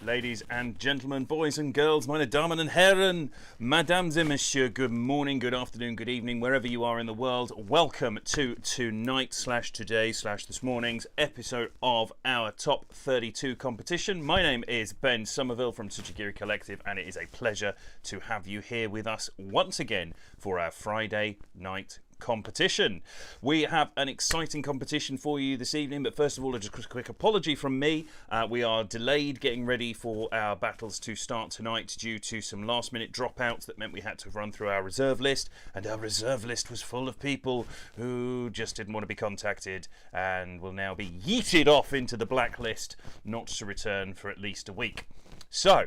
Ladies and gentlemen, boys and girls, meine Damen und Herren, Mesdames et Messieurs, good morning, good afternoon, good evening, wherever you are in the world. Welcome to tonight/today/this morning's episode of our Top 32 competition. My name is Ben Somerville from Tsujigiricollective, and it is a pleasure to have you here with us once again for our Friday night competition. We have an exciting competition for you this evening, but first of all, just a quick apology from me. We are delayed getting ready for our battles to start tonight due to some last minute dropouts that meant we had to run through our reserve list, and our reserve list was full of people who just didn't want to be contacted and will now be yeeted off into the blacklist, not to return for at least a week. So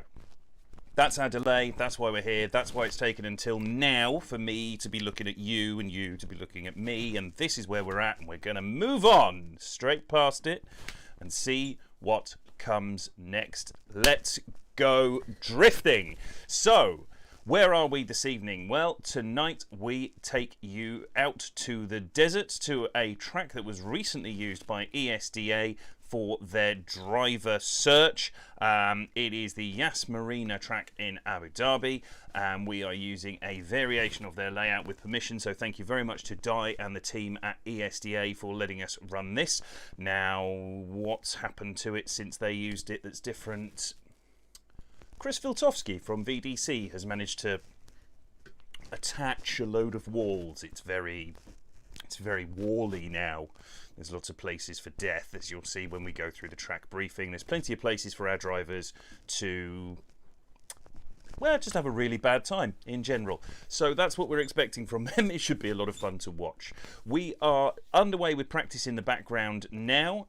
that's our delay, that's why we're here, that's why it's taken until now for me to be looking at you and you to be looking at me, and this is where we're at, and we're going to move on straight past it and see what comes next. Let's go drifting. So, where are we this evening? Well, tonight we take you out to the desert, to a track that was recently used by ESDA for their driver search. It is the Yas Marina track in Abu Dhabi, and we are using a variation of their layout with permission, so thank you very much to Di and the team at ESDA for letting us run this. Now, what's happened to it since they used it that's different? Chris Viltovsky from VDC has managed to attach a load of walls. It's very wally now. There's lots of places for death, as you'll see when we go through the track briefing. There's plenty of places for our drivers to, well, just have a really bad time in general. So that's what we're expecting from them. It should be a lot of fun to watch. We are underway with practice in the background now,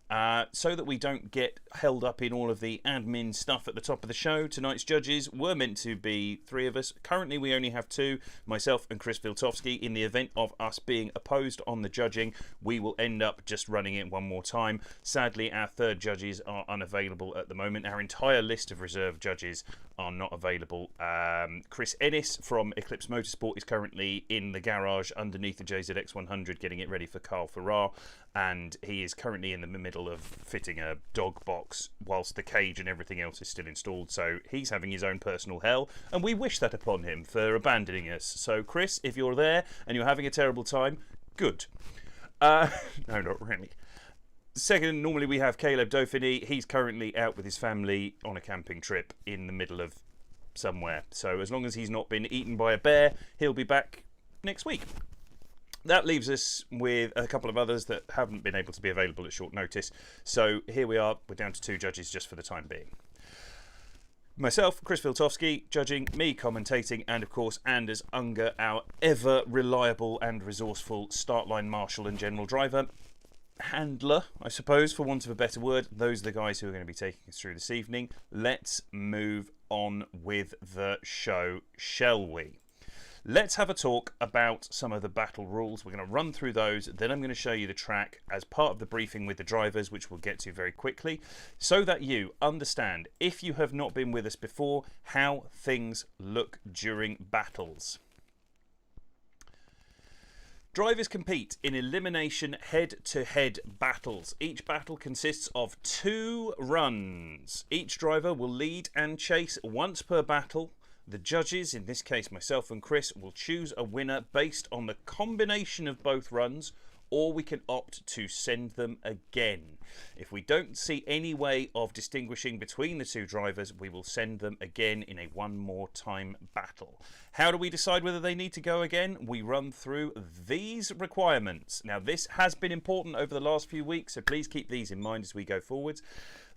so that we don't get held up in all of the admin stuff at the top of the show. Tonight's judges were meant to be 3 of us. Currently we only have 2, myself and Chris Viltovsky. In the event of us being opposed on the judging, we will end up just running it one more time. Sadly, our 3rd judges are unavailable at the moment. Our entire list of reserve judges are not available. Chris Ennis from Eclipse Motorsport is currently in the garage underneath the JZX 100 getting it ready for Carl Ferrar, and he is currently in the middle of fitting a dog box whilst the cage and everything else is still installed, so he's having his own personal hell, and we wish that upon him for abandoning us. So Chris, if you're there and you're having a terrible time, good. No, not really. Second, normally we have Caleb Dauphiné. He's currently out with his family on a camping trip in the middle of somewhere. So as long as he's not been eaten by a bear, he'll be back next week. That leaves us with a couple of others that haven't been able to be available at short notice. So here we are. We're down to 2 judges just for the time being. Myself, Chris Viltovsky, judging, me commentating, and of course Anders Unger, our ever reliable and resourceful start line marshal and general driver. Handler, I suppose, for want of a better word. Those are the guys who are going to be taking us through this evening. Let's move on with the show, shall we? Let's have a talk about some of the battle rules. We're going to run through those, then I'm going to show you the track as part of the briefing with the drivers, which we'll get to very quickly, so that you understand, if you have not been with us before, how things look during battles. Drivers compete in elimination head-to-head battles. Each battle consists of 2 runs. Each driver will lead and chase once per battle. The judges, in this case myself and Chris, will choose a winner based on the combination of both runs, or we can opt to send them again. If we don't see any way of distinguishing between the 2 drivers, we will send them again in a one more time battle. How do we decide whether they need to go again? We run through these requirements. Now, this has been important over the last few weeks, so please keep these in mind as we go forwards.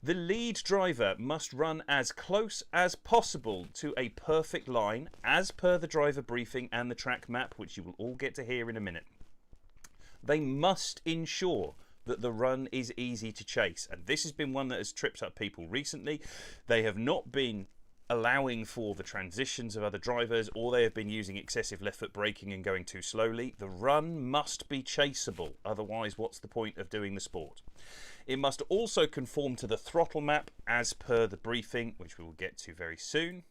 The lead driver must run as close as possible to a perfect line, as per the driver briefing and the track map, which you will all get to hear in a minute. They must ensure that the run is easy to chase, and this has been one that has tripped up people recently. They have not been allowing for the transitions of other drivers, or they have been using excessive left foot braking and going too slowly. The run must be chaseable, otherwise what's the point of doing the sport? It must also conform to the throttle map as per the briefing, which we will get to very soon.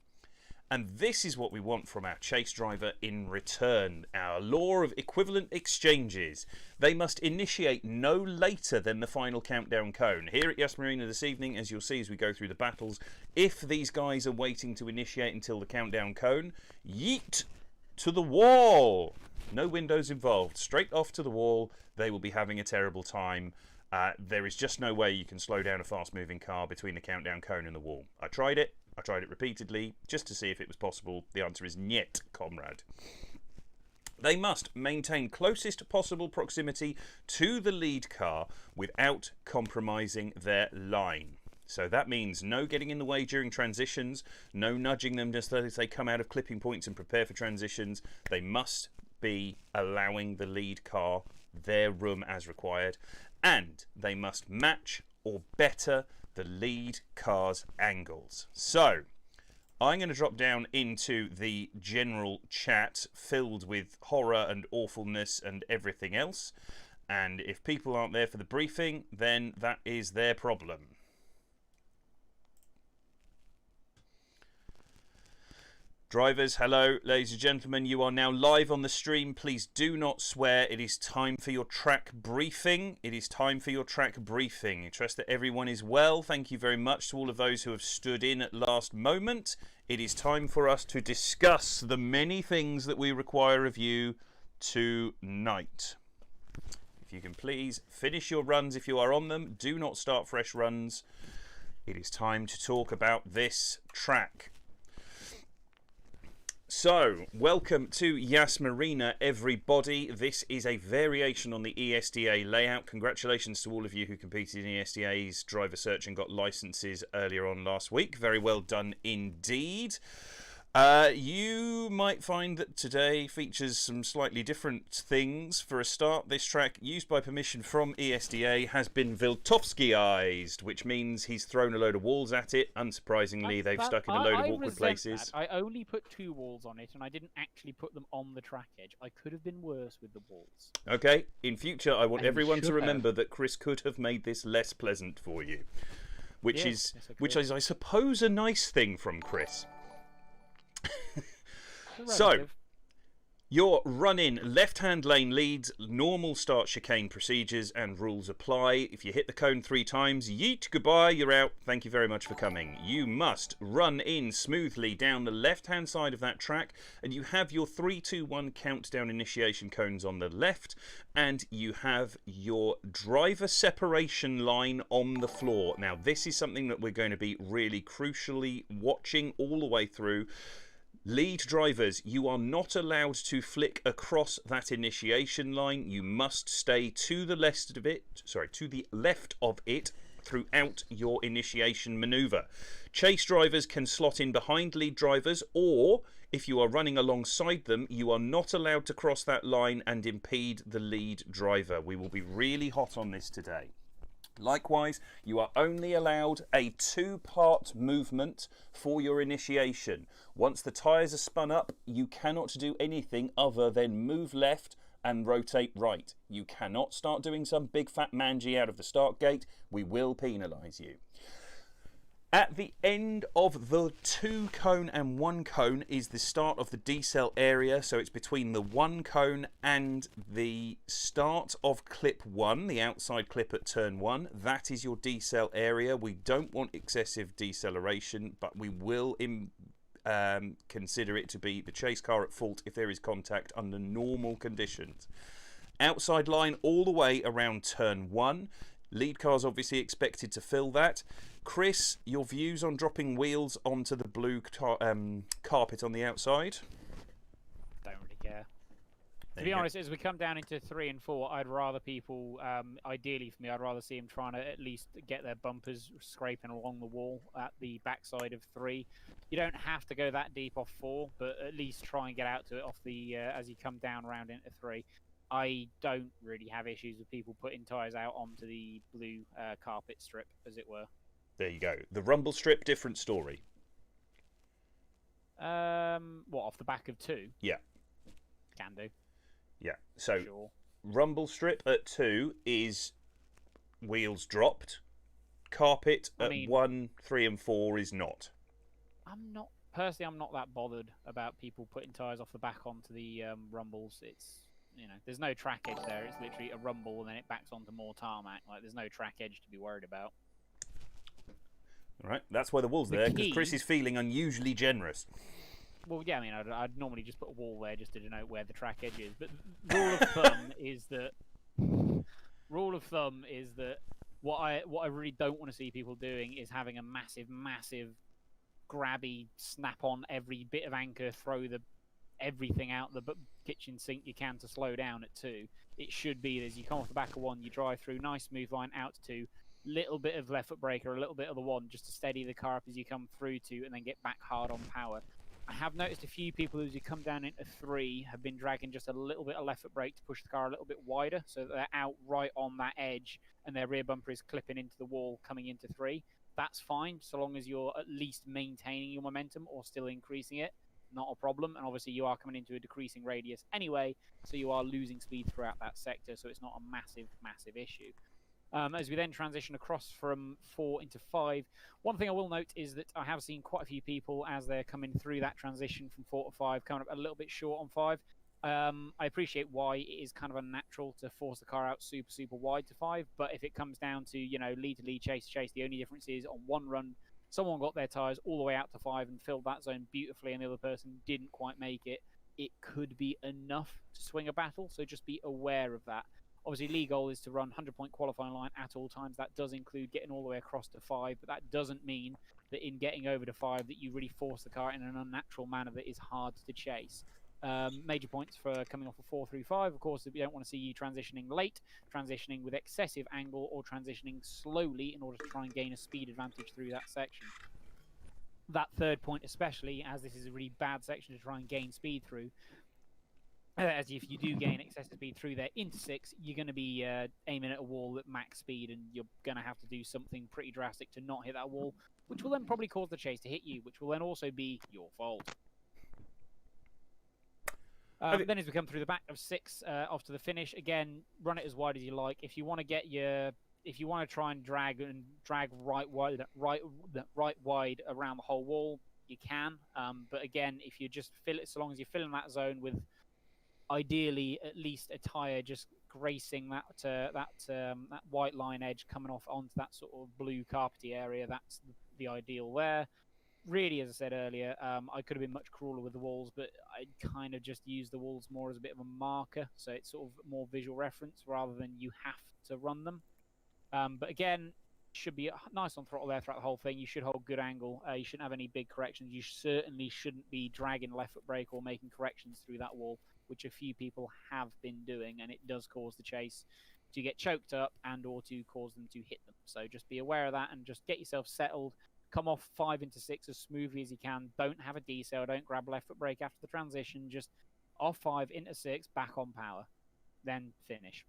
And this is what we want from our chase driver in return. Our law of equivalent exchanges. They must initiate no later than the final countdown cone. Here at Yas Marina this evening, as you'll see as we go through the battles, if these guys are waiting to initiate until the countdown cone, yeet to the wall. No windows involved. Straight off to the wall. They will be having a terrible time. There is just no way you can slow down a fast-moving car between the countdown cone and the wall. I tried it repeatedly just to see if it was possible. The answer is niet, comrade. They must maintain closest possible proximity to the lead car without compromising their line. So that means no getting in the way during transitions, no nudging them just as they come out of clipping points and prepare for transitions. They must be allowing the lead car their room as required, and they must match or better the lead car's angles. So I'm going to drop down into the general chat filled with horror and awfulness and everything else, and if people aren't there for the briefing, then that is their problem. Drivers, hello, ladies and gentlemen, you are now live on the stream. Please do not swear. It is time for your track briefing. It is time for your track briefing. I trust that everyone is well. Thank you very much to all of those who have stood in at last moment. It is time for us to discuss the many things that we require of you tonight. If you can please finish your runs if you are on them. Do not start fresh runs. It is time to talk about this track. So, welcome to Yas Marina, everybody. This is a variation on the ESDA layout. Congratulations to all of you who competed in ESDA's driver search and got licenses earlier on last week. Very well done indeed. You might find that today features some slightly different things. For a start, this track, used by permission from ESDA, has been Viltovsky-ized, which means he's thrown a load of walls at it. Unsurprisingly, they've stuck in a load of awkward places. I only put 2 walls on it, and I didn't actually put them on the track edge. I could have been worse with the walls. Okay, in future, I want everyone to remember that Chris could have made this less pleasant for you, which is, I suppose, a nice thing from Chris. So, your run-in left-hand lane leads, normal start chicane procedures and rules apply. If you hit the cone 3 times, yeet, goodbye, you're out. Thank you very much for coming. You must run in smoothly down the left-hand side of that track, and you have your 3, 2, 1 countdown initiation cones on the left, and you have your driver separation line on the floor. Now, this is something that we're going to be really crucially watching all the way through. Lead drivers, you are not allowed to flick across that initiation line. You must stay to the left of it, throughout your initiation maneuver. Chase drivers can slot in behind lead drivers, or if you are running alongside them, you are not allowed to cross that line and impede the lead driver. We will be really hot on this today. Likewise, you are only allowed a 2-part movement for your initiation. Once the tyres are spun up, you cannot do anything other than move left and rotate right. You cannot start doing some big fat mangy out of the start gate. We will penalise you. At the end of the 2 cone and 1 cone is the start of the decel area, so it's between the 1 cone and the start of clip 1, the outside clip at turn 1. That is your decel area. We don't want excessive deceleration, but we will consider it to be the chase car at fault if there is contact under normal conditions. Outside line all the way around turn 1. Lead car's obviously expected to fill that. Chris, your views on dropping wheels onto the blue carpet on the outside? Don't really care. To be honest, as we come down into 3 and 4, I'd rather people, ideally for me, I'd rather see them trying to at least get their bumpers scraping along the wall at the backside of 3. You don't have to go that deep off 4, but at least try and get out to it off the as you come down around into 3. I don't really have issues with people putting tyres out onto the blue carpet strip, as it were. There you go. The rumble strip, different story. What, off the back of 2? Yeah. Can do. Yeah. So, sure. Rumble strip at 2 is wheels dropped. Carpet at 1, 3 and 4 is not. I'm not personally, I'm not that bothered about people putting tyres off the back onto the rumbles. It's, there's no track edge there. It's literally a rumble and then it backs onto more tarmac. Like, there's no track edge to be worried about. All right, that's why the wall's there, because Chris is feeling unusually generous. Well, yeah, I mean, I'd normally just put a wall there just to denote where the track edge is. But rule of thumb is that what I really don't want to see people doing is having a massive grabby snap on every bit of anchor, throw everything out the kitchen sink you can to slow down at 2. It should be as you come off the back of 1, you drive through, nice smooth line out to 2, little bit of left foot brake or a little bit of the 1 just to steady the car up as you come through 2, and then get back hard on power. I have noticed a few people as you come down into 3 have been dragging just a little bit of left foot brake to push the car a little bit wider so that they're out right on that edge and their rear bumper is clipping into the wall coming into 3. That's fine, so long as you're at least maintaining your momentum or still increasing it. Not a problem, and obviously you are coming into a decreasing radius anyway, so you are losing speed throughout that sector, so it's not a massive issue. As we then transition across from 4 into 5, one thing I will note is that I have seen quite a few people as they're coming through that transition from 4 to 5, coming up a little bit short on 5. I appreciate why it is kind of unnatural to force the car out super wide to 5, but if it comes down to, lead to lead, chase to chase, the only difference is on one run, someone got their tyres all the way out to 5 and filled that zone beautifully, and the other person didn't quite make it. It could be enough to swing a battle, so just be aware of that. Obviously, league goal is to run 100-point qualifying line at all times. That does include getting all the way across to 5, but that doesn't mean that in getting over to 5 that you really force the car in an unnatural manner that is hard to chase. Major points for coming off of 4 through 5, of course, we don't want to see you transitioning late, transitioning with excessive angle, or transitioning slowly in order to try and gain a speed advantage through that section. That third point especially, as this is a really bad section to try and gain speed through, as if you do gain excessive speed through there into 6, you're going to be aiming at a wall at max speed, and you're going to have to do something pretty drastic to not hit that wall, which will then probably cause the chase to hit you, which will then also be your fault. Then as we come through the back of 6 off to the finish, again, run it as wide as you like. If you want to try and drag right wide around the whole wall, you can. But again, if you just fill it, so long as you're filling that zone with ideally at least a tyre just gracing that white line edge coming off onto that sort of blue carpety area, that's the ideal there. Really, as I said earlier, I could have been much crueler with the walls, but I kind of just use the walls more as a bit of a marker, so it's sort of more visual reference rather than you have to run them. But again, should be nice on throttle there throughout the whole thing. You should hold good angle. You shouldn't have any big corrections. You certainly shouldn't be dragging left foot brake or making corrections through that wall, which a few people have been doing, and it does cause the chase to get choked up and or to cause them to hit them. So just be aware of that and just get yourself settled. Come off 5 into 6 as smoothly as you can. Don't have a decel. Don't grab left foot brake after the transition. Just off 5 into 6, back on power. Then finish.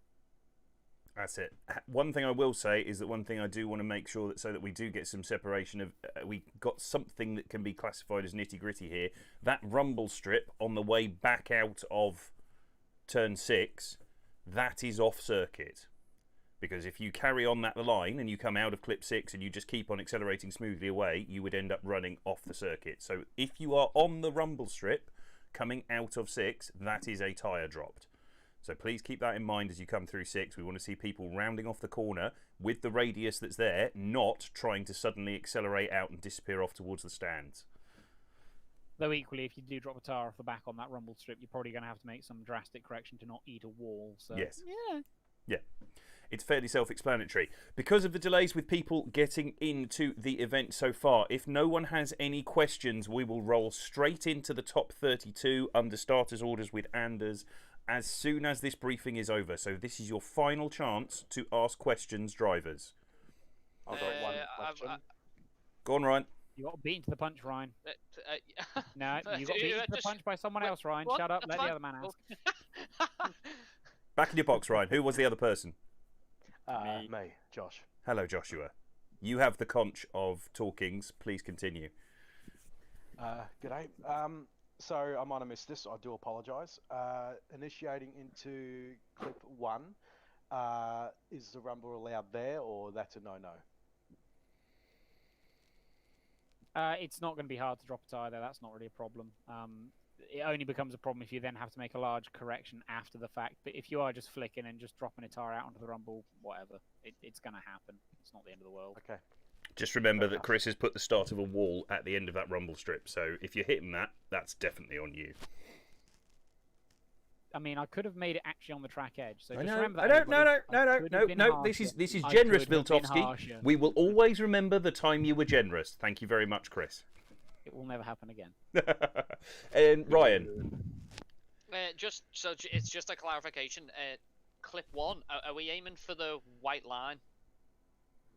That's it. One thing I will say is that one thing I do want to make sure that so that we do get some separation of, we got something that can be classified as nitty gritty here. That rumble strip on the way back out of turn 6, that is off circuit. Because if you carry on that line and you come out of clip 6 and you just keep on accelerating smoothly away, you would end up running off the circuit. So if you are on the rumble strip coming out of 6, that is a tyre dropped. So please keep that in mind as you come through 6. We want to see people rounding off the corner with the radius that's there, not trying to suddenly accelerate out and disappear off towards the stands. Though equally, if you do drop a tyre off the back on that rumble strip, you're probably going to have to make some drastic correction to not eat a wall. So yes. Yeah. It's fairly self-explanatory. Because of the delays with people getting into the event so far, if no one has any questions, we will roll straight into the top 32 under starters orders with Anders as soon as this briefing is over. So this is your final chance to ask questions, drivers. I've got one question. Go on, Ryan. You got beaten to the punch, Ryan. No, you got beaten to the punch by someone else, Ryan. What? Shut up, let the other man ask. Back in your box, Ryan. Who was the other person? Me, Josh. Hello, Joshua. You have the conch of talkings. Please continue. G'day. So I might have missed this. I do apologise. Initiating into clip 1, is the rumble allowed there, or that's a no-no? It's not going to be hard to drop a tyre there. That's not really a problem. It only becomes a problem if you then have to make a large correction after the fact. But if you are just flicking and just dropping a tyre out onto the rumble, whatever, it's going to happen. It's not the end of the world. Okay. Just remember that Chris has put the start of a wall at the end of that rumble strip. So if you're hitting that, that's definitely on you. I mean, I could have made it actually on the track edge. So just No. remember that. No. This is generous, Viltovsky. We will always remember the time you were generous. Thank you very much, Chris. It will never happen again. And Ryan. It's just a clarification. Clip 1. Are we aiming for the white line?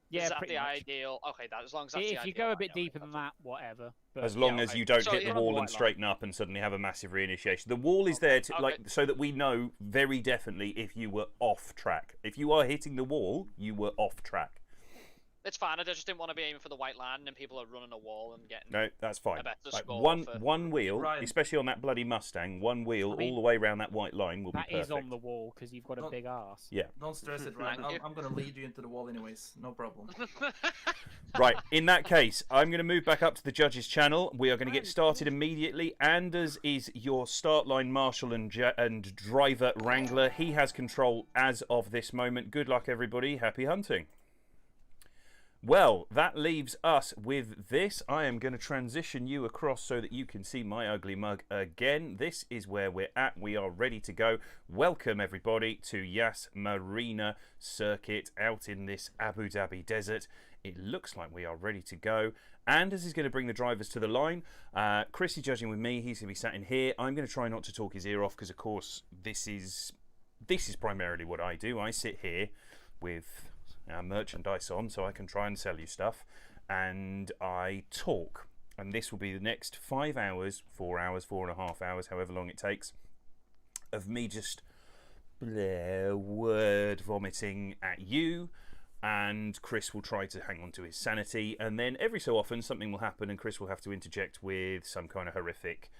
Yeah, is that pretty the much. ideal? Okay, as long as that's the If ideal. you go a bit deeper than that, whatever. But As long as you don't hit the wall and white straighten up and suddenly have a massive reinitiation. The wall is there to so that we know very definitely if you were off track. If you are hitting the wall, you were off track. It's fine. I just didn't want to be aiming for the white line and people are running a wall and getting. No, that's fine. a better Like score one wheel, Ryan. especially on that bloody Mustang, one wheel I mean, all the way around that white line will be that perfect. is on the wall because you've got a big arse. Yeah. Don't stress it, Ryan. Thank you. I'm gonna lead you into the wall anyways. No problem. Right, in that case, I'm going to move back up to the judges' channel. We are going to get started immediately. Anders is your start line marshal and driver wrangler. He has control as of this moment. Good luck, everybody. Happy hunting. Well, that leaves us with this. I am going to transition you across so that you can see my ugly mug again. This is where we're at. We are ready to go. Welcome, everybody, to Yas Marina Circuit out in this Abu Dhabi desert. It looks like we are ready to go. Anders is going to bring the drivers to the line. Chris is judging with me. He's going to be sat in here. I'm going to try not to talk his ear off because, of course, this is primarily what I do. I sit here with our merchandise on so I can try and sell you stuff, and I talk. And this will be the next 5 hours, 4 hours, 4.5 hours, however long it takes, of me just word vomiting at you. And Chris will try to hang on to his sanity, and then every so often something will happen and Chris will have to interject with some kind of horrific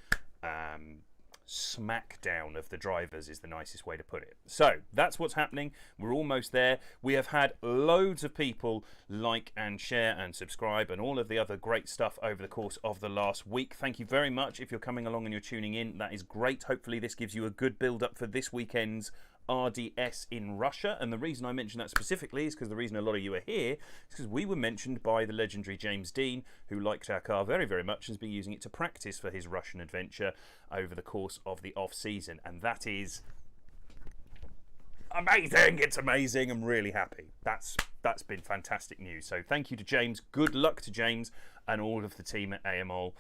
smackdown of the drivers is the nicest way to put it. So that's what's happening. We're almost there. We have had loads of people like and share and subscribe and all of the other great stuff over the course of the last week. Thank you very much. If you're coming along and you're tuning in, that is great. Hopefully this gives you a good build up for this weekend's RDS in Russia. And the reason I mention that specifically is because the reason a lot of you are here is because we were mentioned by the legendary James Dean, who liked our car very, very much and has been using it to practice for his Russian adventure over the course of the off-season. And that is amazing. It's amazing. I'm really happy. That's been fantastic news. So thank you to James. Good luck to James and all of the team at AMOL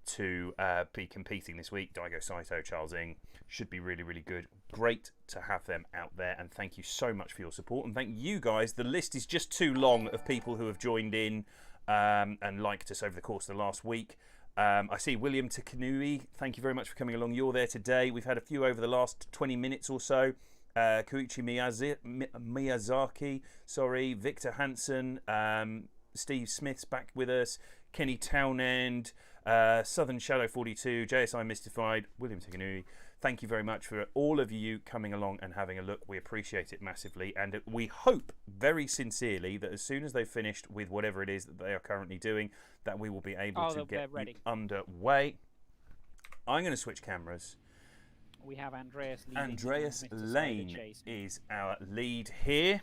to be competing this week. Daigo Saito, Charles Ing, should be really, really good. Great to have them out there, and thank you so much for your support. And thank you guys. The list is just too long of people who have joined in and liked us over the course of the last week. I see William Takanui, thank you very much for coming along. You're there today. We've had a few over the last 20 minutes or so. Koichi Miyazaki, Victor Hansen, Steve Smith's back with us, Kenny Townend, Southern Shadow 42, JSI Mystified, William Takanui. Thank you very much for all of you coming along and having a look. We appreciate it massively, and we hope very sincerely that as soon as they've finished with whatever it is that they are currently doing, that we will be able to get you underway. I'm going to switch cameras. We have Andreas Lane is our lead here.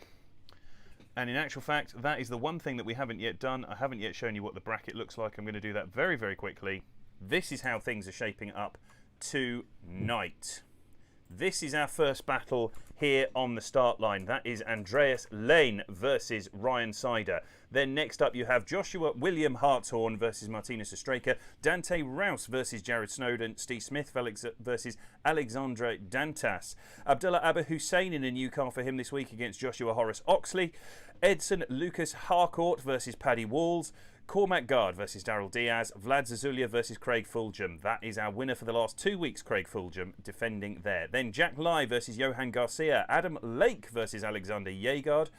And in actual fact, that is the one thing that we haven't yet done. I haven't yet shown you what the bracket looks like. I'm going to do that very, very quickly. This is how things are shaping up tonight. This is our first battle here on the start line. That is Andreas Lane versus Ryan Sider. Then next up you have Joshua William Hartshorn versus Martinez Ostreka, Dante Rouse versus Jared Snowden, Steve Smith versus Alexandre Dantas, Abdullah Abba Hussein in a new car for him this week against Joshua Horace Oxley, Edson Lucas Harcourt versus Paddy Walls, Cormac Guard versus Daryl Diaz, Vlad Zazulia versus Craig Fulgham. That is our winner for the last 2 weeks, Craig Fulgham, defending there. Then Jack Lai versus Johan Garcia, Adam Lake versus Alexander Yegard,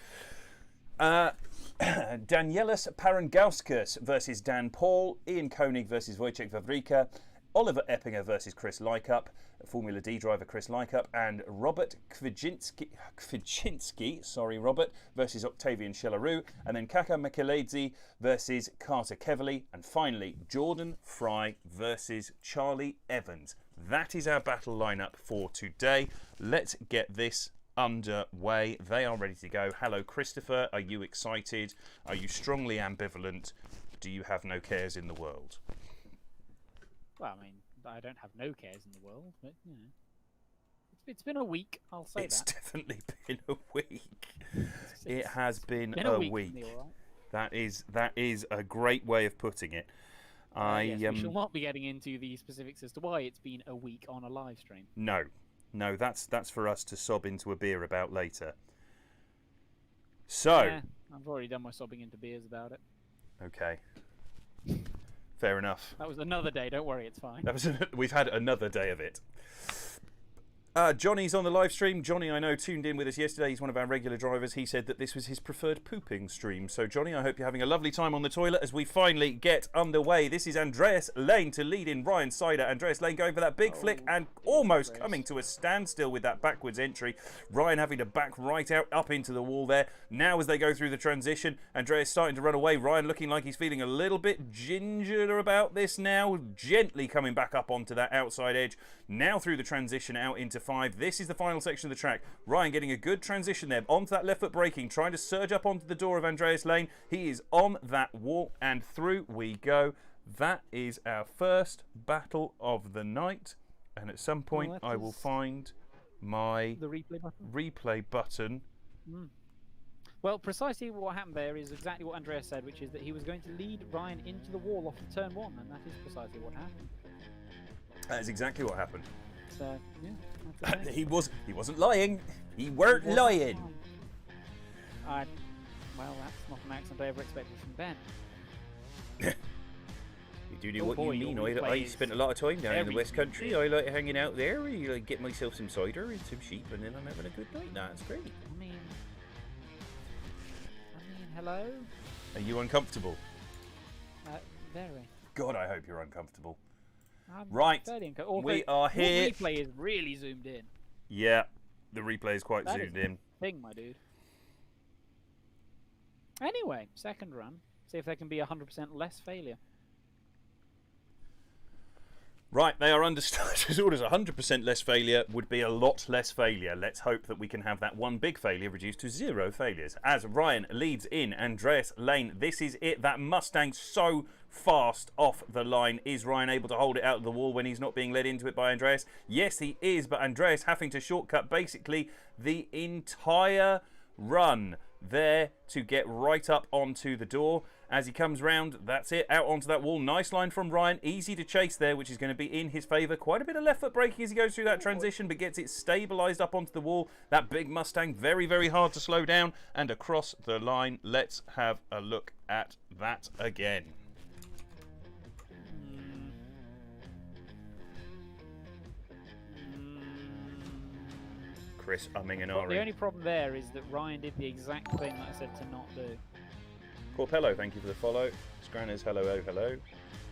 Danielis Parangauskas versus Dan Paul, Ian Koenig versus Wojciech Wawrika, Oliver Eppinger versus Chris Lycup, Formula D driver Chris Lycup, and Robert Kvicinski, sorry Robert, versus Octavian Shelaroo, and then Kaka Mikeladze versus Carter Keverley, and finally Jordan Fry versus Charlie Evans. That is our battle lineup for today. Let's get this underway. They are ready to go. Hello Christopher, are you excited? Are you strongly ambivalent? Do you have no cares in the world? Well, I mean, I don't have no cares in the world, but you know, it's been a week. I'll say It's that. definitely been a week. It has been been a for week. me, all That is a great way of putting it. right. Yes, we shall not be getting into the specifics as to why it's been a week on a live stream. No, that's for us to sob into a beer about later. So, Yeah, I've already done my sobbing into beers about it. okay, fair enough. That was another day. Don't worry, it's fine. We've had another day of it. Johnny's on the live stream. Johnny, I know, tuned in with us yesterday. He's one of our regular drivers. He said that this was his preferred pooping stream. So, Johnny, I hope you're having a lovely time on the toilet as we finally get underway. This is Andreas Lane to lead in Ryan Sider. Andreas Lane going for that big flick and almost coming to a standstill with that backwards entry. Ryan having to back right out up into the wall there. Now as they go through the transition, Andreas starting to run away. Ryan looking like he's feeling a little bit gingerler about this now. Gently coming back up onto that outside edge. Now through the transition out into 5. This is the final section of the track. Ryan getting a good transition there onto that left foot braking, trying to surge up onto the door of Andreas Lane. He is on that wall and through we go. That is our first battle of the night. And at some point I will find my The replay button. replay button. Well, precisely what happened there is exactly what Andreas said, which is that he was going to lead Ryan into the wall off of turn 1, and that is precisely what happened. That is exactly what happened. So, yeah. that's the thing. He wasn't lying. He weren't lying. Well, that's not an accent I ever expected from Ben. You do know Oh what boy, you mean. your I replay spent a is lot of time down in the very West Country. I like hanging out there. I like get myself some cider and some sheep, and then I'm having a good night. That's great. I mean, hello? Are you uncomfortable? Very. God, I hope you're uncomfortable. I'm Right, fairly unco- we Also, are here. Your replay is really zoomed in. Yeah, the replay is quite That is zoomed in. Thing, my dude. Anyway, second run. See if there can be 100% less failure. Right, they are under starter's orders. 100% less failure would be a lot less failure. Let's hope that we can have that one big failure reduced to 0 failures. As Ryan leads in Andreas Lane, this is it. That Mustang so fast off the line. Is Ryan able to hold it out of the wall when he's not being led into it by Andreas? Yes, he is, but Andreas having to shortcut basically the entire run there to get right up onto the door. As he comes round, that's it, out onto that wall. Nice line from Ryan, easy to chase there, which is going to be in his favour. Quite a bit of left foot braking as he goes through that transition, but gets it stabilised up onto the wall. That big Mustang, very, very hard to slow down. And across the line, let's have a look at that again. Chris umming and Well, the ahhing. only problem there is that Ryan did the exact thing that I said to not do. Corpello, thank you for the follow. Scranners, hello, oh, hello.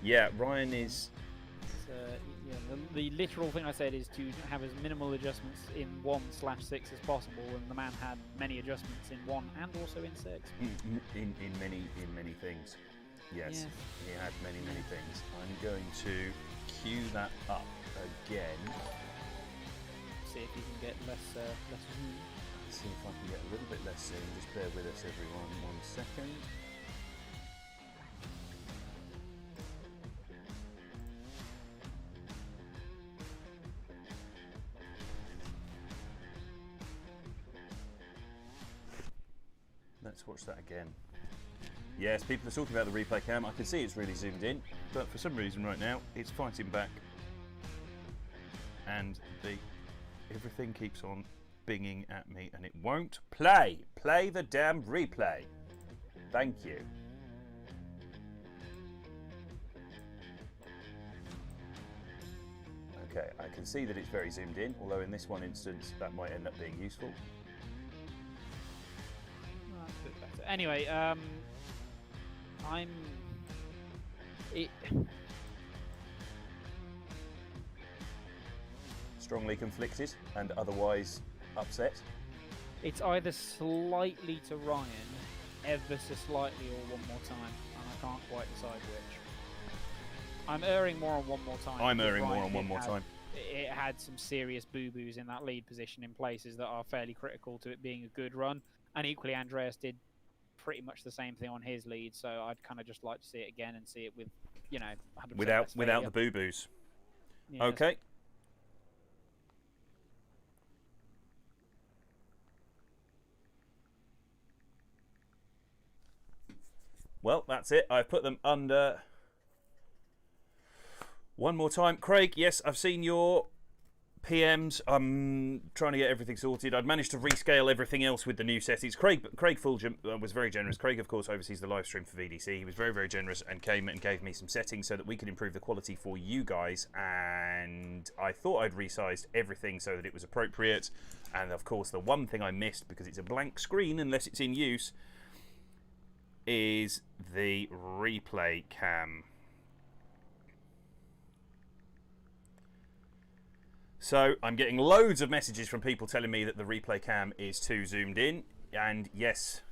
Yeah, Ryan is... Yeah, the literal thing I said is to have as minimal adjustments in 1/6 as possible, and the man had many adjustments in 1 and also in 6. In many things. Yes, he had many things. I'm going to cue that up again. See if you can get less zoom. See if I can get a little bit less zoom. Just bear with us, everyone. 1 second. Let's watch that again. Yes, people are talking about the replay cam. I can see it's really zoomed in, but for some reason right now it's fighting back, and everything keeps on binging at me, and it won't play. Play the damn replay. Thank you. Okay, I can see that it's very zoomed in, although in this one instance that might end up being useful. Oh, that's a bit better. Anyway, strongly conflicted and otherwise upset? It's either slightly to Ryan, ever so slightly, or one more time, and I can't quite decide which. I'm erring more on one more time. I'm because erring more Ryan on one more time. It had some serious boo-boos in that lead position in places that are fairly critical to it being a good run, and equally Andreas did pretty much the same thing on his lead, so I'd kind of just like to see it again and see it with, 100% Without failure. the boo-boos. Yes. Okay. Well, that's it. I've put them under. One more time. Craig, yes, I've seen your PMs. I'm trying to get everything sorted. I'd managed to rescale everything else with the new settings. Craig Fulgham was very generous. Craig, of course, oversees the live stream for VDC. He was very, very generous and came and gave me some settings so that we could improve the quality for you guys. And I thought I'd resized everything so that it was appropriate. And, of course, the one thing I missed, because it's a blank screen unless it's in use, is the replay cam. So I'm getting loads of messages from people telling me that the replay cam is too zoomed in, and yes,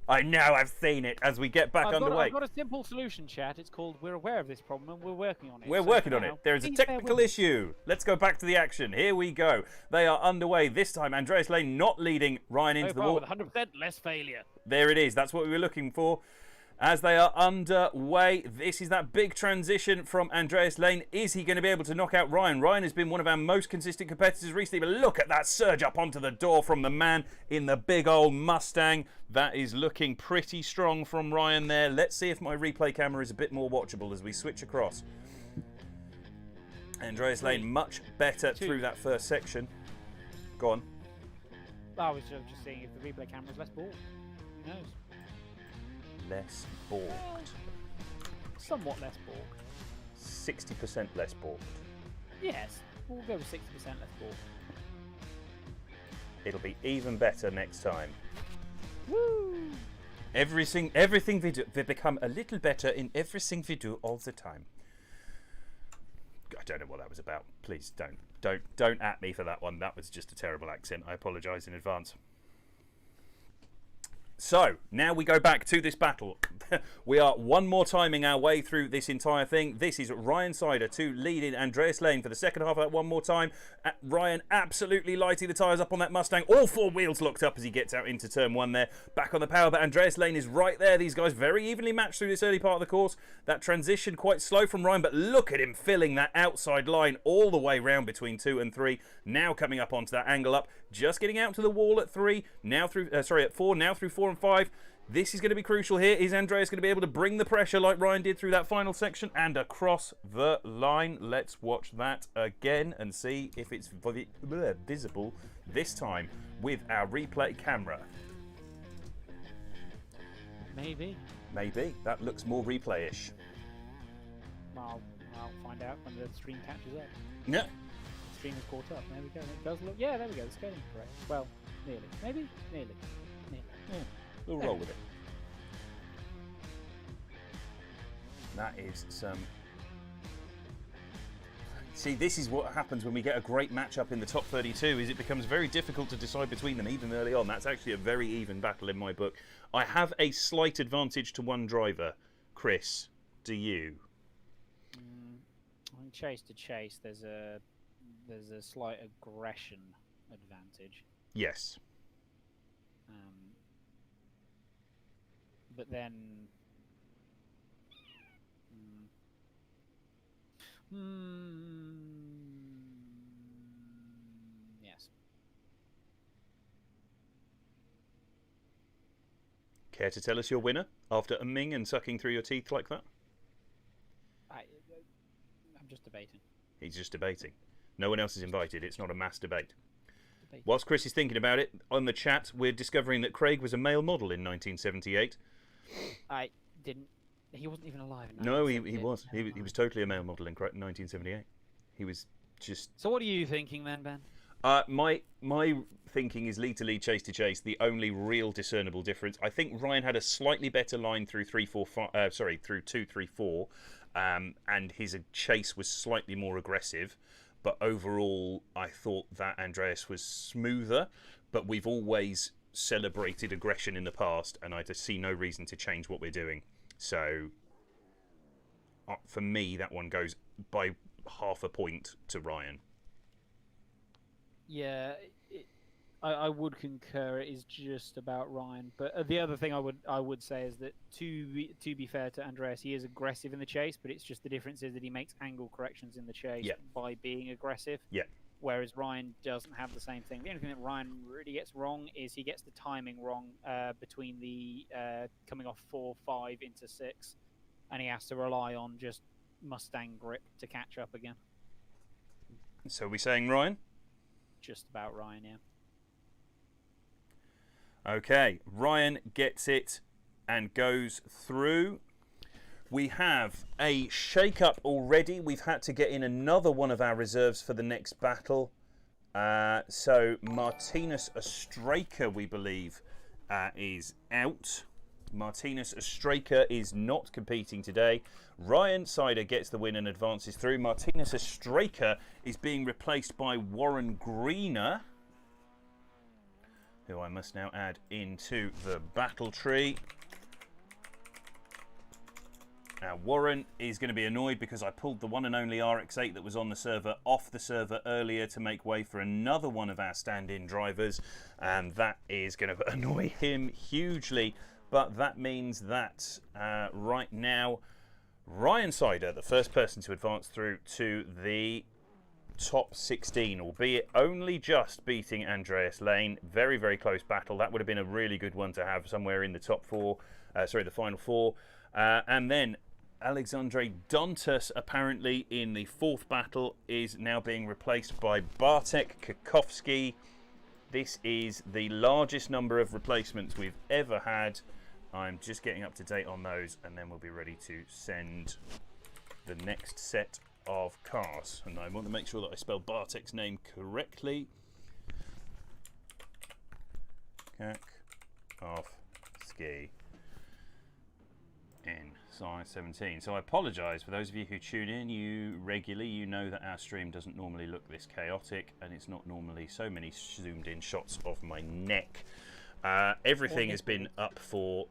I know, I've seen it. As we get back underway, I've got a simple solution, chat. It's called "We're aware of this problem and we're working on it." We're working on it. There is a technical issue. Let's go back to the action. Here we go. They are underway this time. Andreas Lane not leading Ryan into the wall. With 100% less failure. There it is. That's what we were looking for. As they are underway, this is that big transition from Andreas Lane. Is he going to be able to knock out Ryan? Ryan has been one of our most consistent competitors recently, but look at that surge up onto the door from the man in the big old Mustang. That is looking pretty strong from Ryan there. Let's see if my replay camera is a bit more watchable as we switch across. Andreas Lane much better through that first section. Go on. I was just seeing if the replay camera is less bald. Who knows? Less balked. Somewhat less balked. 60% less balked. Yes, we'll go with 60% less balked. It'll be even better next time. Woo! Everything we do, we become a little better in everything we do all the time. I don't know what that was about. Please don't at me for that one. That was just a terrible accent. I apologise in advance. So, now we go back to this battle. We are one more timing our way through this entire thing. This is Ryan Sider to lead in Andreas Lane for the second half of that one more time. Ryan absolutely lighting the tyres up on that Mustang. All four wheels locked up as he gets out into turn one there. Back on the power, but Andreas Lane is right there. These guys very evenly matched through this early part of the course. That transition quite slow from Ryan, but look at him filling that outside line all the way round between 2 and 3. Now coming up onto that angle up. Just getting out to the wall at 3. Now through, at 4. Now through 4 and 5. This is going to be crucial here. Is Andreas going to be able to bring the pressure like Ryan did through that final section and across the line? Let's watch that again and see if it's visible this time with our replay camera. Maybe. Maybe. That looks more replay-ish. I'll find out when the stream catches up. Yeah. The stream is caught up. There we go. It does look. Yeah, there we go. The scaling's correct. Well, nearly. Maybe. Nearly. Yeah. We'll roll with it. That is some... See, this is what happens when we get a great matchup in the top 32, is it becomes very difficult to decide between them even early on. That's actually a very even battle in my book. I have a slight advantage to one driver. Chris, do you? I think chase to chase, there's a slight aggression advantage. Yes. But then... yes. Care to tell us your winner after umming and sucking through your teeth like that? I'm just debating. He's just debating. No one else is invited. It's not a mass debate. Whilst Chris is thinking about it, on the chat, we're discovering that Craig was a male model in 1978. I didn't... He wasn't even alive in No, he was. He was totally a male model in 1978. He was just... So what are you thinking then, Ben? My thinking is lead to lead, chase to chase. The only real discernible difference. I think Ryan had a slightly better line through 2, 3, 4, and his chase was slightly more aggressive. but overall I thought that Andreas was smoother, but we've always celebrated aggression in the past, and I just see no reason to change what we're doing. So for me, that one goes by half a point to Ryan. Yeah, I would concur. It is just about Ryan. But the other thing I would say is that to be fair to Andreas, he is aggressive in the chase, but it's just the difference is that he makes angle corrections in the chase by being aggressive. Yeah. Whereas Ryan doesn't have the same thing. The only thing that Ryan really gets wrong is he gets the timing wrong between the coming off 4-5 into 6, and he has to rely on just Mustang grip to catch up again. So are we saying Ryan? Just about Ryan, yeah. Okay, Ryan gets it and goes through. We have a shake-up already. We've had to get in another one of our reserves for the next battle. So Martinus Ostraker, we believe, is out. Martinus Ostraker is not competing today. Ryan Sider gets the win and advances through. Martinus Ostraker is being replaced by Warren Greener, who I must now add into the battle tree. Now, Warren is going to be annoyed because I pulled the one and only RX-8 that was on the server off the server earlier to make way for another one of our stand-in drivers, and that is going to annoy him hugely. But that means that right now, Ryan Sider, the first person to advance through to the top 16, albeit only just beating Andreas Lane. Very, very close battle. That would have been a really good one to have somewhere in the top 4, the final 4. And then Alexandre Dantas, apparently in the 4th battle, is now being replaced by Bartek Kakowski. This is the largest number of replacements we've ever had. I'm just getting up to date on those, and then we'll be ready to send the next set of cars. And I want to make sure that I spell Bartek's name correctly. Kakowski in size 17. So I apologise for those of you who tune in. You regularly, you know that our stream doesn't normally look this chaotic, and it's not normally so many zoomed in shots of my neck. Everything has been up for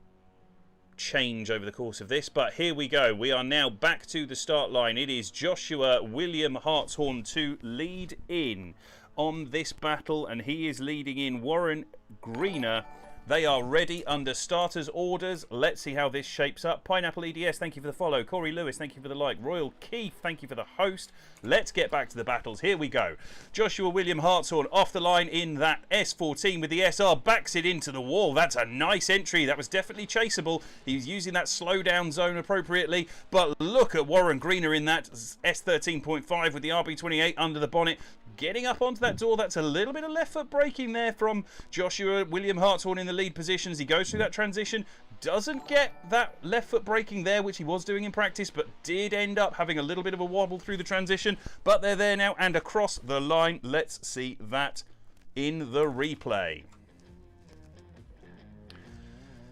change over the course of this, but here we go. We are now back to the start line. It is Joshua William Hartshorn to lead in on this battle, and he is leading in Warren Greener. They are ready under starters orders. Let's see how this shapes up. Pineapple EDS, thank you for the follow. Corey Lewis, thank you for the like. Royal Keith, thank you for the host. Let's get back to the battles. Here we go. Joshua William Hartshorn off the line in that S14 with the SR. Backs it into the wall. That's a nice entry. That was definitely chaseable. He's using that slow down zone appropriately. But look at Warren Greener in that S13.5 with the RB28 under the bonnet. Getting up onto that door. That's a little bit of left foot braking there from Joshua William Hartshorn in the lead position as he goes through that transition. Doesn't get that left foot braking there, which he was doing in practice, but did end up having a little bit of a wobble through the transition. But they're there now and across the line. Let's see that in the replay.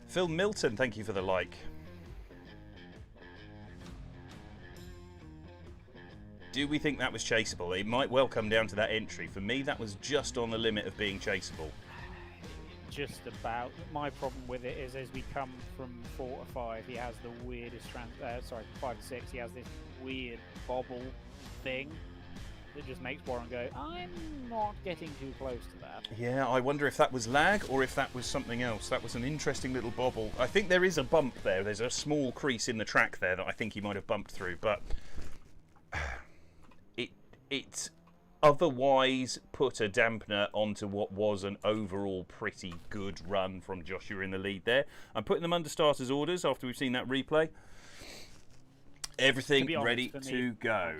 Phil Milton, thank you for the like. Do we think that was chaseable? It might well come down to that entry. For me, that was just on the limit of being chaseable. Just about. My problem with it is as we come from 4 to 5, he has the weirdest 5 to 6, he has this weird bobble thing that just makes Warren go, I'm not getting too close to that. Yeah, I wonder if that was lag or if that was something else. That was an interesting little bobble. I think there is a bump there. There's a small crease in the track there that I think he might have bumped through, but it otherwise put a dampener onto what was an overall pretty good run from Joshua in the lead there. I'm putting them under starters orders after we've seen that replay. Everything ready to go.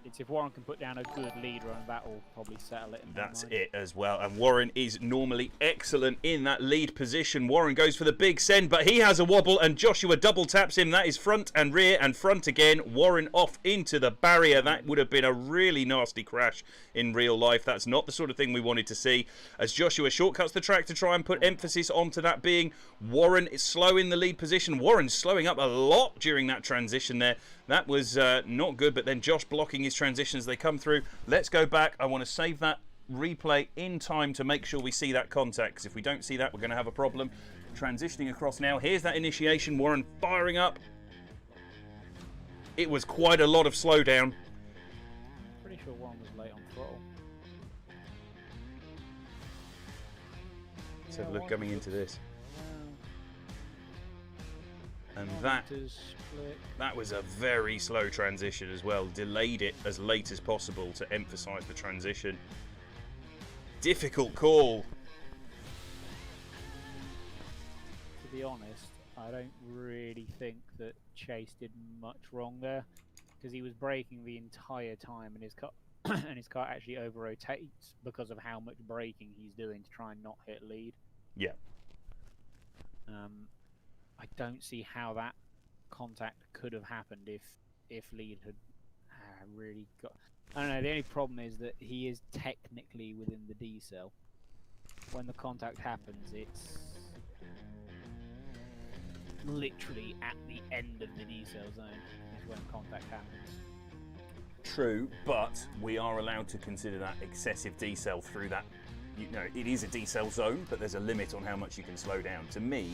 It's if Warren can put down a good lead run, that will probably settle it. That's it as well. And Warren is normally excellent in that lead position. Warren goes for the big send, but he has a wobble, and Joshua double taps him. That is front and rear and front again. Warren off into the barrier. That would have been a really nasty crash in real life. That's not the sort of thing we wanted to see. As Joshua shortcuts the track to try and put emphasis onto that being Warren is slow in the lead position. Warren's slowing up a lot during that transition there. That was not good, but then Josh blocking his these transitions as they come through. Let's go back. I want to save that replay in time to make sure we see that contact, because if we don't see that, we're going to have a problem. Transitioning across now. Here's that initiation. Warren firing up. It was quite a lot of slowdown. Pretty sure one was late on throttle. Let's have a look coming into this. And that was a very slow transition as well. Delayed it as late as possible to emphasise the transition. Difficult call. To be honest, I don't really think that Chase did much wrong there, because he was braking the entire time, and his car and his car actually over rotates because of how much braking he's doing to try and not hit lead. Yeah. I don't see how that contact could have happened if lead had really got. I don't know. The only problem is that he is technically within the D cell. When the contact happens, it's literally at the end of the D cell zone is when contact happens. True, but we are allowed to consider that excessive decel through that. You know, it is a decel zone, but there's a limit on how much you can slow down. To me,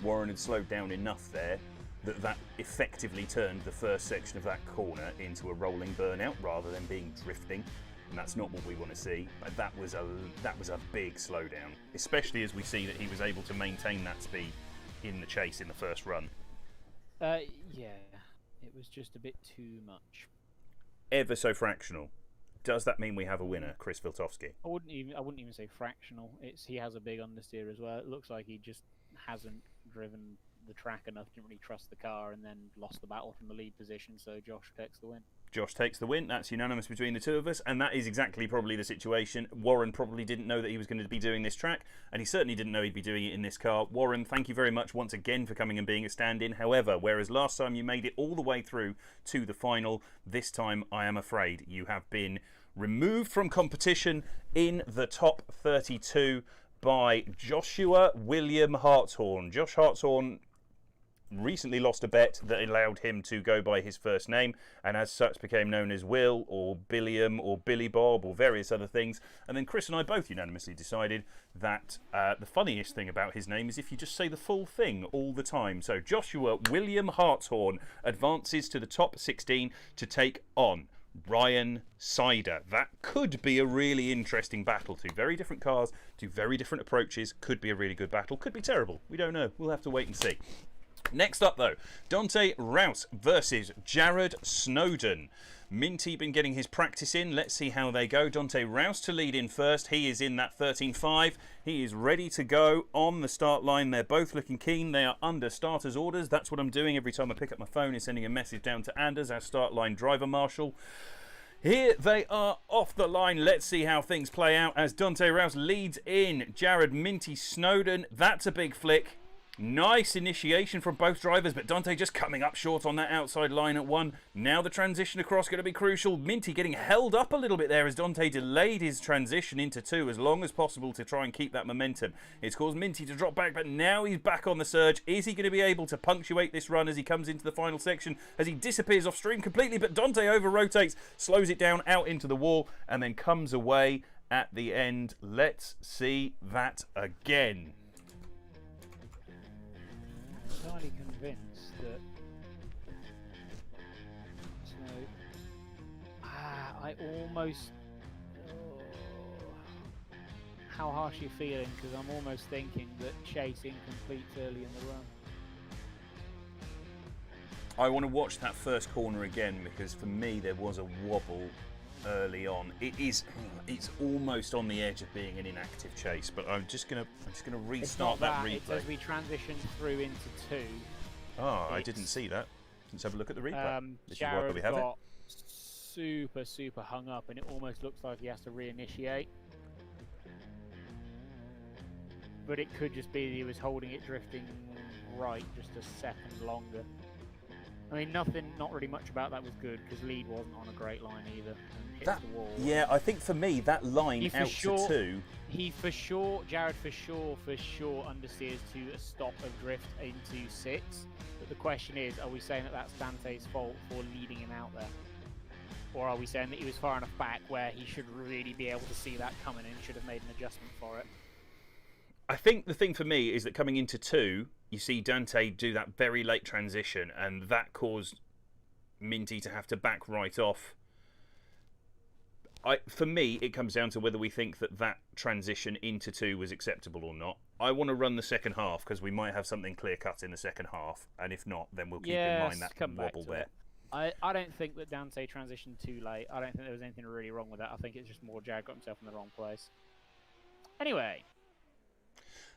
Warren had slowed down enough there that effectively turned the first section of that corner into a rolling burnout rather than being drifting, and that's not what we want to see. But that was a big slowdown, especially as we see that he was able to maintain that speed in the chase in the first run. Yeah, it was just a bit too much. Ever so fractional. Does that mean we have a winner, Chris Viltovsky? I wouldn't even say fractional. He has a big understeer as well. It looks like he just hasn't driven the track enough, didn't really trust the car, and then lost the battle from the lead position, so Josh takes the win. Josh takes the win. That's unanimous between the two of us, and that is exactly probably the situation. Warren probably didn't know that he was going to be doing this track, and he certainly didn't know he'd be doing it in this car. Warren, thank you very much once again for coming and being a stand-in. However, whereas last time you made it all the way through to the final, this time I am afraid you have been removed from competition in the top 32 by Joshua William Hartshorn. Josh Hartshorn recently lost a bet that allowed him to go by his first name, and as such became known as Will or Billiam or Billy Bob or various other things. And then Chris and I both unanimously decided that the funniest thing about his name is if you just say the full thing all the time. So Joshua William Hartshorn advances to the top 16 to take on Ryan Sider. That could be a really interesting battle. Two very different cars, two very different approaches. Could be a really good battle. Could be terrible. We don't know. We'll have to wait and see. Next up, though, Dante Rouse versus Jared Snowden. Minty been getting his practice in. Let's see how they go. Dante Rouse to lead in first. He is in that 13.5. He is ready to go on the start line. They're both looking keen. They are under starters' orders. That's what I'm doing every time I pick up my phone, is sending a message down to Anders, our start line driver marshal. Here they are off the line. Let's see how things play out as Dante Rouse leads in. Jared Minty Snowden. That's a big flick. Nice initiation from both drivers, but Dante just coming up short on that outside line at 1. Now the transition across going to be crucial. Minty getting held up a little bit there as Dante delayed his transition into 2 as long as possible to try and keep that momentum. It's caused Minty to drop back, but now he's back on the surge. Is he going to be able to punctuate this run as he comes into the final section, as he disappears off stream completely? But Dante over-rotates, slows it down out into the wall, and then comes away at the end. Let's see that again. I'm entirely convinced that I almost how harsh are you feeling, because I'm almost thinking that Chase incompletes early in the run. I want to watch that first corner again, because for me there was a wobble early on. It's almost on the edge of being an inactive chase, but I'm just gonna restart that replay. It's as we transition through into 2. Oh, I didn't see that. Let's have a look at the replay. This Jared is why we have got super hung up, and it almost looks like he has to reinitiate. But it could just be that he was holding it drifting right just a second longer. I mean, not really much about that was good, because lead wasn't on a great line either and hits the wall. Yeah, I think for me that line out to 2. Jared for sure understeers to a stop of drift into 6. But the question is, are we saying that that's Dante's fault for leading him out there? Or are we saying that he was far enough back where he should really be able to see that coming and should have made an adjustment for it? I think the thing for me is that coming into 2, you see Dante do that very late transition, and that caused Minty to have to back right off. For me, it comes down to whether we think that transition into 2 was acceptable or not. I want to run the second half because we might have something clear cut in the second half, and if not, then we'll keep in mind that wobble there. I don't think that Dante transitioned too late. I don't think there was anything really wrong with that. I think it's just more Jag got himself in the wrong place. Anyway.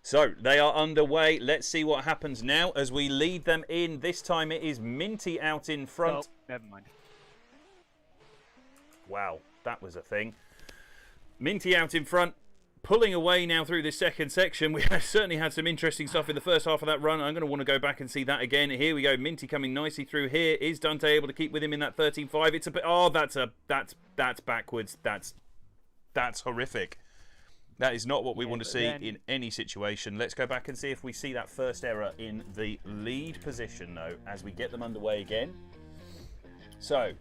So, they are underway. Let's see what happens now as we lead them in. This time it is Minty out in front. Oh, never mind. Wow, that was a thing. Minty out in front, pulling away now through this second section. We have certainly had some interesting stuff in the first half of that run. I'm going to want to go back and see that again. Here we go. Minty coming nicely through here. Is Dante able to keep with him in that 13.5? It's a bit... Oh, that's backwards. That's horrific. That is not what we want to see in any situation. Let's go back and see if we see that first error in the lead position, though, as we get them underway again. So,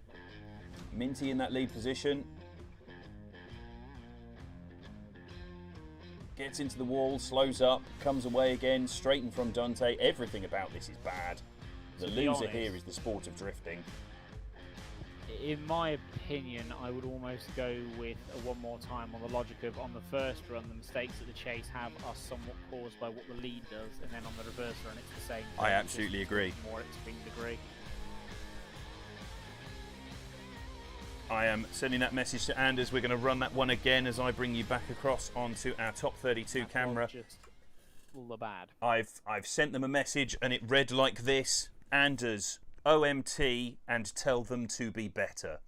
Minty in that lead position. Gets into the wall, slows up, comes away again, straight in from Dante. Everything about this is bad. The loser here is the sport of drifting. In my opinion, I would almost go with a one more time on the logic of on the first run, the mistakes that the chase have are somewhat caused by what the lead does, and then on the reverse run, it's the same. I absolutely agree. More extreme degree. I am sending that message to Anders. We're going to run that one again as I bring you back across onto our top 32 camera. Just the bad. I've sent them a message and it read like this: Anders, OMT, and tell them to be better.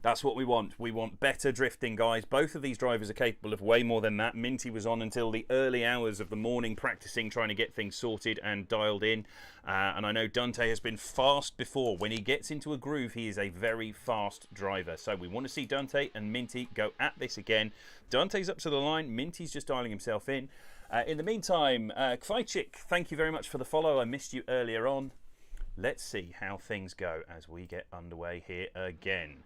That's what we want. We want better drifting, guys. Both of these drivers are capable of way more than that. Minty was on until the early hours of the morning practicing, trying to get things sorted and dialed in. And I know Dante has been fast before. When he gets into a groove, he is a very fast driver. So we want to see Dante and Minty go at this again. Dante's up to the line. Minty's just dialing himself in. In the meantime, Kvajcik, thank you very much for the follow. I missed you earlier on. Let's see how things go as we get underway here again.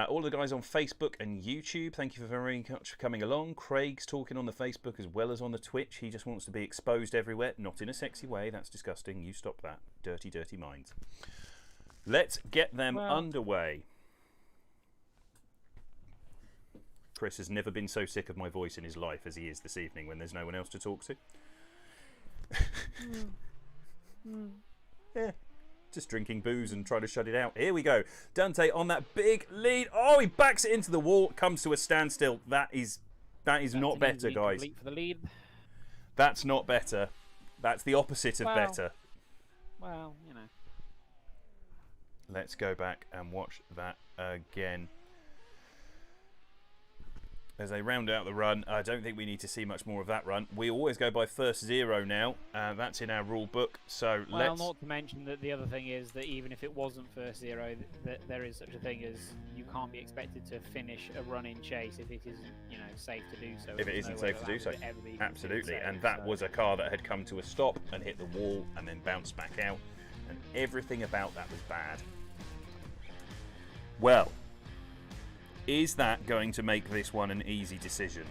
All the guys on Facebook and YouTube, thank you very much for coming along. Craig's talking on the Facebook as well as on the Twitch. He just wants to be exposed everywhere. Not in a sexy way. That's disgusting. You stop that. Dirty, dirty minds. Let's get them underway. Chris has never been so sick of my voice in his life as he is this evening when there's no one else to talk to. Yeah. Just drinking booze and trying to shut it out. Here we go. Dante on that big lead. Oh, he backs it into the wall. Comes to a standstill. That is not better, guys. For the lead. That's not better. That's the opposite of better. Well, you know. Let's go back and watch that again. As they round out the run, I don't think we need to see much more of that run. We always go by first zero now. That's in our rule book. So well, not to mention that the other thing is that even if it wasn't first zero, that there is such a thing as you can't be expected to finish a run in chase if it isn't, safe to do so. If it isn't safe to do so, absolutely. And that was a car that had come to a stop and hit the wall and then bounced back out, and everything about that was bad. Well. Is that going to make this one an easy decision?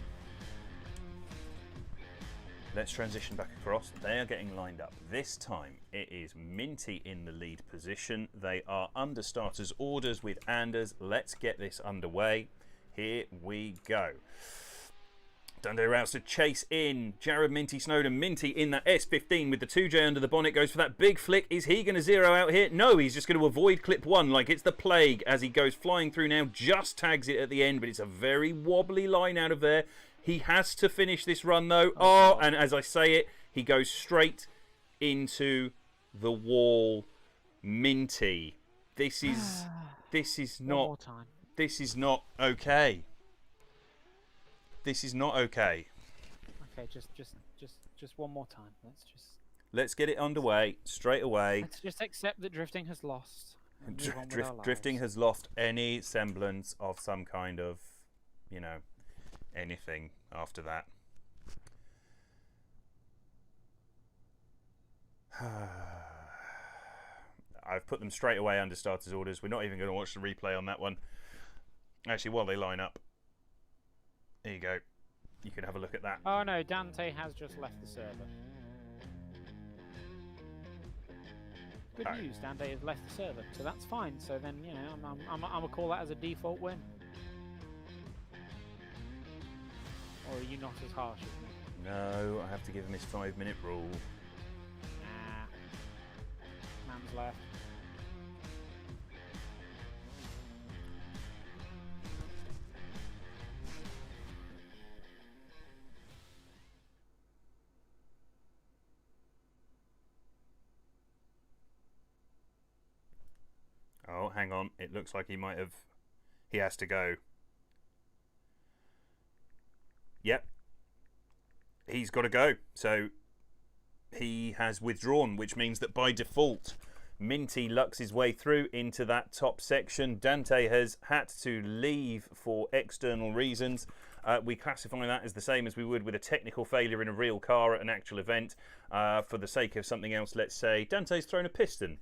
Let's transition back across. They are getting lined up. This time it is Minty in the lead position. They are under starters orders with Anders. Let's get this underway. Here we go. Dante routes to chase in. Jared, Minty, Snowden. Minty in that S15 with the 2J under the bonnet. Goes for that big flick. Is he going to zero out here? No, he's just going to avoid clip one like it's the plague as he goes flying through now. Just tags it at the end, but it's a very wobbly line out of there. He has to finish this run though. Oh, and as I say it, he goes straight into the wall. Minty. This is not okay. This is not okay. Okay, just one more time. Let's get it underway straight away. Let's just accept that drifting has lost. Drifting has lost any semblance of some kind of, anything after that. I've put them straight away under starters orders. We're not even going to watch the replay on that one. Actually, while they line up, there you go. You can have a look at that. Oh no, Dante has just left the server. Good news, Dante has left the server, so that's fine. So then, you know, I'm gonna call that as a default win. Or are you not as harsh as me? No, I have to give him his 5-minute rule. Nah. Man's left. Oh, hang on. It looks like he might have... He has to go. Yep. He's got to go. So he has withdrawn, which means that by default, Minty lucks his way through into that top section. Dante has had to leave for external reasons. We classify that as the same as we would with a technical failure in a real car at an actual event. For the sake of something else, let's say Dante's thrown a piston.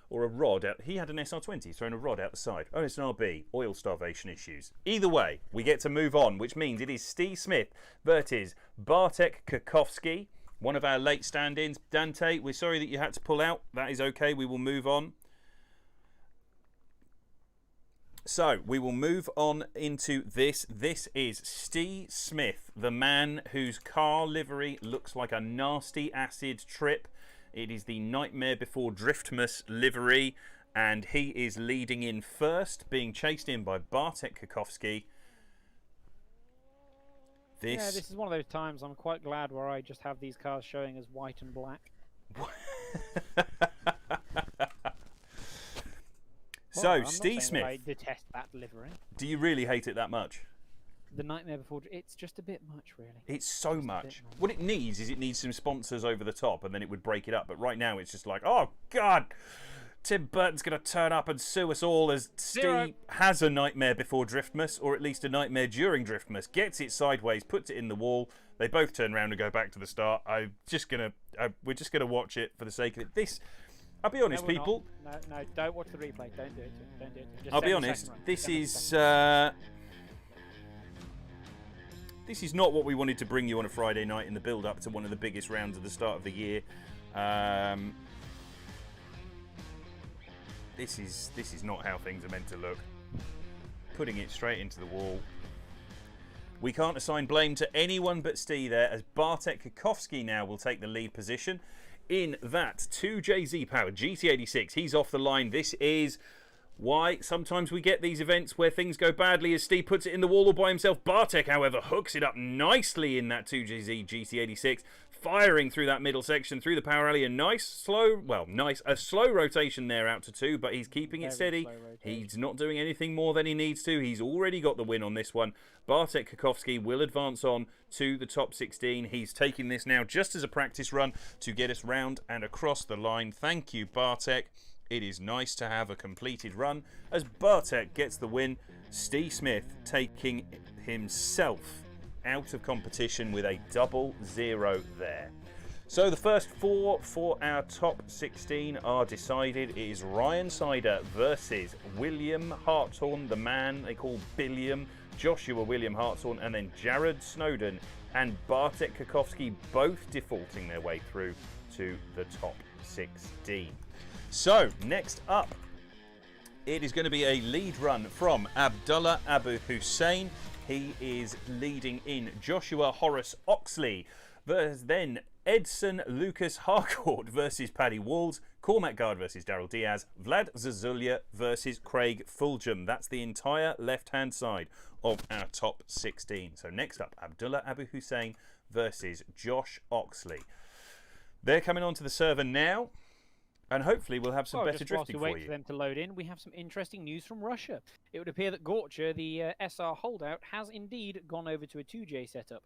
Or a rod out. He had an SR20, thrown a rod out the side. Oh, it's an RB. Oil starvation issues. Either way, we get to move on, which means it is Steve Smith versus Bartek Kakowski, one of our late stand-ins. Dante, we're sorry that you had to pull out. That is okay. We will move on. So, we will move on into this. This is Steve Smith, the man whose car livery looks like a nasty acid trip. It is the Nightmare Before Driftmas livery, and he is leading in first, being chased in by Bartek Kakowski. Yeah, this is one of those times I'm quite glad where I just have these cars showing as white and black. So, I'm not Steve saying Smith. that I detest that livery. Do you really hate it that much? The Nightmare Before... It's just a bit much, really. It's so Just a much. bit much. What it needs is it needs some sponsors over the top, and then it would break it up. But right now, it's just like, oh, God, Tim Burton's going to turn up and sue us all as Steve has a nightmare before Driftmas, or at least a nightmare during Driftmas, gets it sideways, puts it in the wall. They both turn around and go back to the start. We're just going to watch it for the sake of it. This... I'll be honest, No, we're people. not. No, don't watch the replay. Don't do it. Don't do it. Just I'll be send the honest. second run. This Send the is second this is not what we wanted to bring you on a Friday night in the build-up to one of the biggest rounds of the start of the year. This is not how things are meant to look. Putting it straight into the wall. We can't assign blame to anyone but Steve there, as Bartek Kakowski now will take the lead position in that 2JZ powered GT86. He's off the line. This is why sometimes we get these events where things go badly as Steve puts it in the wall all by himself. Bartek, however, hooks it up nicely in that 2JZ GT86, firing through that middle section, through the power alley. A nice slow rotation there out to 2, but he's keeping it steady. He's not doing anything more than he needs to. He's already got the win on this one. Bartek Kakowski will advance on to the top 16. He's taking this now just as a practice run to get us round and across the line. Thank you, Bartek. It is nice to have a completed run as Bartek gets the win. Steve Smith taking himself out of competition with a 0-0 there. So the first 4 for our top 16 are decided. It is Ryan Sider versus William Hartshorn, the man they call Billiam, Joshua William Hartshorn, and then Jared Snowden and Bartek Kakowski, both defaulting their way through to the top 16. So, next up, it is going to be a lead run from Abdullah Abu Hussein. He is leading in Joshua Horace Oxley. Then Edson Lucas Harcourt versus Paddy Walls. Cormac Guard versus Daryl Diaz. Vlad Zazulia versus Craig Fulgham. That's the entire left-hand side of our top 16. So next up, Abdullah Abu Hussein versus Josh Oxley. They're coming onto the server now. And hopefully we'll have some better drifting for wait you. for them to load in, we have some interesting news from Russia. It would appear that Gorcha, the SR holdout, has indeed gone over to a 2J setup.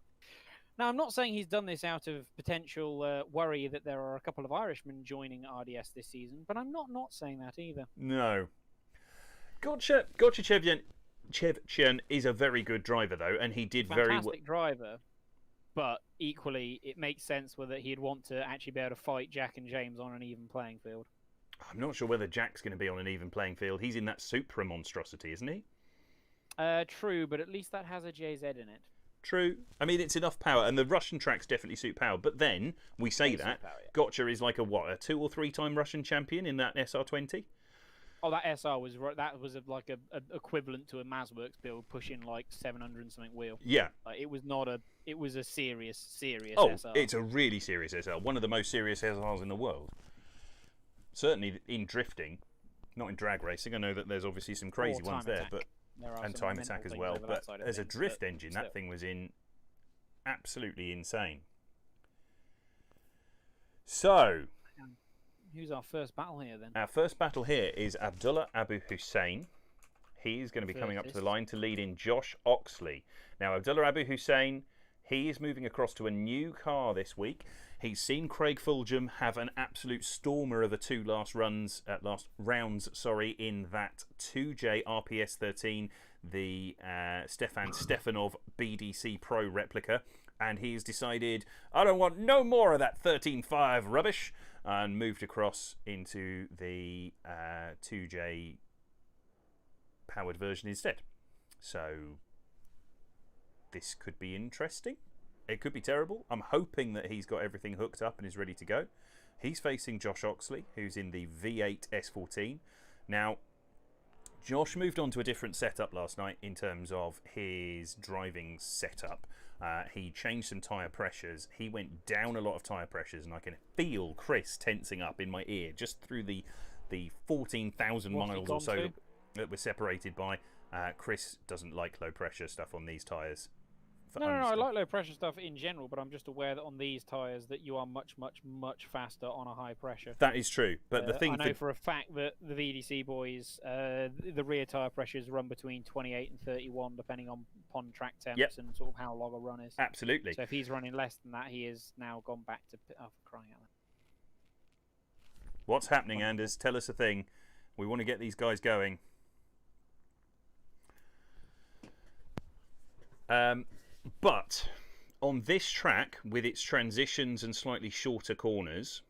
Now, I'm not saying he's done this out of potential worry that there are a couple of Irishmen joining RDS this season, but I'm not saying that either. No. Gorcha Chevchen is a very good driver, though, and he did very well. Fantastic driver, but equally, it makes sense whether he'd want to actually be able to fight Jack and James on an even playing field. I'm not sure whether Jack's going to be on an even playing field. He's in that Supra monstrosity, isn't he? True, but at least that has a JZ in it. True. I mean, it's enough power, and the Russian tracks definitely suit power. But then we say They that suit power, yeah. Gotcha is like a 2 or 3 time Russian champion in that SR20. Oh, that SR was like a equivalent to a Mazworks build, pushing like 700 and something wheel. Yeah. It was not a. It was a serious Oh, SR. it's a really serious SR. One of the most serious SRs in the world. Certainly in drifting, not in drag racing. I know that there's obviously some crazy ones there, but and time attack as well. But as a drift engine, that thing was absolutely insane. So, who's our first battle here then? our first battle here is Abdullah Abu Hussein. He's going to be coming up to the line to lead in Josh Oxley. Now, Abdullah Abu Hussein, he is moving across to a new car this week. He's seen Craig Fulgham have an absolute stormer of the last rounds, in that 2J RPS 13, the Stefan Stefanov BDC Pro replica, and he's decided, I don't want no more of that 13.5 rubbish, and moved across into the 2J powered version instead. So this could be interesting. It could be terrible. I'm hoping that he's got everything hooked up and is ready to go. He's facing Josh Oxley, who's in the V8 S14. Now, Josh moved on to a different setup last night in terms of his driving setup. He changed some tyre pressures. He went down a lot of tyre pressures, and I can feel Chris tensing up in my ear just through the 14,000 miles or so that we're separated by. Chris doesn't like low pressure stuff on these tyres. No, I like low pressure stuff in general, but I'm just aware that on these tyres that you are much, much, much faster on a high pressure. That is true, but the thing I know for a fact that the VDC boys, the rear tyre pressures run between 28 and 31, depending on pond track temps and sort of how long a run is. Absolutely. So if he's running less than that, he has now gone back to for crying out loud. What's happening, Anders? Tell us a thing. We want to get these guys going. But on this track, with its transitions and slightly shorter corners,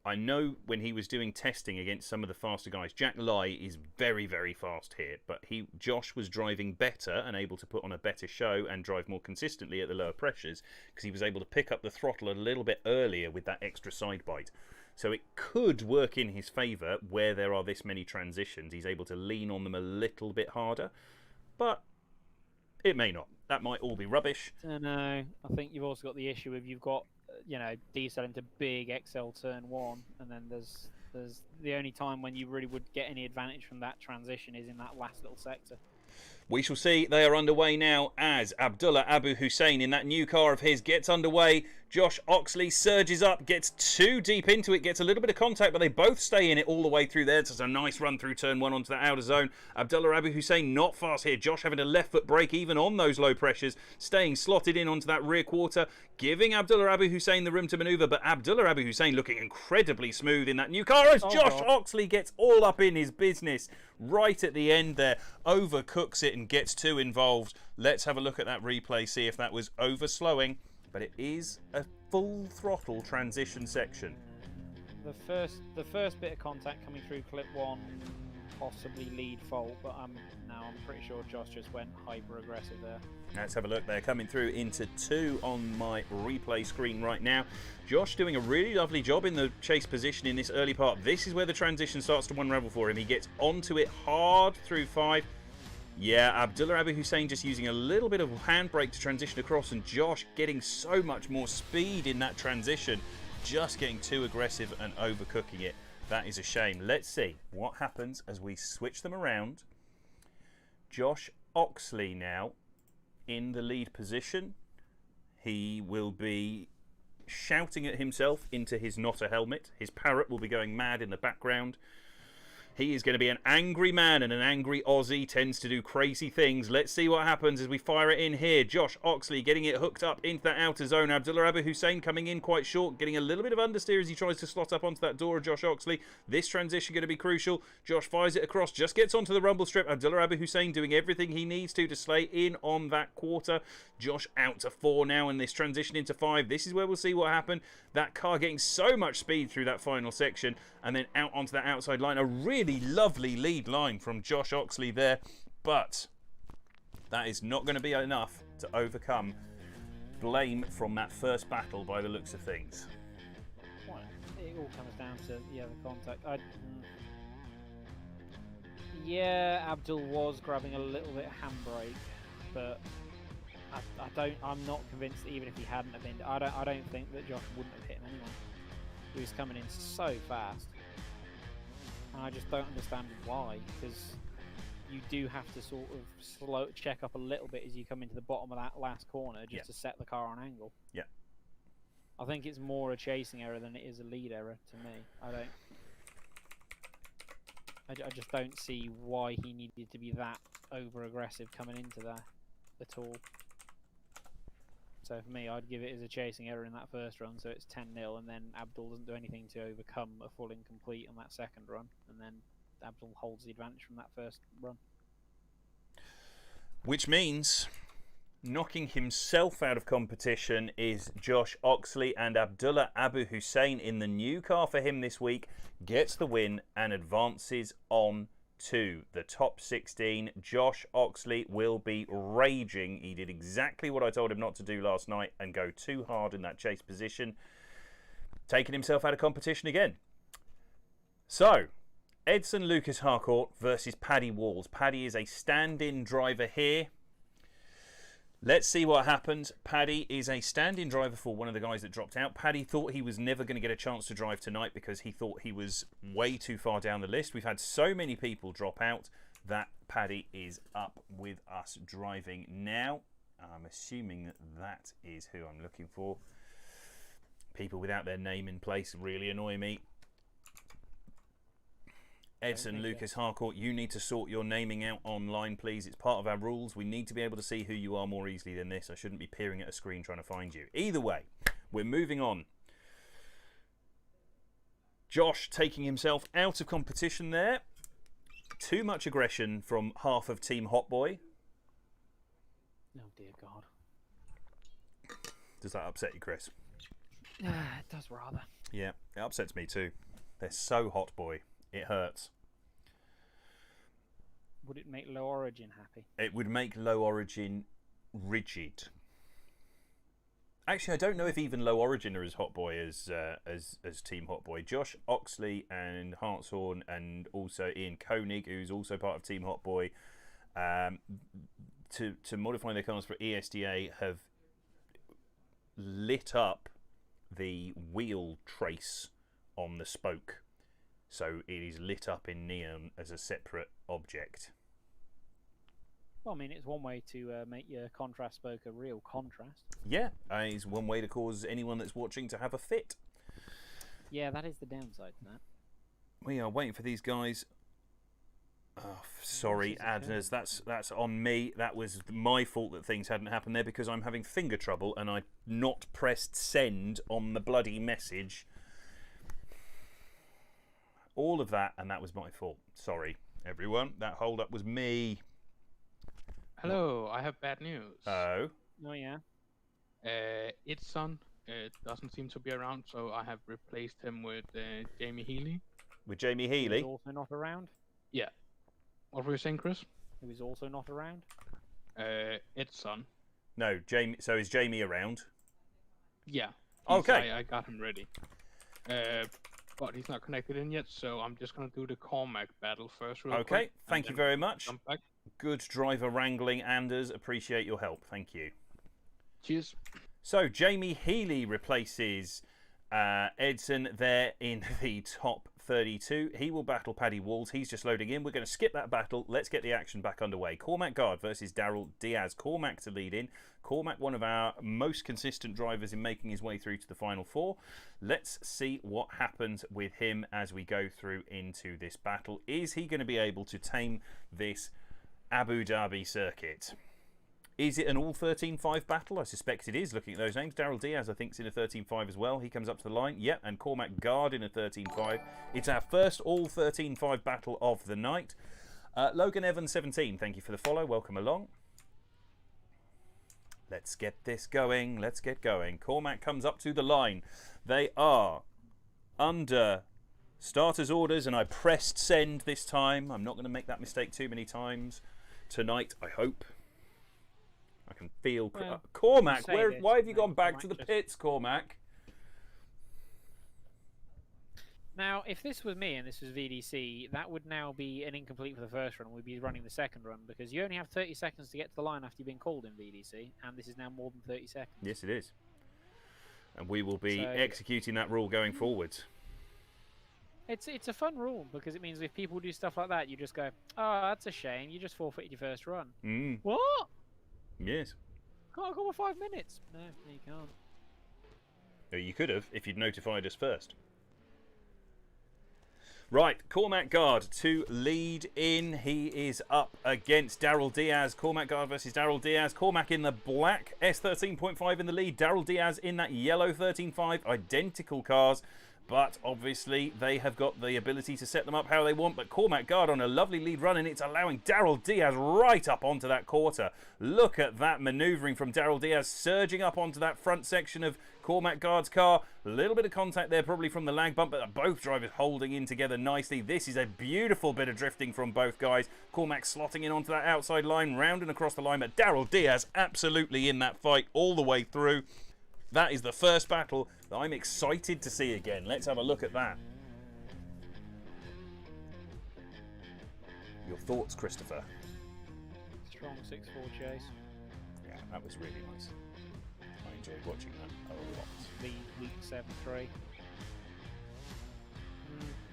I know when he was doing testing against some of the faster guys, Jack Lai is very, very fast here, but Josh was driving better and able to put on a better show and drive more consistently at the lower pressures because he was able to pick up the throttle a little bit earlier with that extra side bite. So it could work in his favour where there are this many transitions. He's able to lean on them a little bit harder, but it may not. That might all be rubbish. No, I think you've also got the issue of you've got, diesel into big XL turn 1, and then there's the only time when you really would get any advantage from that transition is in that last little sector. We shall see. They are underway now as Abdullah Abu Hussein in that new car of his gets underway. Josh Oxley surges up, gets too deep into it, gets a little bit of contact, but they both stay in it all the way through there. It's a nice run through turn 1 onto the outer zone. Abdullah Abu Hussein not fast here. Josh having a left foot brake even on those low pressures, staying slotted in onto that rear quarter, giving Abdullah Abu Hussein the room to manoeuvre, but Abdullah Abu Hussein looking incredibly smooth in that new car as Josh Oxley gets all up in his business right at the end there, overcooks it and gets too involved. Let's have a look at that replay, see if that was overslowing. But it is a full throttle transition section. The first bit of contact coming through clip 1, possibly lead fault, but I'm pretty sure Josh just went hyper aggressive there. Let's have a look. They're coming through into 2 on my replay screen right now. Josh doing a really lovely job in the chase position in this early part. This is where the transition starts to unravel for him. He gets onto it hard through 5. Yeah, Abdullah Abu Hussein just using a little bit of handbrake to transition across, and Josh getting so much more speed in that transition, just getting too aggressive and overcooking it. That is a shame. Let's see what happens as we switch them around. Josh Oxley now in the lead position. He will be shouting at himself into his Notter helmet. His parrot will be going mad in the background. He is going to be an angry man, and an angry Aussie tends to do crazy things. Let's see what happens as we fire it in here. Josh Oxley getting it hooked up into that outer zone. Abdullah Abu Hussein coming in quite short, getting a little bit of understeer as he tries to slot up onto that door of Josh Oxley. This transition going to be crucial. Josh fires it across, just gets onto the rumble strip. Abdullah Abu Hussein doing everything he needs to slay in on that quarter. Josh out to 4 now, and this transition into 5. This is where we'll see what happened. That car getting so much speed through that final section, and then out onto that outside line. A really lovely lead line from Josh Oxley there, but that is not going to be enough to overcome blame from that first battle by the looks of things. Well, it all comes down to the contact. Yeah, Abdul was grabbing a little bit handbrake, but I'm not convinced that even if he hadn't have been, I don't think that Josh wouldn't have hit him anyway. He was coming in so fast, and I just don't understand why. Because you do have to sort of check up a little bit as you come into the bottom of that last corner, just to set the car on angle. Yeah. I think it's more a chasing error than it is a lead error to me. I just don't see why he needed to be that over aggressive coming into there at all. So for me, I'd give it as a chasing error in that first run, so it's 10-0, and then Abdul doesn't do anything to overcome a full incomplete on that second run, and then Abdul holds the advantage from that first run. Which means knocking himself out of competition is Josh Oxley, and Abdullah Abu Hussein in the new car for him this week gets the win and advances on to the top 16. Josh Oxley will be raging. He did exactly what I told him not to do last night and go too hard in that chase position, taking himself out of competition again. So, Edson Lucas Harcourt versus Paddy Walls. Paddy is a stand-in driver here. Let's see what happens. Paddy is a stand-in driver for one of the guys that dropped out. Paddy thought he was never going to get a chance to drive tonight because he thought he was way too far down the list. We've had so many people drop out that Paddy is up with us driving now. I'm assuming that that is who I'm looking for. People without their name in place really annoy me. Edson Lucas Harcourt, you need to sort your naming out online, please. It's part of our rules. We need to be able to see who you are more easily than this. I shouldn't be peering at a screen trying to find you. Either way, we're moving on. Josh taking himself out of competition there. Too much aggression from half of Team Hotboy. Oh dear God. Does that upset you, Chris? It does rather. Yeah, it upsets me too. They're so Hotboy. It hurts. Would it make Low Origin happy? It would make Low Origin rigid. Actually, I don't know if even Low Origin are as Hotboy as Team Hotboy. Josh Oxley and Hartshorn, and also Ian Koenig, who's also part of Team Hotboy, to modify their cars for ESDA, have lit up the wheel trace on the spoke. So it is lit up in neon as a separate object. Well, I mean, it's one way to make your contrast spoke a real contrast. Yeah, it's one way to cause anyone that's watching to have a fit. Yeah, that is the downside to that. We are waiting for these guys. Oh, sorry, Adners, that's on me. That was my fault that things hadn't happened there because I'm having finger trouble and I not pressed send on the bloody message. All of that, and that was my fault. Sorry, everyone. That hold up was me. Hello, I have bad news. Oh? Oh, yeah? Its son doesn't seem to be around, so I have replaced him with Jamie Healy. With Jamie Healy? Who is also not around? Yeah. What were you saying, Chris? Who is also not around? Its son. No, Jamie. So is Jamie around? Yeah. Okay. I got him ready. But he's not connected in yet, so I'm just going to do the Cormac battle first. Real quick, thank you very much. Jump back. Good driver wrangling, Anders. Appreciate your help. Thank you. Cheers. So, Jamie Healy replaces Edson there in the top 32. He will battle Paddy Walls. He's just loading in. We're going to skip that battle. Let's get the action back underway. Cormac Guard versus Daryl Diaz. Cormac to lead in. Cormac, one of our most consistent drivers in making his way through to the final four. Let's see what happens with him as we go through into this battle. Is he going to be able to tame this Abu Dhabi circuit? Is it an all 13-5 battle? I suspect it is, looking at those names. Daryl Diaz, I think, is in a 13-5 as well. He comes up to the line. Yep, and Cormac Guard in a 13-5. It's our first all 13-5 battle of the night. Logan Evans, 17, thank you for the follow. Welcome along. Let's get this going. Let's get going. Cormac comes up to the line. They are under starters orders, and I pressed send this time. I'm not going to make that mistake too many times tonight, I hope. I can feel... Well, Cormac, this, why have you gone back Cormac to the just- pits, Cormac? Now, if this was me and this was VDC, that would now be an incomplete for the first run. We'd be running the second run because you only have 30 seconds to get to the line after you've been called in VDC, and this is now more than 30 seconds. Yes, it is. And we will be So- executing that rule going forwards. It's a fun rule because it means if people do stuff like that, you just go, oh, that's a shame. You just forfeited your first run. Mm. What? Yes. Can't go for 5 minutes. No, you can't. You could have if you'd notified us first. Right, Cormac Guard to lead in. He is up against Daryl Diaz. Cormac Guard versus Daryl Diaz. Cormac in the black S13.5 in the lead. Daryl Diaz in that yellow 13.5. Identical cars. But obviously they have got the ability to set them up how they want. But Cormac Guard on a lovely lead run, and it's allowing Daryl Diaz right up onto that quarter. Look at that manoeuvring from Daryl Diaz, surging up onto that front section of Cormac Guard's car. A little bit of contact there probably from the lag bump, but both drivers holding in together nicely. This is a beautiful bit of drifting from both guys. Cormac slotting in onto that outside line, rounding across the line, but Daryl Diaz absolutely in that fight all the way through. That is the first battle that I'm excited to see again. Let's have a look at that. Your thoughts, Christopher? Strong 6-4 chase. Yeah, that was really nice. I enjoyed watching that a lot. Lead 7-3.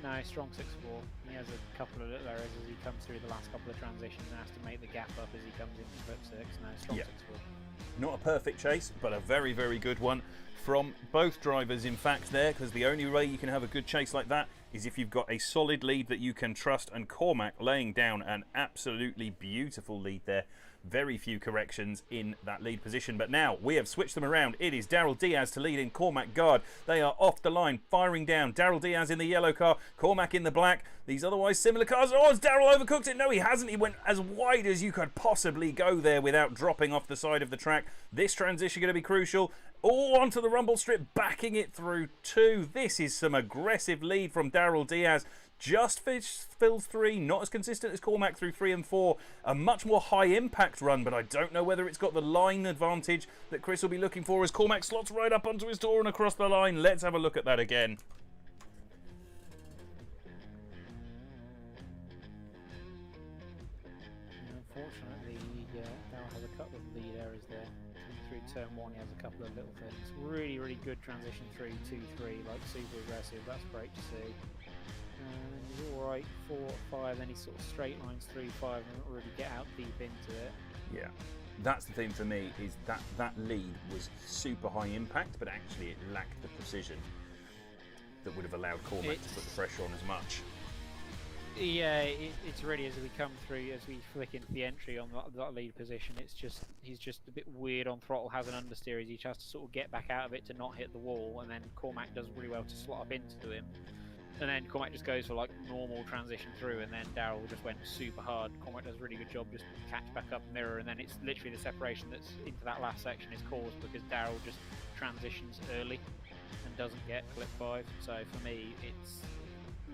No, strong 6-4. He has a couple of little errors as he comes through the last couple of transitions and has to make the gap up as he comes into flip 6. No, strong 6-4. Not a perfect chase, but a very, very good one from both drivers, in fact, there, because the only way you can have a good chase like that is if you've got a solid lead that you can trust, and Cormac laying down an absolutely beautiful lead there. Very few corrections in that lead position, but now we have switched them around. It is Daryl Diaz to lead in Cormac Guard. They are off the line, firing down. Daryl Diaz in the yellow car, Cormac in the black. These otherwise similar cars. Oh, has Daryl overcooked it? No, he hasn't. He went as wide as you could possibly go there without dropping off the side of the track. This transition going to be crucial. All onto the rumble strip, backing it through two. This is some aggressive lead from Daryl Diaz. Just fills 3, not as consistent as Cormac through 3 and 4. A much more high impact run, but I don't know whether it's got the line advantage that Chris will be looking for as Cormac slots right up onto his door and across the line. Let's have a look at that again. Unfortunately, Daryl has a couple of lead errors there. Through turn 1, he has a couple of little things. Really, really good transition through 2-3, like super aggressive. That's great to see. And he's alright, 4, 5, then he sort of straight lines through 5 and not really get out deep into it. Yeah, that's the thing for me, is that lead was super high impact, but actually it lacked the precision that would have allowed Cormac to put the pressure on as much. Yeah, it's really as we come through, as we flick into the entry on that lead position, it's just he's just a bit weird on throttle, has an understeer as he has to sort of get back out of it to not hit the wall, and then Cormac does really well to slot up into him. And then Cormac just goes for like normal transition through, and then Daryl just went super hard. Cormac does a really good job just catch back up mirror, and then it's literally the separation that's into that last section is caused because Daryl just transitions early and doesn't get clip 5. So for me, it's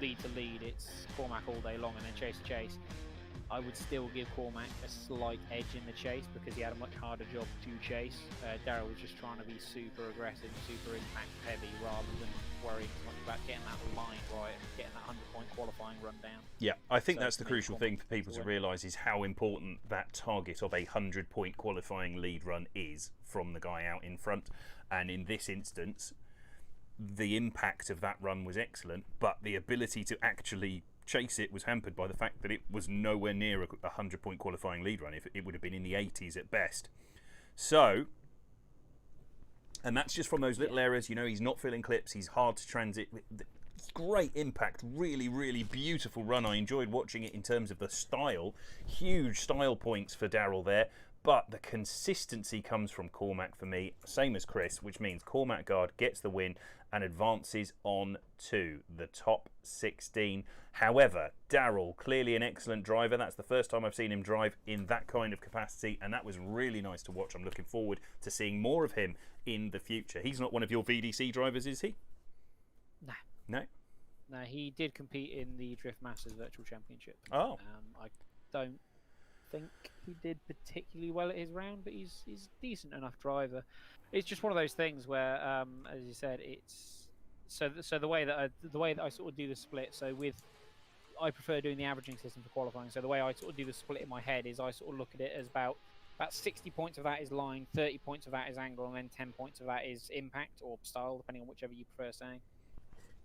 lead to lead, it's Cormac all day long, and then chase to chase. I would still give Cormac a slight edge in the chase because he had a much harder job to chase. Daryl was just trying to be super aggressive, super impact heavy, rather than worrying so much about getting that line right and getting that 100-point qualifying run down. Yeah, I think So that's the for me, crucial thing for Cormac people to win. realise is how important that target of a 100-point qualifying lead run is from the guy out in front. And in this instance, the impact of that run was excellent, but the ability to actually chase it was hampered by the fact that it was nowhere near a 100-point qualifying lead run. If it would have been in the 80s at best. So, and that's just from those little errors. You know, he's not filling clips. He's hard to transit. Great impact. Really, really beautiful run. I enjoyed watching it in terms of the style. Huge style points for Daryl there. But the consistency comes from Cormac for me, same as Chris, which means Cormac Guard gets the win and advances on to the top 16. However, Daryl, clearly an excellent driver. That's the first time I've seen him drive in that kind of capacity, and that was really nice to watch. I'm looking forward to seeing more of him in the future. He's not one of your VDC drivers, is he? Nah. No? No, he did compete in the Drift Masters Virtual Championship. Oh. I don't think he did particularly well at his round, but he's a decent enough driver. It's just one of those things where, as you said, it's so the way that I sort of do the split. So I prefer doing the averaging system for qualifying. So the way I sort of do the split in my head is I sort of look at it as about 60 points of that is line, 30 points of that is angle, and then 10 points of that is impact or style, depending on whichever you prefer saying.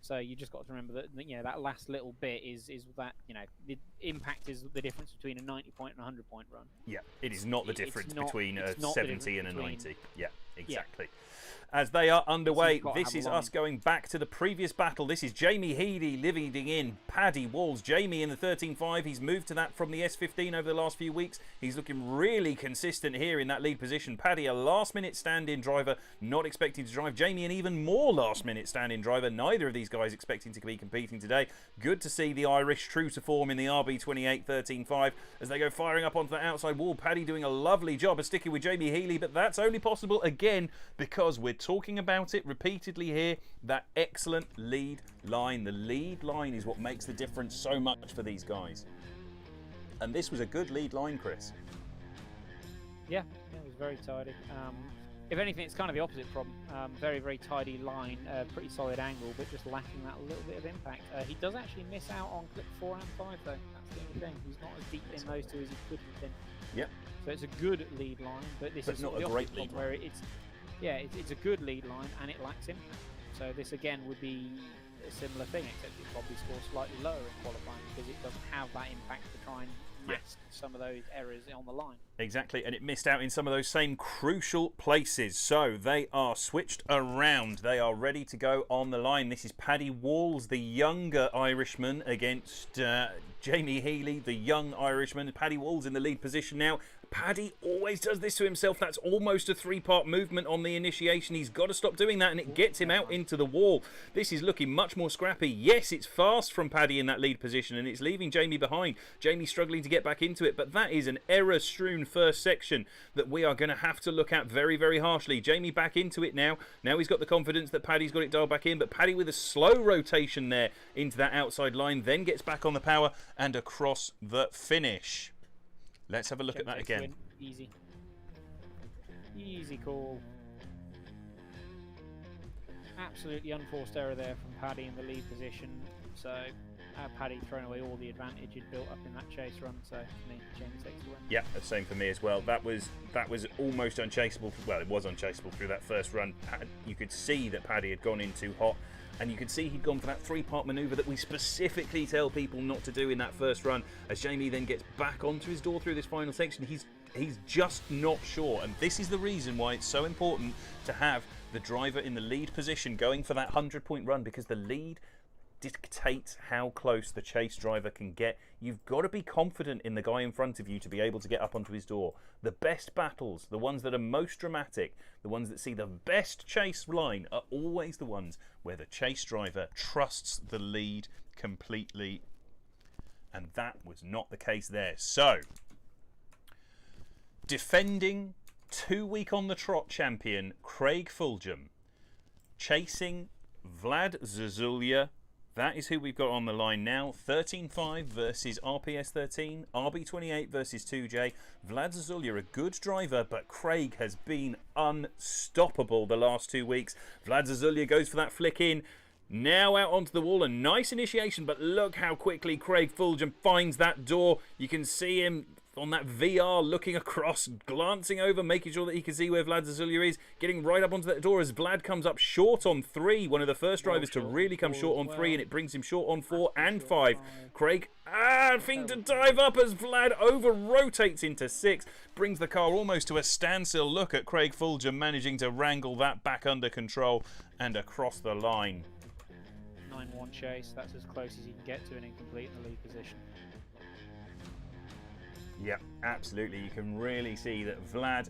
So you just got to remember that, you know, that last little bit is that, you know, the impact is the difference between a 90-point and a 100-point run. Yeah, it is not the difference between a 70 and a 90. Yeah, exactly. Yeah. As they are underway, this is us going back to the previous battle. This is Jamie Healy living in Paddy Walls. Jamie in the 13.5. He's moved to that from the S15 over the last few weeks. He's looking really consistent here in that lead position. Paddy, a last-minute stand-in driver, not expecting to drive. Jamie, an even more last-minute stand-in driver. Neither of these guys expecting to be competing today. Good to see the Irish true to form in the RB28 13.5 as they go firing up onto the outside wall. Paddy doing a lovely job of sticking with Jamie Healy, but that's only possible again because we're talking about it repeatedly here. That excellent lead line. The lead line is what makes the difference so much for these guys. And this was a good lead line, Chris. Yeah, it was very tidy. If anything, it's kind of the opposite problem. Very, very tidy line, pretty solid angle, but just lacking that little bit of impact. He does actually miss out on clip 4 and 5, though. That's the only thing. He's not as deep in those two as he could have been. Yep. So it's a good lead line, but this is not the a great opposite lead problem where it's a good lead line and it lacks impact. So this again would be a similar thing, except it probably scores slightly lower in qualifying because it doesn't have that impact to try and mask some of those errors on the line. Exactly, and it missed out in some of those same crucial places. So they are switched around. They are ready to go on the line. This is Paddy Walls, the younger Irishman, against Jamie Healy, the young Irishman. Paddy Walls in the lead position now. Paddy always does this to himself. That's almost a 3-part movement on the initiation. He's got to stop doing that, and it gets him out into the wall. This is looking much more scrappy. Yes, it's fast from Paddy in that lead position, and it's leaving Jamie behind. Jamie struggling to get back into it, but that is an error-strewn first section that we are going to have to look at very, very harshly. Jamie back into it now. Now he's got the confidence that Paddy's got it dialed back in, but Paddy with a slow rotation there into that outside line, then gets back on the power and across the finish. Let's have a look at that again. Win. Easy call. Absolutely unforced error there from Paddy in the lead position. So Paddy throwing away all the advantage he'd built up in that chase run. So for me, Jamie takes the win. Yeah, the same for me as well. That was almost unchaseable. Well, it was unchaseable through that first run. You could see that Paddy had gone in too hot. And you could see he'd gone for that 3-part manoeuvre that we specifically tell people not to do in that first run. As Jamie then gets back onto his door through this final section, he's just not sure. And this is the reason why it's so important to have the driver in the lead position going for that 100-point run, because the lead dictates how close the chase driver can get. You've got to be confident in the guy in front of you to be able to get up onto his door. The best battles, the ones that are most dramatic, the ones that see the best chase line, are always the ones where the chase driver trusts the lead completely. And that was not the case there. So, defending 2-week on the trot champion Craig Fulgham, chasing Vlad Zazulya. That is who we've got on the line now. 13.5 versus RPS 13. RB28 versus 2J. Vlad Zazulya, a good driver, but Craig has been unstoppable the last 2 weeks. Vlad Zazulya goes for that flick in. Now out onto the wall. A nice initiation, but look how quickly Craig Fulgham finds that door. You can see him on that VR, looking across, glancing over, making sure that he can see where Vlad Zazulya is, getting right up onto that door as Vlad comes up short on 3. One of the first drivers to really come short on 3, and it brings him short on 4 and 5. Craig, thing to dive up as Vlad over-rotates into 6, brings the car almost to a standstill. Look at Craig Fulgham managing to wrangle that back under control and across the line. 9-1 chase, that's as close as you can get to an incomplete in the lead position. Yep, absolutely. You can really see that Vlad,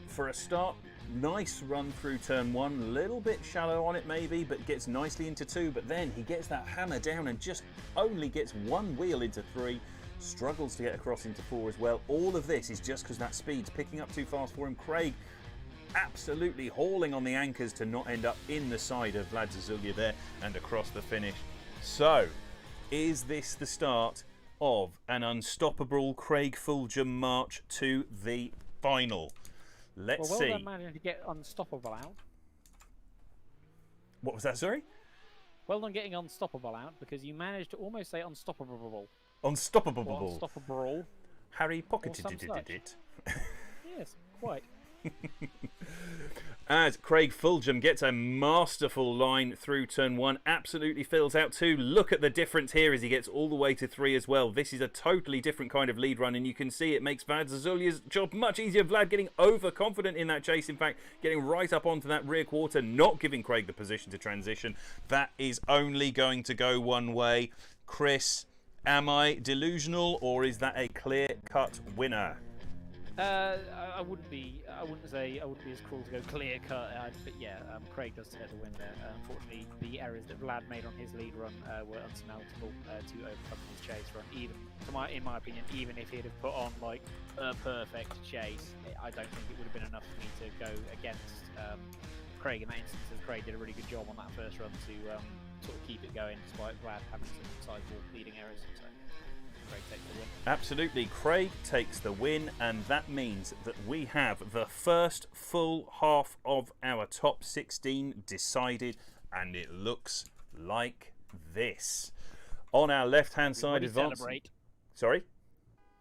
for a start, nice run through turn 1, little bit shallow on it maybe, but gets nicely into 2, but then he gets that hammer down and just only gets 1 wheel into 3, struggles to get across into 4 as well. All of this is just because that speed's picking up too fast for him. Craig absolutely hauling on the anchors to not end up in the side of Vlad Zazulya there and across the finish. So, is this the start of an unstoppable Craig Fulgham march to the final? Let's well see. done managing to get unstoppable out. What was that, sorry? Well done getting unstoppable out, because you managed to almost say unstoppable. Unstoppable. Or unstoppable. Harry pocketed Or some it. Yes, quite. As Craig Fulgham gets a masterful line through turn 1, absolutely fills out 2. Look at the difference here as he gets all the way to 3 as well. This is a totally different kind of lead run, and you can see it makes Vlad Zazulya's job much easier. Vlad getting overconfident in that chase, in fact, getting right up onto that rear quarter, not giving Craig the position to transition. That is only going to go one way. Chris, am I delusional, or is that a clear-cut winner? I wouldn't be as cruel to go clear cut, but yeah, Craig does take the win there. Unfortunately, the errors that Vlad made on his lead run were unsurmountable to overcome his chase run. Even, in my opinion, even if he'd have put on like a perfect chase, I don't think it would have been enough for me to go against Craig in that instance. As Craig did a really good job on that first run to sort of keep it going, despite Vlad having some sizable leading errors. So Craig takes the win. Absolutely, Craig takes the win, and that means that we have the first full half of our top 16 decided, and it looks like this. On our left-hand side, advance. Celebrate. Sorry?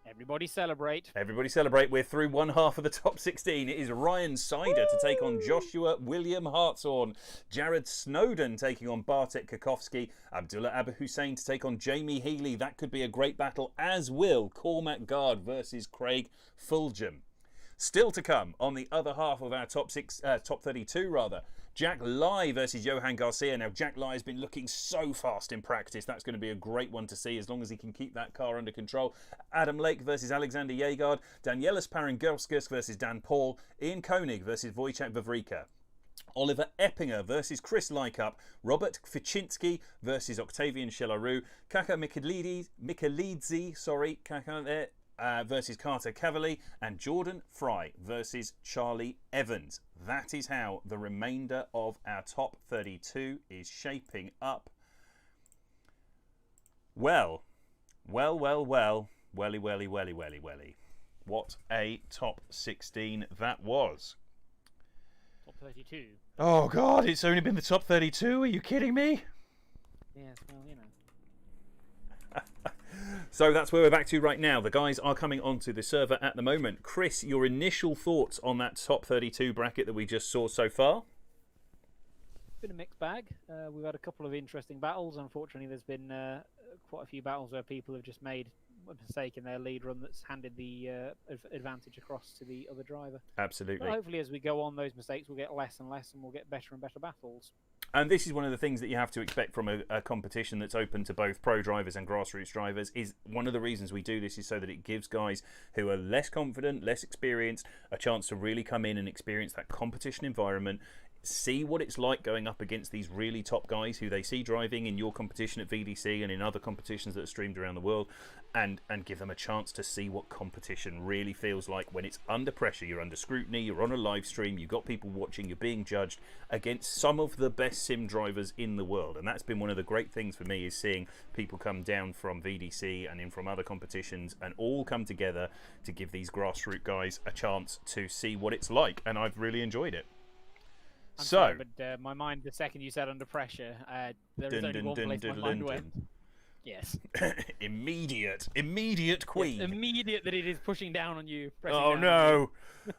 Everybody celebrate. Everybody celebrate. We're through one half of the top 16. It is Ryan Sider to take on Joshua William Hartshorn. Jared Snowden taking on Bartek Kakowski. Abdullah Abu Hussein to take on Jamie Healy. That could be a great battle, as will Cormac Gard versus Craig Fulgham. Still to come on the other half of our top 32 rather. Jack Lai versus Johan Garcia. Now, Jack Lai has been looking so fast in practice. That's going to be a great one to see as long as he can keep that car under control. Adam Lake versus Alexander Yegard. Danielis Parangelskas versus Dan Paul. Ian Koenig versus Wojciech Wawrika. Oliver Eppinger versus Chris Lykup. Robert Ficzynski versus Octavian Shelaru. Kaka Mikelidze, versus Carter Cavalli, and Jordan Fry versus Charlie Evans. That is how the remainder of our top 32 is shaping up. Well. Welly. What a top 16 that was. Top 32. Oh God, it's only been the top 32? Are you kidding me? Yes, well, you know. So that's where we're back to right now. The guys are coming onto the server at the moment. Chris, your initial thoughts on that top 32 bracket that we just saw so far? Been a mixed bag. We've had a couple of interesting battles. Unfortunately, there's been quite a few battles where people have just made a mistake in their lead run that's handed the advantage across to the other driver. Absolutely. But hopefully, as we go on, those mistakes will get less and less, and we'll get better and better battles. And this is one of the things that you have to expect from a competition that's open to both pro drivers and grassroots drivers. Is one of the reasons we do this is so that it gives guys who are less confident, less experienced, a chance to really come in and experience that competition environment, see what it's like going up against these really top guys who they see driving in your competition at VDC and in other competitions that are streamed around the world, and give them a chance to see what competition really feels like when it's under pressure. You're under scrutiny, you're on a live stream, you've got people watching, you're being judged against some of the best sim drivers in the world. And that's been one of the great things for me, is seeing people come down from VDC and in from other competitions and all come together to give these grassroots guys a chance to see what it's like, and I've really enjoyed it. But my mind, the second you said under pressure, there was only one place my mind went. Yes. Immediate queen. Yes, immediate that it is pushing down on you. pressing Oh down on no!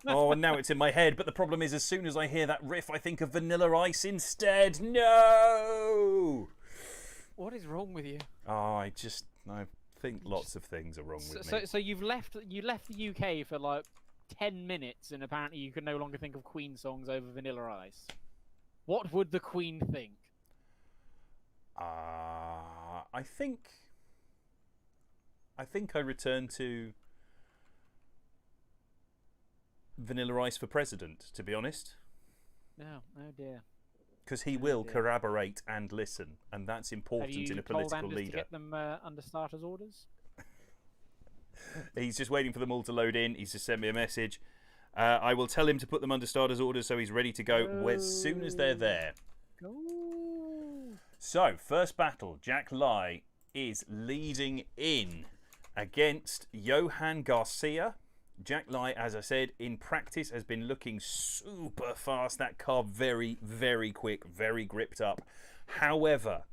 Oh, and now it's in my head. But the problem is, as soon as I hear that riff, I think of Vanilla Ice instead. No! you. What is wrong with you? Oh, I think lots of things are wrong with me. So you left the UK for like 10 minutes, and apparently you can no longer think of Queen songs over Vanilla Ice. What would the Queen think? I think I return to Vanilla Ice for president, to be honest. No, oh dear. Because he will corroborate and listen, and that's important in a political Have you told Anders leader. to get them under starters orders? He's just waiting for them all to load in. He's just sent me a message. I will tell him to put them under starters orders so he's ready to go as soon as they're there. Go. So, first battle, Jack Lai is leading in against Johan Garcia. Jack Lai, as I said, in practice has been looking super fast. That car very, very quick, very gripped up. However,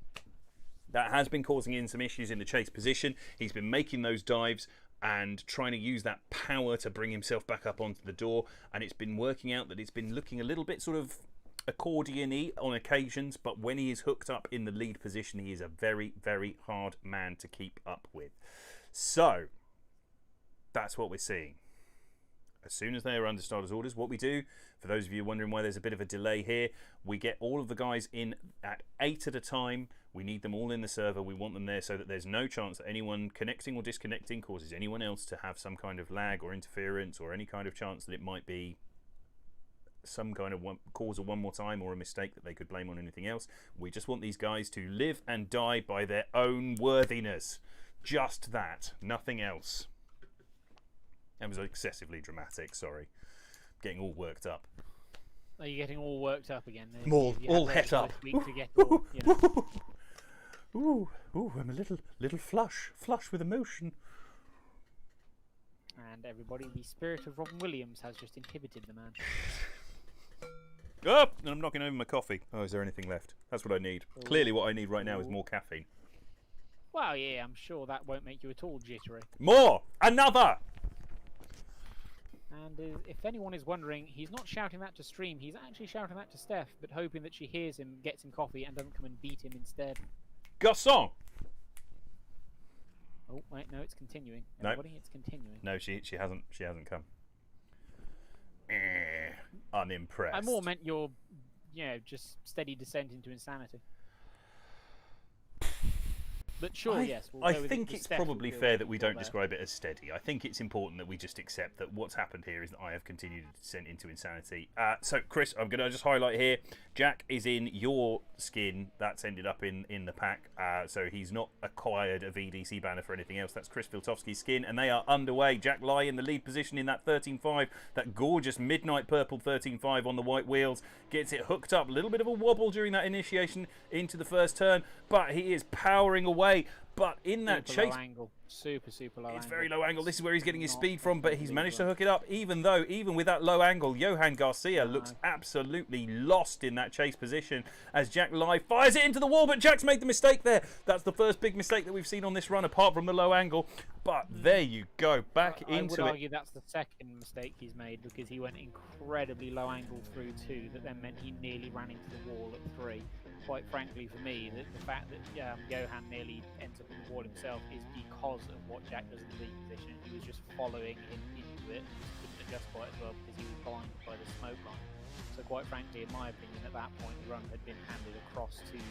that has been causing him some issues in the chase position. He's been making those dives and trying to use that power to bring himself back up onto the door. And it's been working out that it's been looking a little bit sort of accordion-y on occasions, but when he is hooked up in the lead position, he is a very, very hard man to keep up with. So, that's what we're seeing. As soon as they are under starters orders, what we do, for those of you wondering why there's a bit of a delay here, we get all of the guys in at 8 at a time. We need them all in the server. We want them there so that there's no chance that anyone connecting or disconnecting causes anyone else to have some kind of lag or interference or any kind of chance that it might be some kind of cause of one more time or a mistake that they could blame on anything else. We just want these guys to live and die by their own worthiness. Just that, nothing else. That was excessively dramatic, sorry. Getting all worked up. Are you getting all worked up again? All het up. To get all, you know. Ooh, I'm a little flush with emotion. And everybody, the spirit of Robin Williams has just inhibited the man. Oh, and I'm knocking over my coffee. Oh, is there anything left? That's what I need. Clearly what I need right now is more caffeine. Well, yeah, I'm sure that won't make you at all jittery. More! Another! And if anyone is wondering, he's not shouting that to stream, he's actually shouting that to Steph, but hoping that she hears him, gets him coffee, and doesn't come and beat him instead. Garçon! Oh, wait, no, it's continuing. No. Everybody, it's continuing. No, she hasn't come. Unimpressed. I more meant your, just steady descent into insanity. But sure, yes. We'll I go with think the it's Steph probably will fair that we go don't there. describe it as steady. I think it's important that we just accept that what's happened here is that I have continued to descend into insanity. So, Chris, I'm going to just highlight here. Jack is in your skin. That's ended up in the pack. So he's not acquired a VDC banner for anything else. That's Chris Filtovsky's skin. And they are underway. Jack Lai in the lead position in that 13.5. That gorgeous midnight purple 13.5 on the white wheels. Gets it hooked up. A little bit of a wobble during that initiation into the first turn. But he is powering away. But in that Super chase, low angle. Super low angle. it's very low angle. This is where he's getting his speed from, but he's managed to hook it up. Even with that low angle, Johan Garcia looks absolutely lost in that chase position as Jack Lai fires it into the wall, but Jack's made the mistake there. That's the first big mistake that we've seen on this run, apart from the low angle. But there you go, back into I would it. argue that's the second mistake he's made, because he went incredibly low angle through 2, that then meant he nearly ran into the wall at 3. Quite frankly, for me, the fact that Johan nearly ends up in the wall himself is because of what Jack does in the lead position. He was just following him into it, and just couldn't adjust quite as well because he was blinded by the smoke line. So quite frankly, in my opinion, at that point, the run had been handed across to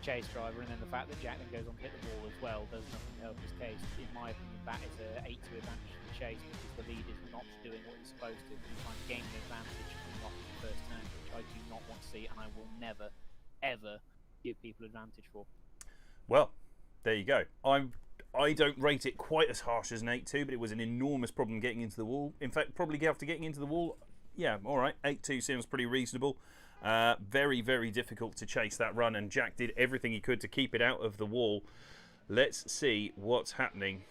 chase driver, and then the fact that Jack then goes on to hit the wall as well does nothing to help his case. In my opinion, that is a 8-2 advantage to the chase, because the lead is not doing what he's supposed to. He's trying to gain an advantage from not the first turn, which I do not want to see, and I will never ever give people advantage for. Well, there you go. I don't rate it quite as harsh as an 8-2, but it was an enormous problem getting into the wall. In fact, probably after getting into the wall, yeah, all right, 8-2 sounds pretty reasonable. Very, very difficult to chase that run, and Jack did everything he could to keep it out of the wall. Let's see what's happening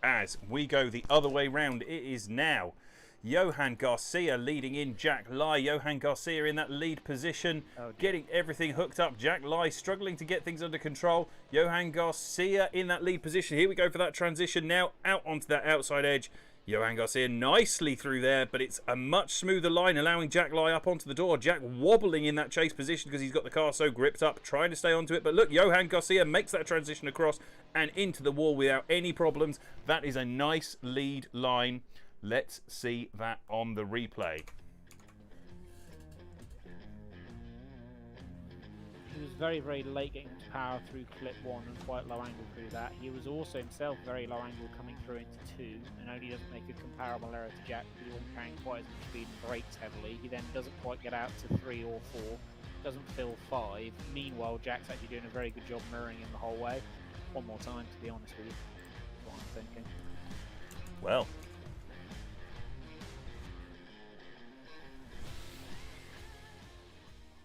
as we go the other way round. It is now Johan Garcia leading in Jack Lai. Johan Garcia in that lead position, getting everything hooked up. Jack Lai struggling to get things under control. Johan Garcia in that lead position. Here we go for that transition now out onto that outside edge. Johan Garcia nicely through there, but it's a much smoother line, allowing Jack Lai up onto the door. Jack wobbling in that chase position because he's got the car so gripped up, trying to stay onto it. But look, Johan Garcia makes that transition across and into the wall without any problems. That is a nice lead line. Let's see that on the replay. He was very, very late getting to power through clip 1 and quite low angle through that. He was also himself very low angle coming through into 2 and only doesn't make a comparable error to Jack because he wasn't carrying quite as much speed and brakes heavily. He then doesn't quite get out to 3 or 4, doesn't fill 5. Meanwhile, Jack's actually doing a very good job mirroring him the whole way. One more time, to be honest with you. That's what I'm thinking. Well,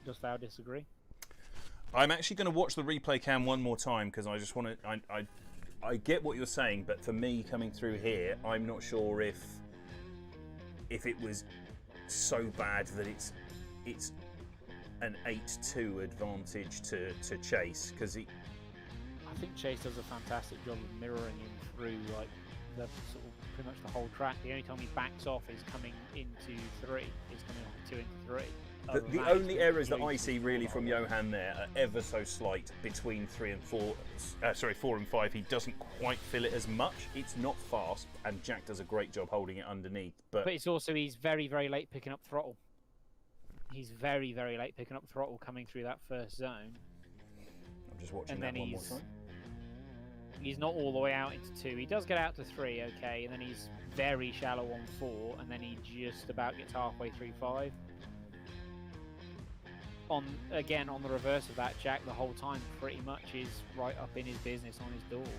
does thou disagree? I'm actually going to watch the replay cam one more time because I just want to. I get what you're saying, but for me coming through here, I'm not sure if it was so bad that it's an 8-2 advantage to Chase because he. I think Chase does a fantastic job of mirroring him through like the sort of pretty much the whole track. The only time he backs off is coming into 3. He's coming off 2 into 3. The only errors that I see really from Johan there are ever so slight between 4 and 5. He doesn't quite feel it as much. It's not fast, and Jack does a great job holding it underneath. But it's also he's very, very late picking up throttle. He's very, very late picking up throttle coming through that first zone. I'm just watching that one more time. He's not all the way out into 2. He does get out to 3, okay, and then he's very shallow on 4, and then he just about gets halfway through 5. On the reverse of that, Jack the whole time pretty much is right up in his business on his door.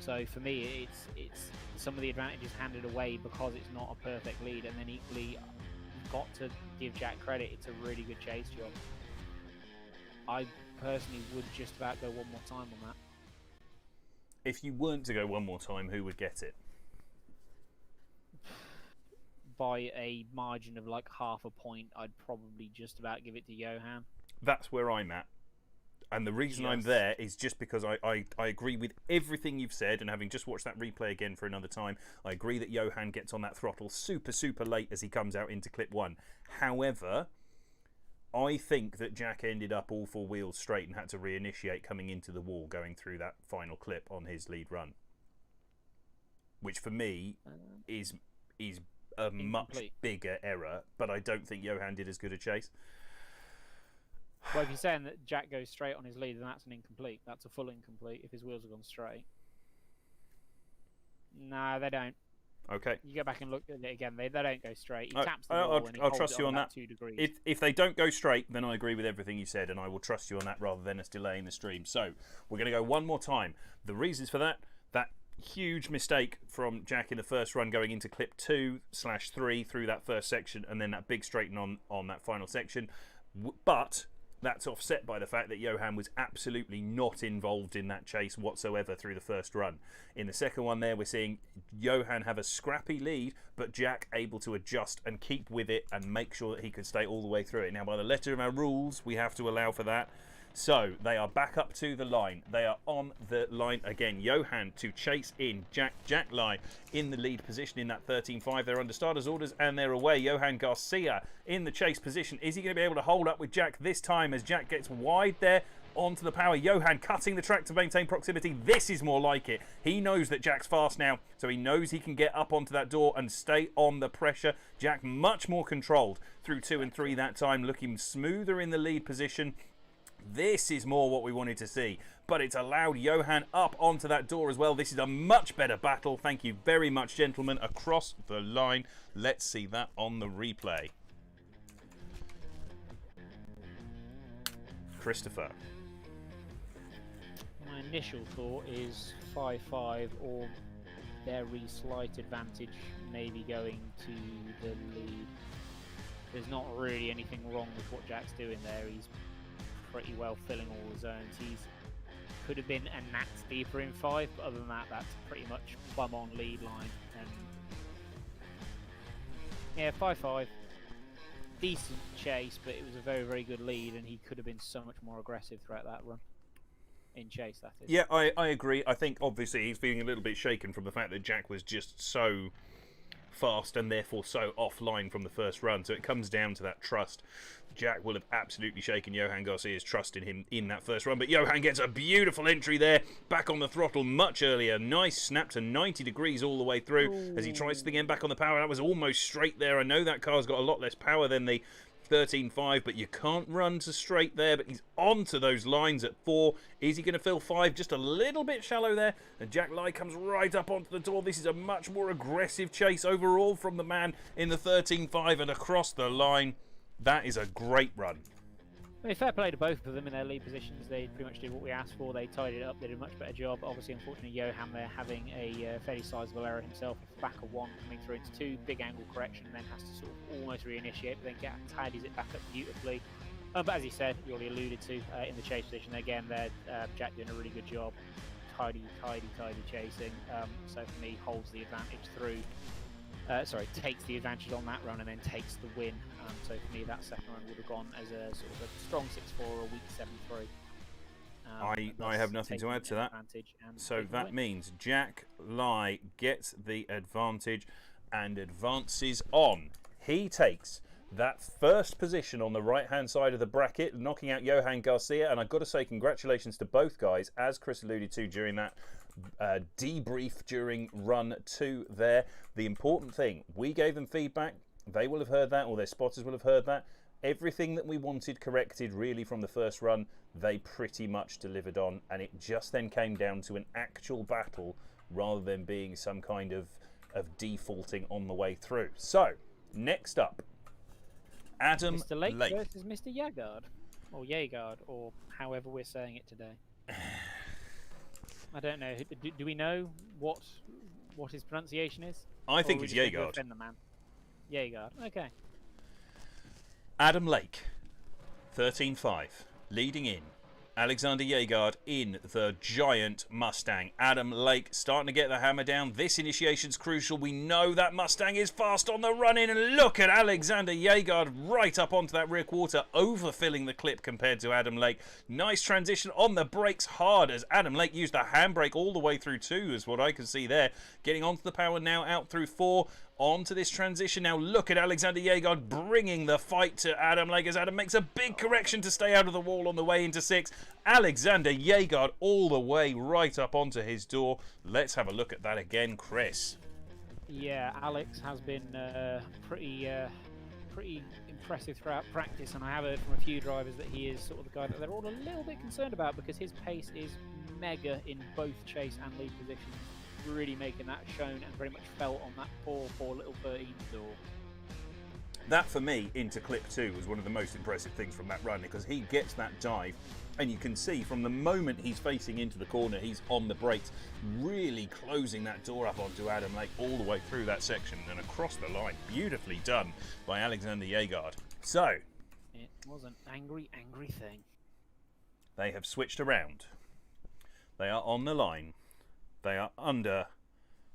So for me, it's some of the advantages handed away because it's not a perfect lead, and then equally, you've got to give Jack credit. It's a really good chase job. I personally would just about go one more time on that. If you weren't to go one more time, who would get it? By a margin of like half a point, I'd probably just about give it to Johan. That's where I'm at. And the reason I'm there is just because I agree with everything you've said, and having just watched that replay again for another time, I agree that Johan gets on that throttle super, super late as he comes out into clip 1. However, I think that Jack ended up all 4 wheels straight and had to reinitiate coming into the wall going through that final clip on his lead run. Which for me is a much bigger error, but I don't think Johan did as good a chase. Well, if you're saying that Jack goes straight on his lead, then that's an incomplete. That's a full incomplete if his wheels have gone straight. No, they don't. Okay. You go back and look at it again. They don't go straight. He taps the wall and he I'll holds trust it you on that. 2 degrees. If they don't go straight, then I agree with everything you said, and I will trust you on that rather than us delaying the stream. So we're going to go one more time. The reasons for that huge mistake from Jack in the first run going into clip 2/3 through that first section, and then that big straighten on that final section. But that's offset by the fact that Johan was absolutely not involved in that chase whatsoever through the first run. In the second one there, we're seeing Johan have a scrappy lead, but Jack able to adjust and keep with it and make sure that he could stay all the way through it. Now, by the letter of our rules, we have to allow for that. So they are back up to the line. They are on the line again. Johan to chase in. Jack Lai in the lead position in that 13.5. They're under starters orders and they're away. Johan Garcia in the chase position. Is he going to be able to hold up with Jack this time as Jack gets wide there onto the power? Johan cutting the track to maintain proximity. This is more like it. He knows that Jack's fast now, so he knows he can get up onto that door and stay on the pressure. Jack much more controlled through 2 and 3 that time, looking smoother in the lead position. This is more what we wanted to see, but it's allowed Johan up onto that door as well. This is a much better battle. Thank you very much, gentlemen, across the line. Let's see that on the replay. Christopher. My initial thought is 5-5 or very slight advantage, maybe going to the lead. There's not really anything wrong with what Jack's doing there. He's pretty well filling all the zones. He's could have been a gnat deeper in 5, but other than that, that's pretty much plumb on lead line. And Yeah, 5-5. Decent chase, but it was a very, very good lead, and he could have been so much more aggressive throughout that run. In chase, that is. Yeah, I agree. I think obviously he's feeling a little bit shaken from the fact that Jack was just so fast and therefore so offline from the first run. So it comes down to that trust. Jack will have absolutely shaken Johan Garcia's trust in him in that first run. But Johan gets a beautiful entry there, back on the throttle much earlier. Nice snap to 90 degrees all the way through as he tries to get back on the power. That was almost straight there. I know that car's got a lot less power than the 13.5, but you can't run to straight there. But he's onto those lines at 4. Is he going to fill 5? Just a little bit shallow there. And Jack Lai comes right up onto the door. This is a much more aggressive chase overall from the man in the 13.5 and across the line. That is a great run. I mean, fair play to both of them in their lead positions. They pretty much did what we asked for. They tidied it up. They did a much better job. Obviously, unfortunately, Johan there having a fairly sizable error himself. Back of 1 coming through into 2. Big angle correction, and then has to sort of almost reinitiate, but then tidies it back up beautifully. But as he said, you already alluded to, in the chase position, again, there, Jack doing a really good job. Tidy chasing. So for me, holds the advantage through. Takes the advantage on that run and then takes the win. So for me, that second run would have gone as a sort of a strong 6-4 or a weak 7-3. I have nothing to add to that. So that means Jack Lai gets the advantage and advances on. He takes that first position on the right-hand side of the bracket, knocking out Johan Garcia. And I've got to say congratulations to both guys, as Chris alluded to during that debrief during run 2 there. The important thing, we gave them feedback. They will have heard that, or their spotters will have heard that. Everything that we wanted corrected really from the first run, they pretty much delivered on, and it just then came down to an actual battle rather than being some kind of defaulting on the way through. So, next up, Adam Mr. Lake Lake versus Mr. Yagard, or Yagard, or however we're saying it today. I don't know. Do we know what his pronunciation is? I think it's Yagard. Offend the man. Yagard. Okay. Adam Lake, 13.5, leading in. Alexander Yagard in the giant Mustang. Adam Lake starting to get the hammer down. This initiation's crucial. We know that Mustang is fast on the run in. And look at Alexander Yagard right up onto that rear quarter, overfilling the clip compared to Adam Lake. Nice transition on the brakes hard as Adam Lake used the handbrake all the way through 2 is what I can see there. Getting onto the power now out through 4. Onto this transition now. Look at Alexander Yagard bringing the fight to Adam Lake as Adam makes a big correction to stay out of the wall on the way into 6. Alexander Yagard all the way right up onto his door. Let's have a look at that again, Chris. Yeah, Alex has been pretty impressive throughout practice, and I have heard from a few drivers that he is sort of the guy that they're all a little bit concerned about because his pace is mega in both chase and lead positions. Really making that shown and very much felt on that poor little 13 door. That for me into clip 2 was one of the most impressive things from that run because he gets that dive and you can see from the moment he's facing into the corner he's on the brakes, really closing that door up onto Adam Lake all the way through that section and across the line. Beautifully done by Alexander Yagard. So it was an angry thing. They have switched around. They are on the line. They are under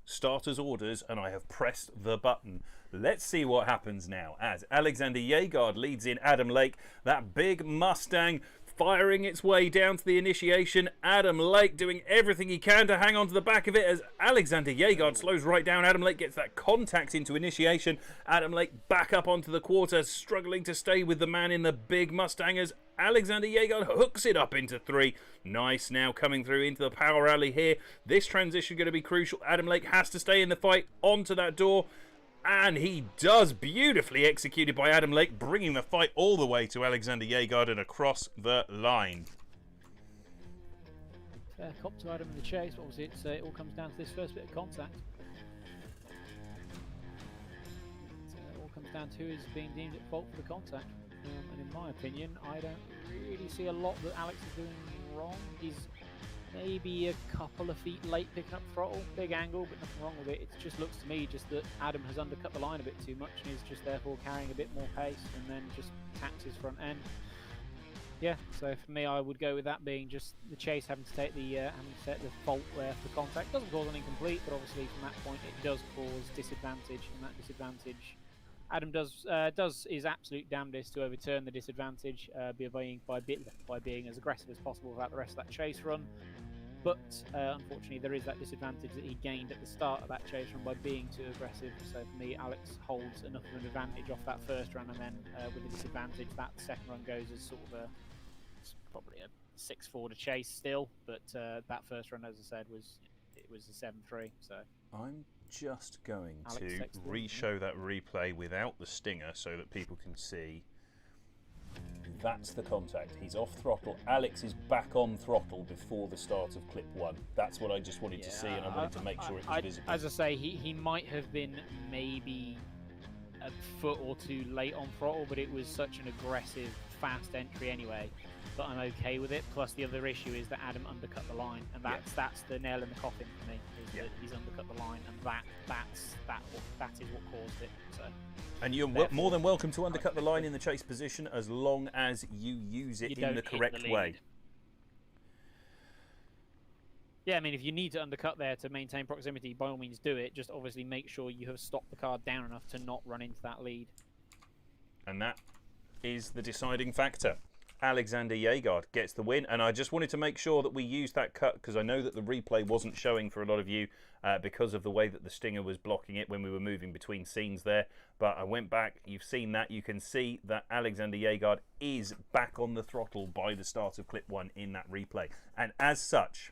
starter's orders, and I have pressed the button. Let's see what happens now as Alexander Yagard leads in Adam Lake. That big Mustang firing its way down to the initiation. Adam Lake doing everything he can to hang on to the back of it as Alexander Yagard slows right down. Adam Lake gets that contact into initiation. Adam Lake back up onto the quarter, struggling to stay with the man in the big Mustang as Alexander Yagard hooks it up into 3. Nice now coming through into the power alley here. This transition going to be crucial. Adam Lake has to stay in the fight onto that door. And he does, beautifully executed by Adam Lake, bringing the fight all the way to Alexander Yagard and across the line. Fair cop to Adam in the chase, but obviously it all comes down to this first bit of contact. It all comes down to who is being deemed at fault for the contact. And in my opinion, I don't really see a lot that Alex is doing wrong. He's maybe a couple of feet late picking up throttle, big angle, but nothing wrong with it. It just looks to me just that Adam has undercut the line a bit too much and is just therefore carrying a bit more pace and then just taps his front end. Yeah, so for me I would go with that being just the chase having to take the fault there for contact. Doesn't cause an incomplete, but obviously from that point it does cause disadvantage, and that disadvantage Adam does his absolute damnedest to overturn the disadvantage by being as aggressive as possible throughout the rest of that chase run. But unfortunately, there is that disadvantage that he gained at the start of that chase run by being too aggressive. So for me, Alex holds enough of an advantage off that first run, and then with the disadvantage, that second run goes as sort of it's probably a 6-4 to chase still. But that first run, as I said, was a 7-3. So I'm just going Alex to takes the- re-show that replay without the stinger so that people can see. That's the contact. He's off throttle. Alex is back on throttle before the start of clip 1. That's what I just wanted to see, and I wanted to make sure it was visible. As I say, he might have been maybe a foot or two late on throttle, but it was such an aggressive, fast entry anyway that I'm okay with it. Plus, the other issue is that Adam undercut the line, and that's the nail in the coffin for me. Is that he's undercut the line, and that is what caused it. So. And you're more than welcome to undercut the line in the chase position as long as you use it in the correct way. Yeah, I mean, if you need to undercut there to maintain proximity, by all means do it. Just obviously make sure you have stopped the car down enough to not run into that lead. And that is the deciding factor. Alexander Jaegard gets the win, and I just wanted to make sure that we used that cut because I know that the replay wasn't showing for a lot of you because of the way that the stinger was blocking it when we were moving between scenes there. But I went back, you've seen that, you can see that Alexander Jaegard is back on the throttle by the start of clip 1 in that replay. And as such,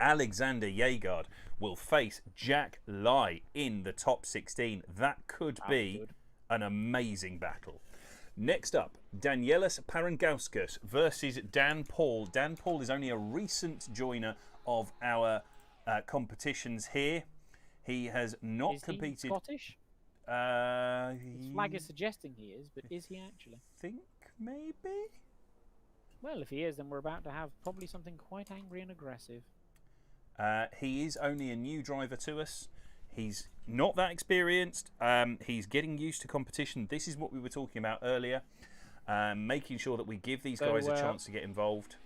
Alexander Jaegard will face Jack Lai in the top 16. That could be an amazing battle. Next up, Danielis Parangauskas versus Dan Paul. Dan Paul is only a recent joiner of our competitions here. He has not competed. Is he Scottish? His flag is suggesting he is, but is he actually? I think maybe. Well, if he is, then we're about to have probably something quite angry and aggressive. He is only a new driver to us. He's not that experienced. He's getting used to competition. This is what we were talking about earlier. Making sure that we give these guys a chance to get involved.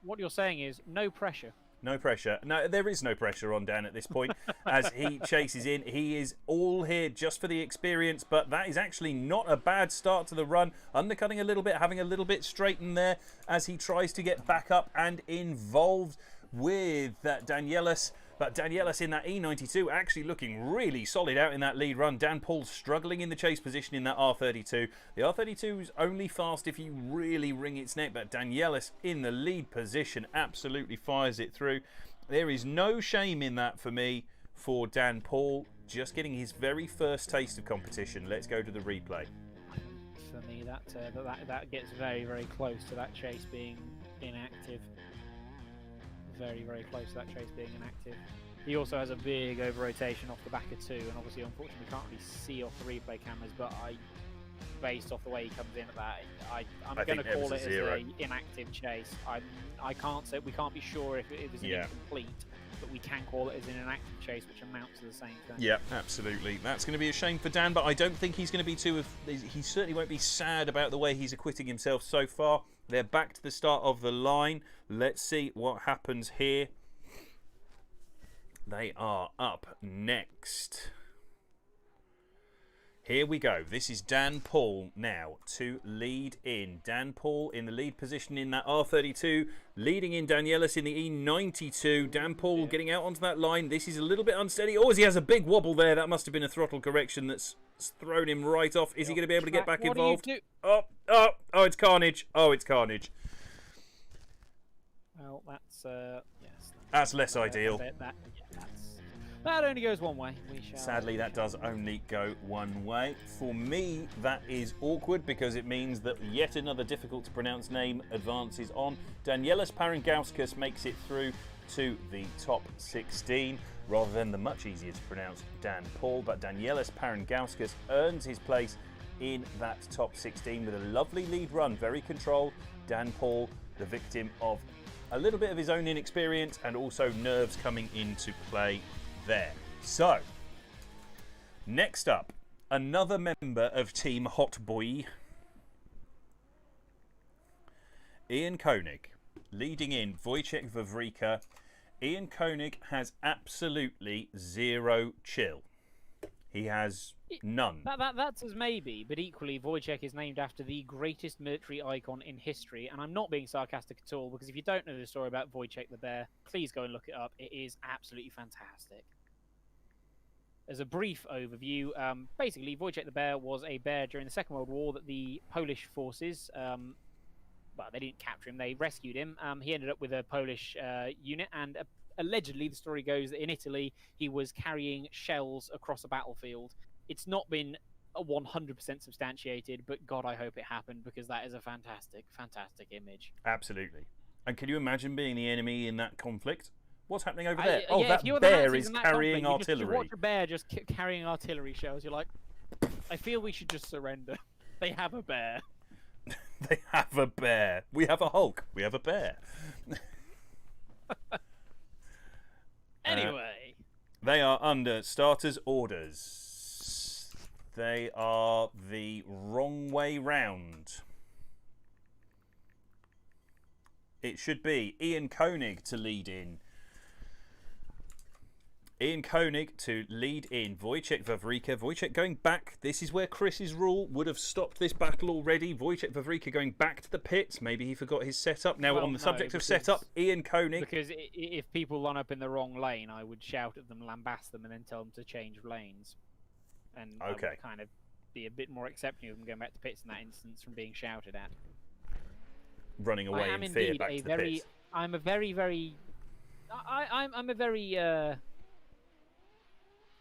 What you're saying is no pressure. No pressure. No, there is no pressure on Dan at this point as he chases in. He is all here just for the experience, but that is actually not a bad start to the run. Undercutting a little bit, having a little bit straightened there as he tries to get back up and involved with Danielis. But Danielis in that E92 actually looking really solid out in that lead run. Dan Paul struggling in the chase position in that R32. The R32 is only fast if you really wring its neck, but Danielis in the lead position absolutely fires it through. There is no shame in that for me for Dan Paul. Just getting his very first taste of competition. Let's go to the replay. For me, that gets very, very close to that chase being inactive. Very, very close to that chase being inactive. He also has a big over-rotation off the back of 2, and obviously, unfortunately, can't really see off the replay cameras, but based off the way he comes in at that, I'm going to call it as an inactive chase. I can't say, we can't be sure if it was an incomplete, but we can call it as an inactive chase, which amounts to the same thing. Yeah, absolutely. That's going to be a shame for Dan, but I don't think he's going to be he certainly won't be sad about the way he's acquitting himself so far. They're back to the start of the line. Let's see what happens here. They are up next. Here we go. This is Dan Paul now to lead in. Dan Paul in the lead position in that R32, leading in Danielis in the E92. Dan Paul getting out onto that line. This is a little bit unsteady. Oh, he has a big wobble there. That must have been a throttle correction that's thrown him right off. Is he going to be able to get back involved? Oh, it's carnage. Oh, it's carnage. Well, that's yes. That's less ideal. That only goes one way. Sadly, that does only go one way. For me, that is awkward because it means that yet another difficult to pronounce name advances on. Danielis Parangauskas makes it through to the top 16 rather than the much easier to pronounce Dan Paul. But Danielis Parangauskas earns his place in that top 16 with a lovely lead run, very controlled. Dan Paul, the victim of a little bit of his own inexperience and also nerves coming into play there. So, next up, another member of Team Hot Boy, Ian Koenig, leading in Wojciech Wawrika. Ian Koenig has absolutely zero chill. He has none. That's as maybe, but equally, Wojciech is named after the greatest military icon in history, and I'm not being sarcastic at all, because if you don't know the story about Wojciech the Bear, please go and look it up. It is absolutely fantastic. As a brief overview, basically, Wojciech the Bear was a bear during the Second World War that the Polish forces, well, they didn't capture him, they rescued him. He ended up with a Polish unit, and allegedly, the story goes that in Italy, he was carrying shells across a battlefield. It's not been 100% substantiated, but God, I hope it happened, because that is a fantastic, fantastic image. Absolutely. And can you imagine being the enemy in that conflict? What's happening over there? Yeah, that bear is carrying artillery. You watch a bear just carrying artillery shells. You're like, I feel we should just surrender. They have a bear. They have a bear. We have a Hulk. We have a bear. Anyway. They are under starters' orders. They are the wrong way round. It should be Ian Koenig to lead in. Ian Koenig to lead in. Wojciech Wawrika. Wojciech going back. This is where Chris's rule would have stopped this battle already. Wojciech Wawrika going back to the pits. Maybe he forgot his setup. Now, on the subject of setup, Ian Koenig. Because if people line up in the wrong lane, I would shout at them, lambast them, and then tell them to change lanes. And I would kind of be a bit more accepting of them going back to pits in that instance from being shouted at. Running away in fear back to the pits. I'm a very...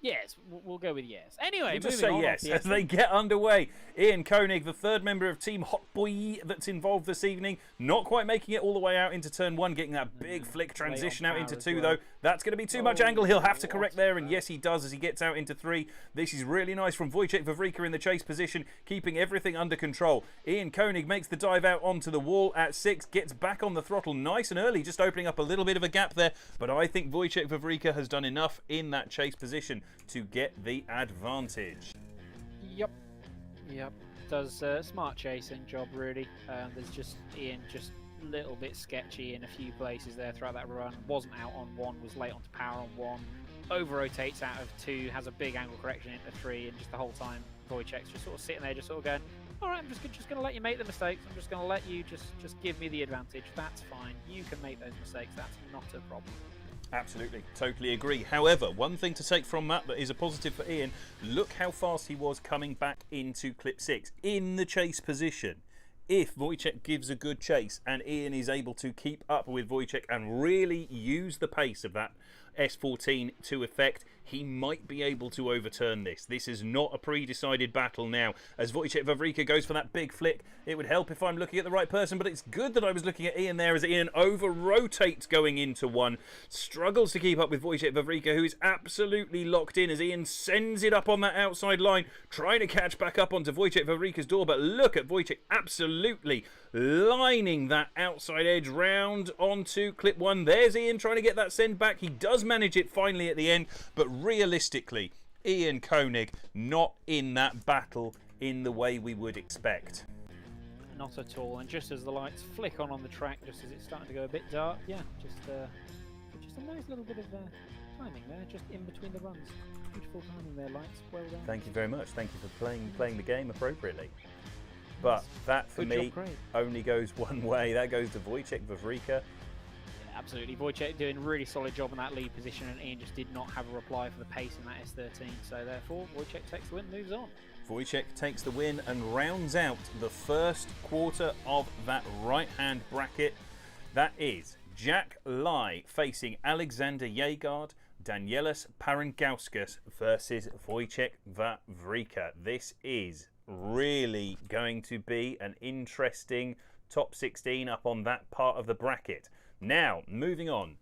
Yes, we'll go with yes. Anyway, we'll just say yes as they get underway. Ian Koenig, the third member of Team Hot Boy that's involved this evening, not quite making it all the way out into turn 1, getting that big flick transition out into 2, though. That's going to be too much angle. He'll have to correct there, and yes, he does as he gets out into 3. This is really nice from Wojciech Wawrika in the chase position, keeping everything under control. Ian Koenig makes the dive out onto the wall at 6, gets back on the throttle nice and early, just opening up a little bit of a gap there, but I think Wojciech Wawrika has done enough in that chase position to get the advantage. Yep. Does smart chasing job, really. There's just Ian just a little bit sketchy in a few places there throughout that run. Wasn't out on 1, was late onto power on 1. Over-rotates out of 2, has a big angle correction into 3, and just the whole time Wojciech's just sort of sitting there, just sort of going, alright, I'm just going to let you make the mistakes. I'm just going to let you just give me the advantage. That's fine. You can make those mistakes. That's not a problem. Absolutely, totally agree. However, one thing to take from that is a positive for Ian. Look how fast he was coming back into clip 6 in the chase position. If Wojciech gives a good chase and Ian is able to keep up with Wojciech and really use the pace of that S14 to effect, he might be able to overturn this. This is not a pre-decided battle now. As Wojciech Wawrika goes for that big flick, it would help if I'm looking at the right person, but it's good that I was looking at Ian there as Ian over-rotates going into 1. Struggles to keep up with Wojciech Wawrika, who is absolutely locked in as Ian sends it up on that outside line, trying to catch back up onto Wojciech Wawrika's door, but look at Wojciech absolutely lining that outside edge round onto clip 1. There's Ian trying to get that send back. He does manage it finally at the end, but realistically, Ian Koenig not in that battle in the way we would expect. Not at all, and just as the lights flick on the track, just as it's starting to go a bit dark, yeah, just a nice little bit of timing there, just in between the runs. Beautiful timing there, lights, well done. Thank you very much. Thank you for playing the game appropriately. But that, for me, only goes one way. That goes to Wojciech Wawrika. Yeah, absolutely. Wojciech doing a really solid job in that lead position, and Ian just did not have a reply for the pace in that S13. So therefore, Wojciech takes the win, moves on. Wojciech takes the win and rounds out the first quarter of that right-hand bracket. That is Jack Lai facing Alexander Yegard, Danielis Parangauskas versus Wojciech Wawrika. This is really going to be an interesting top 16 up on that part of the bracket. Now, moving on.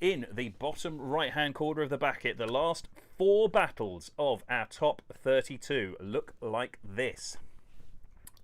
In the bottom right-hand corner of the bracket, the last 4 battles of our top 32 look like this.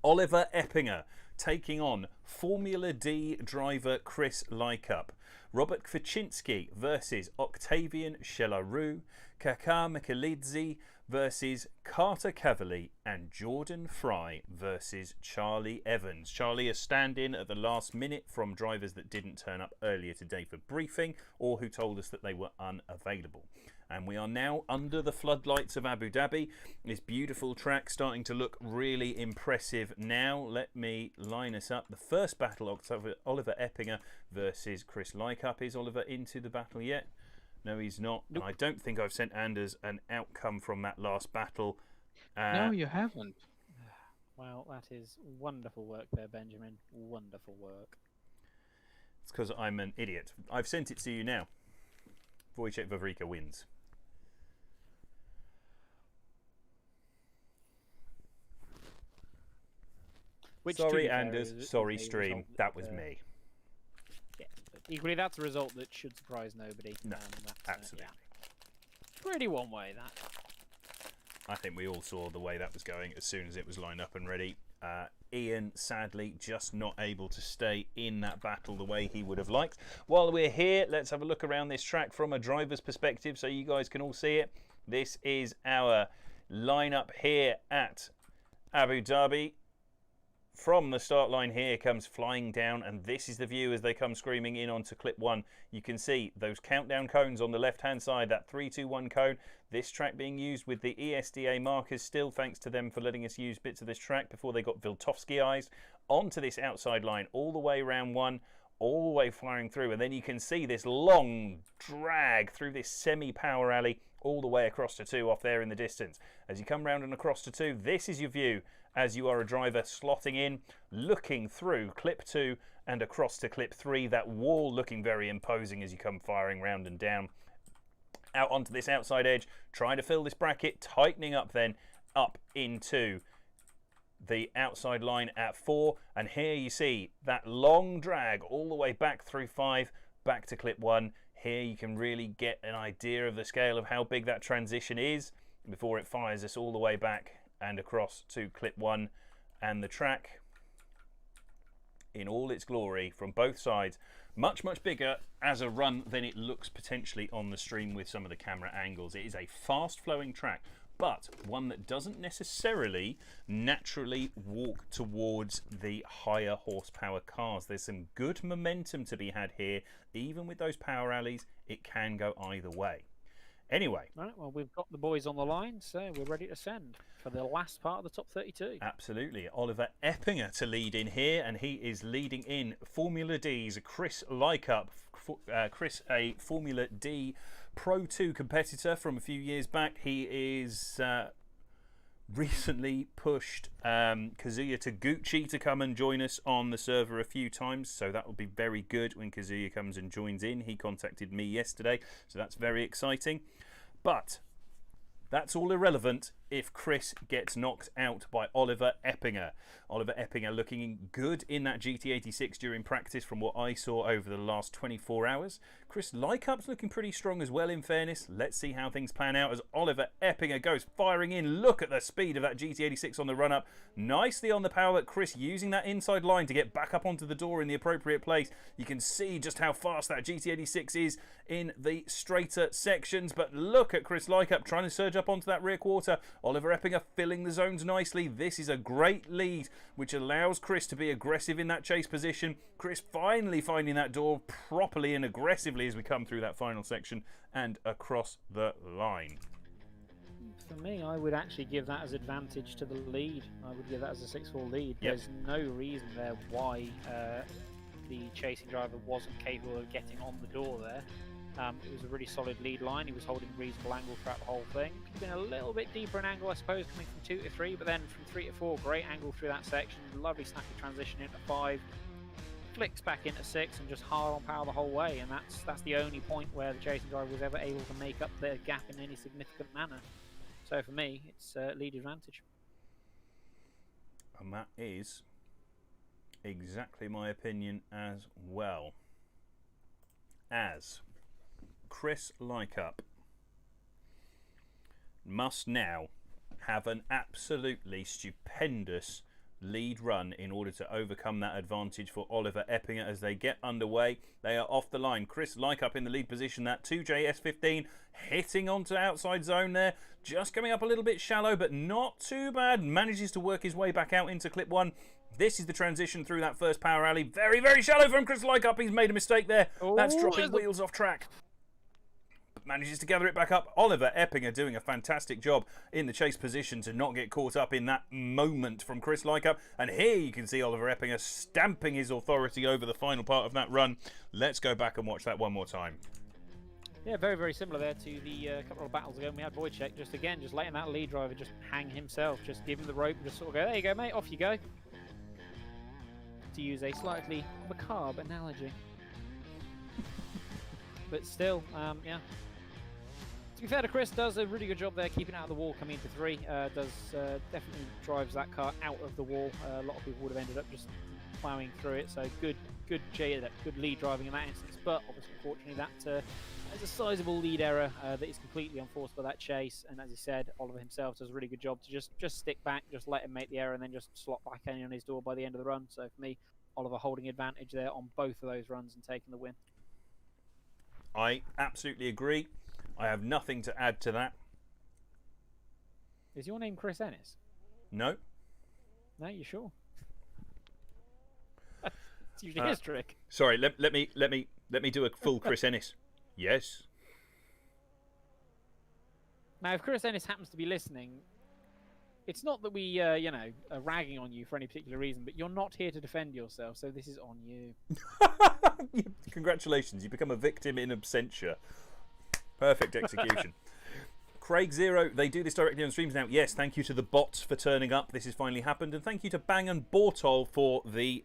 Oliver Eppinger taking on Formula D driver Chris Lycup. Robert Kwaczynski versus Octavian Shelarou, Kaka Mikelidze versus Carter Cavalli, and Jordan Fry versus Charlie Evans. Charlie, a stand-in at the last minute from drivers that didn't turn up earlier today for briefing or who told us that they were unavailable. And we are now under the floodlights of Abu Dhabi. This beautiful track starting to look really impressive now. Let me line us up. The first battle, Oliver Eppinger versus Chris Lycup. Is Oliver into the battle yet? No, he's not. Nope. And I don't think I've sent Anders an outcome from that last battle. No, you haven't. Well, that is wonderful work there, Benjamin. Wonderful work. It's because I'm an idiot. I've sent it to you now. Wojciech Wawrzyka wins. Which, to Sorry, be fair, Anders. is Sorry, a stream. result That was me. Yeah, but equally, that's a result that should surprise nobody. No, that's, absolutely. Yeah. Pretty one way, that. I think we all saw the way that was going as soon as it was lined up and ready. Ian, sadly, just not able to stay in that battle the way he would have liked. While we're here, let's have a look around this track from a driver's perspective so you guys can all see it. This is our lineup here at Abu Dhabi. From the start line here comes flying down, and this is the view as they come screaming in onto clip 1. You can see those countdown cones on the left hand side, that 3, 2, 1 cone. This track being used with the ESDA markers still, thanks to them for letting us use bits of this track before they got Viltovskyized, onto this outside line all the way round 1, all the way firing through, and then you can see this long drag through this semi-power alley all the way across to 2 off there in the distance. As you come round and across to 2, this is your view as you are a driver slotting in, looking through clip 2 and across to clip 3, that wall looking very imposing as you come firing round and down. Out onto this outside edge, trying to fill this bracket, tightening up then up into the outside line at 4, and here you see that long drag all the way back through 5, back to clip 1. Here you can really get an idea of the scale of how big that transition is before it fires us all the way back and across to clip 1, and the track in all its glory from both sides. Much bigger as a run than it looks potentially on the stream with some of the camera angles. It is a fast flowing track, but one that doesn't necessarily naturally walk towards the higher horsepower cars. There's some good momentum to be had here. Even with those power alleys, it can go either way. Anyway. Right, well, we've got the boys on the line, so we're ready to send for the last part of the top 32. Absolutely. Oliver Eppinger to lead in here, and he is leading in Formula D's Chris Lycup. Chris, a Formula D Pro 2 competitor from a few years back. He is recently pushed Kazuya Taguchi to come and join us on the server a few times, so that will be very good when Kazuya comes and joins in. He contacted me yesterday, so that's very exciting. But that's all irrelevant if Chris gets knocked out by Oliver Eppinger. Oliver Eppinger looking good in that GT86 during practice from what I saw over the last 24 hours. Chris Lykup's looking pretty strong as well, in fairness. Let's see how things pan out as Oliver Eppinger goes firing in. Look at the speed of that GT86 on the run-up. Nicely on the power, but Chris using that inside line to get back up onto the door in the appropriate place. You can see just how fast that GT86 is in the straighter sections, but look at Chris Lycup trying to surge up onto that rear quarter. Oliver Eppinger filling the zones nicely. This is a great lead, which allows Chris to be aggressive in that chase position. Chris finally finding that door properly and aggressively as we come through that final section and across the line. For me, I would actually give that as advantage to the lead. I would give that as a 6-4 lead. Yep. There's no reason there why the chasing driver wasn't capable of getting on the door there. It was a really solid lead line. He was holding a reasonable angle throughout the whole thing. Could have been a little bit deeper in angle, I suppose, coming from 2 to 3, but then from 3 to 4, great angle through that section. Lovely snappy transition into 5. Flicks back into 6 and just hard on power the whole way. And that's the only point where the chasing driver was ever able to make up their gap in any significant manner. So for me, it's lead advantage. And that is exactly my opinion as well. As Chris Lycup must now have an absolutely stupendous lead run in order to overcome that advantage for Oliver Eppinger as they get underway. They are off the line. Chris Lykup in the lead position. That 2JS15 hitting onto outside zone there. Just coming up a little bit shallow, but not too bad. Manages to work his way back out into clip 1. This is the transition through that first power alley. Very, very shallow from Chris Lykup. He's made a mistake there. That's dropping wheels off track. Manages to gather it back up. Oliver Eppinger doing a fantastic job in the chase position to not get caught up in that moment from Chris Lykup. And here you can see Oliver Eppinger stamping his authority over the final part of that run. Let's go back and watch that one more time. Yeah, very, very similar there to the couple of battles ago. We had Wojciech just letting that lead driver just hang himself. Just give him the rope and just sort of go, there you go, mate, off you go. To use a slightly macabre analogy. But still, yeah. To be fair to Chris, does a really good job there keeping out of the wall coming into 3. Definitely drives that car out of the wall. A lot of people would have ended up just ploughing through it. So good lead driving in that instance. But obviously, unfortunately, that is a sizable lead error that is completely unforced by that chase. And as he said, Oliver himself does a really good job to just stick back, just let him make the error, and then just slot back in on his door by the end of the run. So for me, Oliver holding advantage there on both of those runs and taking the win. I absolutely agree. I have nothing to add to that. Is your name Chris Ennis? No. No, you sure? It's usually his trick. Sorry, let me do a full Chris Ennis. Yes. Now, if Chris Ennis happens to be listening, it's not that we, are ragging on you for any particular reason, but you're not here to defend yourself, so this is on you. Congratulations, you become a victim in absentia. Perfect execution. Craig Zero, they do this directly on streams now. Yes, thank you to the bots for turning up. This has finally happened. And thank you to Bang and Bortol for the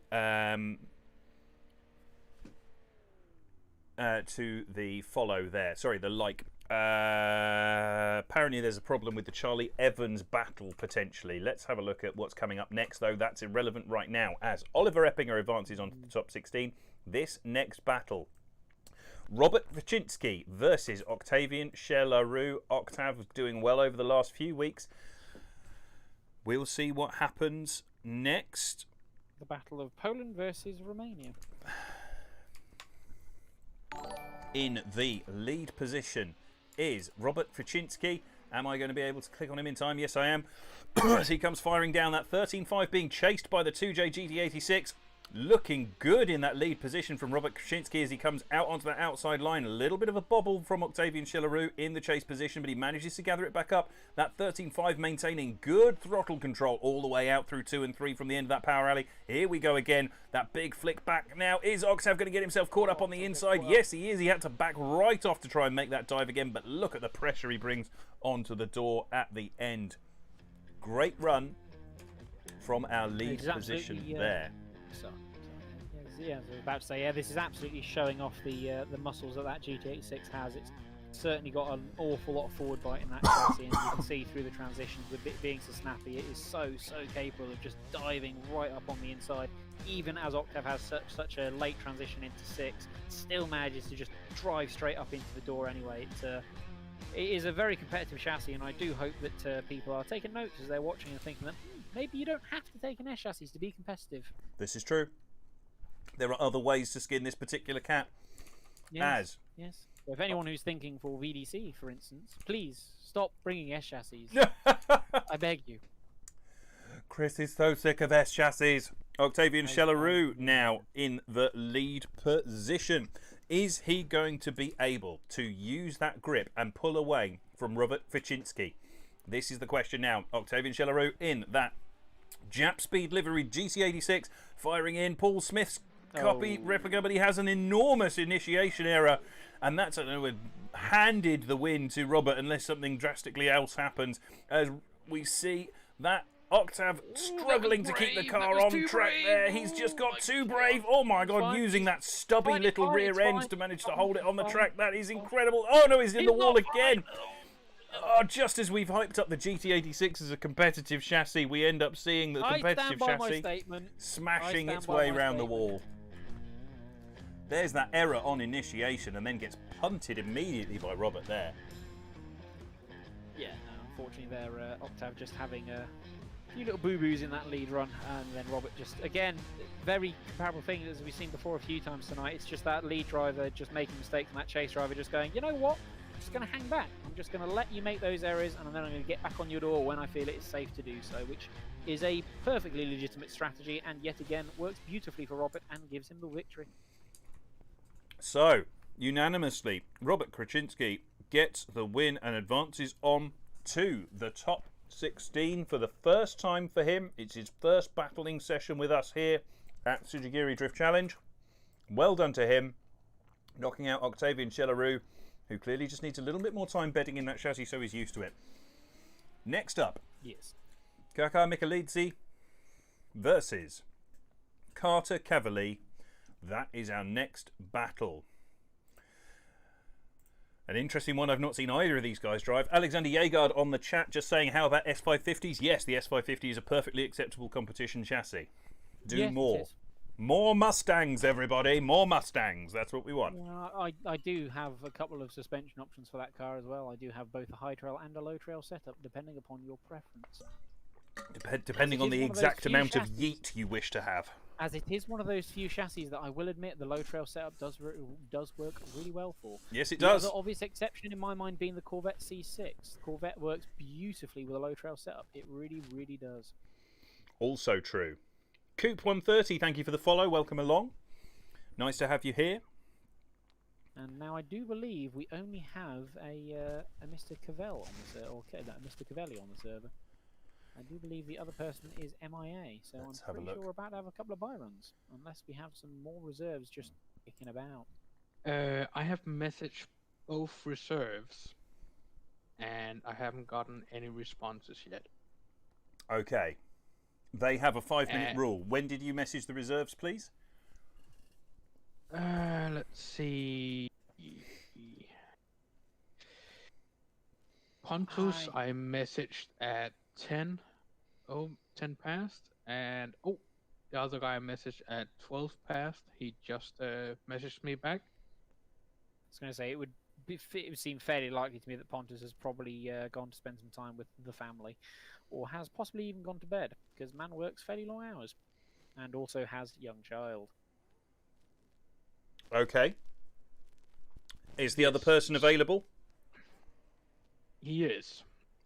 to the follow there. Sorry, the like. Apparently there's a problem with the Charlie Evans battle potentially. Let's have a look at what's coming up next, though. That's irrelevant right now as Oliver Eppinger advances onto the top 16. This next battle, Robert Wyszynski versus Octavian Chelaroux. Octav doing well over the last few weeks. We'll see what happens next. The Battle of Poland versus Romania. In the lead position is Robert Wyszynski. Am I going to be able to click on him in time? Yes, I am. As he comes firing down that 13.5, being chased by the 2J GT86. Looking good in that lead position from Robert Wyszynski as he comes out onto that outside line. A little bit of a bobble from Octavian Chelaroux in the chase position, but he manages to gather it back up. That 13.5 maintaining good throttle control all the way out through 2 and 3 from the end of that power alley. Here we go again. That big flick back. Now, is Octav going to get himself caught up on the inside? Yes, he is. He had to back right off to try and make that dive again, but look at the pressure he brings onto the door at the end. Great run from our lead position there. Yeah, I was about to say, yeah, this is absolutely showing off the muscles that GT86 has. It's certainly got an awful lot of forward bite in that chassis, and you can see through the transitions with it being so snappy, it is so capable of just diving right up on the inside. Even as Octav has such a late transition into 6, still manages to just drive straight up into the door anyway. It is a very competitive chassis, and I do hope that people are taking notes as they're watching and thinking that maybe you don't have to take an S chassis to be competitive. This is true. There are other ways to skin this particular cat. Yes. So if anyone who's thinking for VDC, for instance, please stop bringing S chassis. I beg you. Chris is so sick of S chassis. Octavian Chelaroux now in the lead position. Is he going to be able to use that grip and pull away from Robert Wyszynski? This is the question now. Octavian Chelaroux in that Jap Speed livery GC86 firing in. Paul Smith's copy replica, but he has an enormous initiation error, and that's handed the win to Robert unless something drastically else happens, as we see that Octav struggling to keep the car on track there. He's just got too brave. Oh my god, using that stubby little rear end to manage to hold it on the track. That is incredible. Oh no, he's in the wall again. Oh, just as we've hyped up the GT86 as a competitive chassis, we end up seeing the competitive chassis smashing its way around the wall. There's that error on initiation and then gets punted immediately by Robert there. Yeah, no, unfortunately there, Octav just having few little boo-boos in that lead run, and then Robert just, again, very comparable thing as we've seen before a few times tonight. It's just that lead driver just making mistakes, and that chase driver just going, you know what? I'm just going to hang back. I'm just going to let you make those errors, and then I'm going to get back on your door when I feel it is safe to do so, which is a perfectly legitimate strategy, and yet again works beautifully for Robert and gives him the victory. So, unanimously, Robert Kraczynski gets the win and advances on to the top 16 for the first time for him. It's his first battling session with us here at Tsujigiri Drift Challenge. Well done to him, knocking out Octavian Chelarou, who clearly just needs a little bit more time bedding in that chassis so he's used to it. Next up, Yes. Kaka Mikalidze versus Carter Cavalli. That is our next battle. An interesting one. I've not seen either of these guys drive. Alexander Yegard on the chat just saying, how about S550s? Yes, the S550 is a perfectly acceptable competition chassis. Do Yes, it more. is. More Mustangs, everybody. More Mustangs. That's what we want. Yeah, I do have a couple of suspension options for that car as well. I do have both a high trail and a low trail setup, depending upon your preference. Depending on It is the one of those exact few amount of chassis. yeet you wish to have. As it is one of those few chassis that I will admit the low trail setup does work really well for. Yes, it The does. other obvious exception in my mind being the Corvette C6. The Corvette works beautifully with a low trail setup. It really, really does. Also true. Coop130, thank you for the follow. Welcome along. Nice to have you here. And now I do believe we only have a Mr. Cavell on the server, or Mr. Cavelli on the server. I do believe the other person is MIA, so Let's I'm have a pretty look. sure we're about to have a couple of buy runs, unless we have some more reserves just kicking about. I have messaged both reserves, and I haven't gotten any responses yet. Okay. They have a 5-minute rule. When did you message the reserves, please? Let's see. Pontus, I messaged at 10 past, and the other guy I messaged at 12 past. He just messaged me back. I was going to say it would seem fairly likely to me that Pontus has probably gone to spend some time with the family, or has possibly even gone to bed, because man works fairly long hours, and also has a young child. Okay. Is the other person available? He is.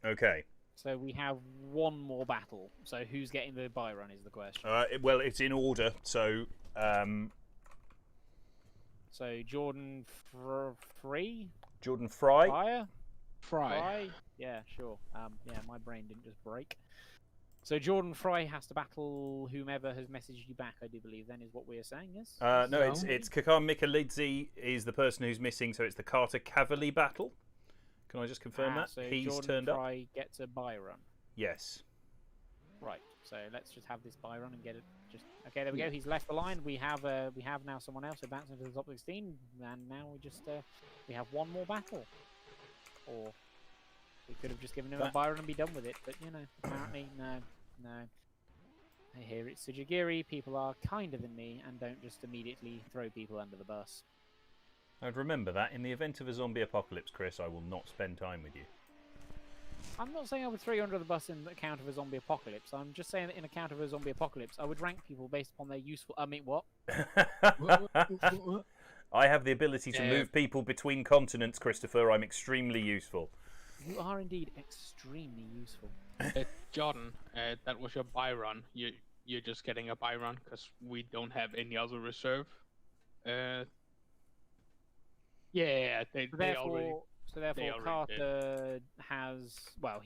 Okay. So we have one more battle. So who's getting the buy run is the question. Well, it's in order. So, So Jordan Free? Jordan Fry. Fire? Fry. Yeah, sure. Yeah, my brain didn't just break. So Jordan Fry has to battle whomever has messaged you back, I do believe, then is what we are saying, yes? No, it's Kakar Mikalidze is the person who's missing, so it's the Carter Cavalli battle. Can I just confirm that? So He's Jordan turned up. Fry gets a buy run. Yes. Right. So let's just have this buy run and get it. Okay. There we go. He's left the line. We have now someone else advancing to the top 16, and now we have one more battle. Or we could have just given him a buy run and be done with it, but apparently no. Here it's Tsujigiri. People are kinder than me and don't just immediately throw people under the bus. I'd remember that. In the event of a zombie apocalypse, Chris, I will not spend time with you. I'm not saying I would throw you under the bus in account of a zombie apocalypse. I'm just saying that in account of a zombie apocalypse, I would rank people based upon their useful... I mean, what? I have the ability to move people between continents, Christopher. I'm extremely useful. You are indeed extremely useful. Jordan, that was your buy run. You're just getting a buy run because we don't have any other reserve. Yeah, they already. So therefore, Carter has... Well,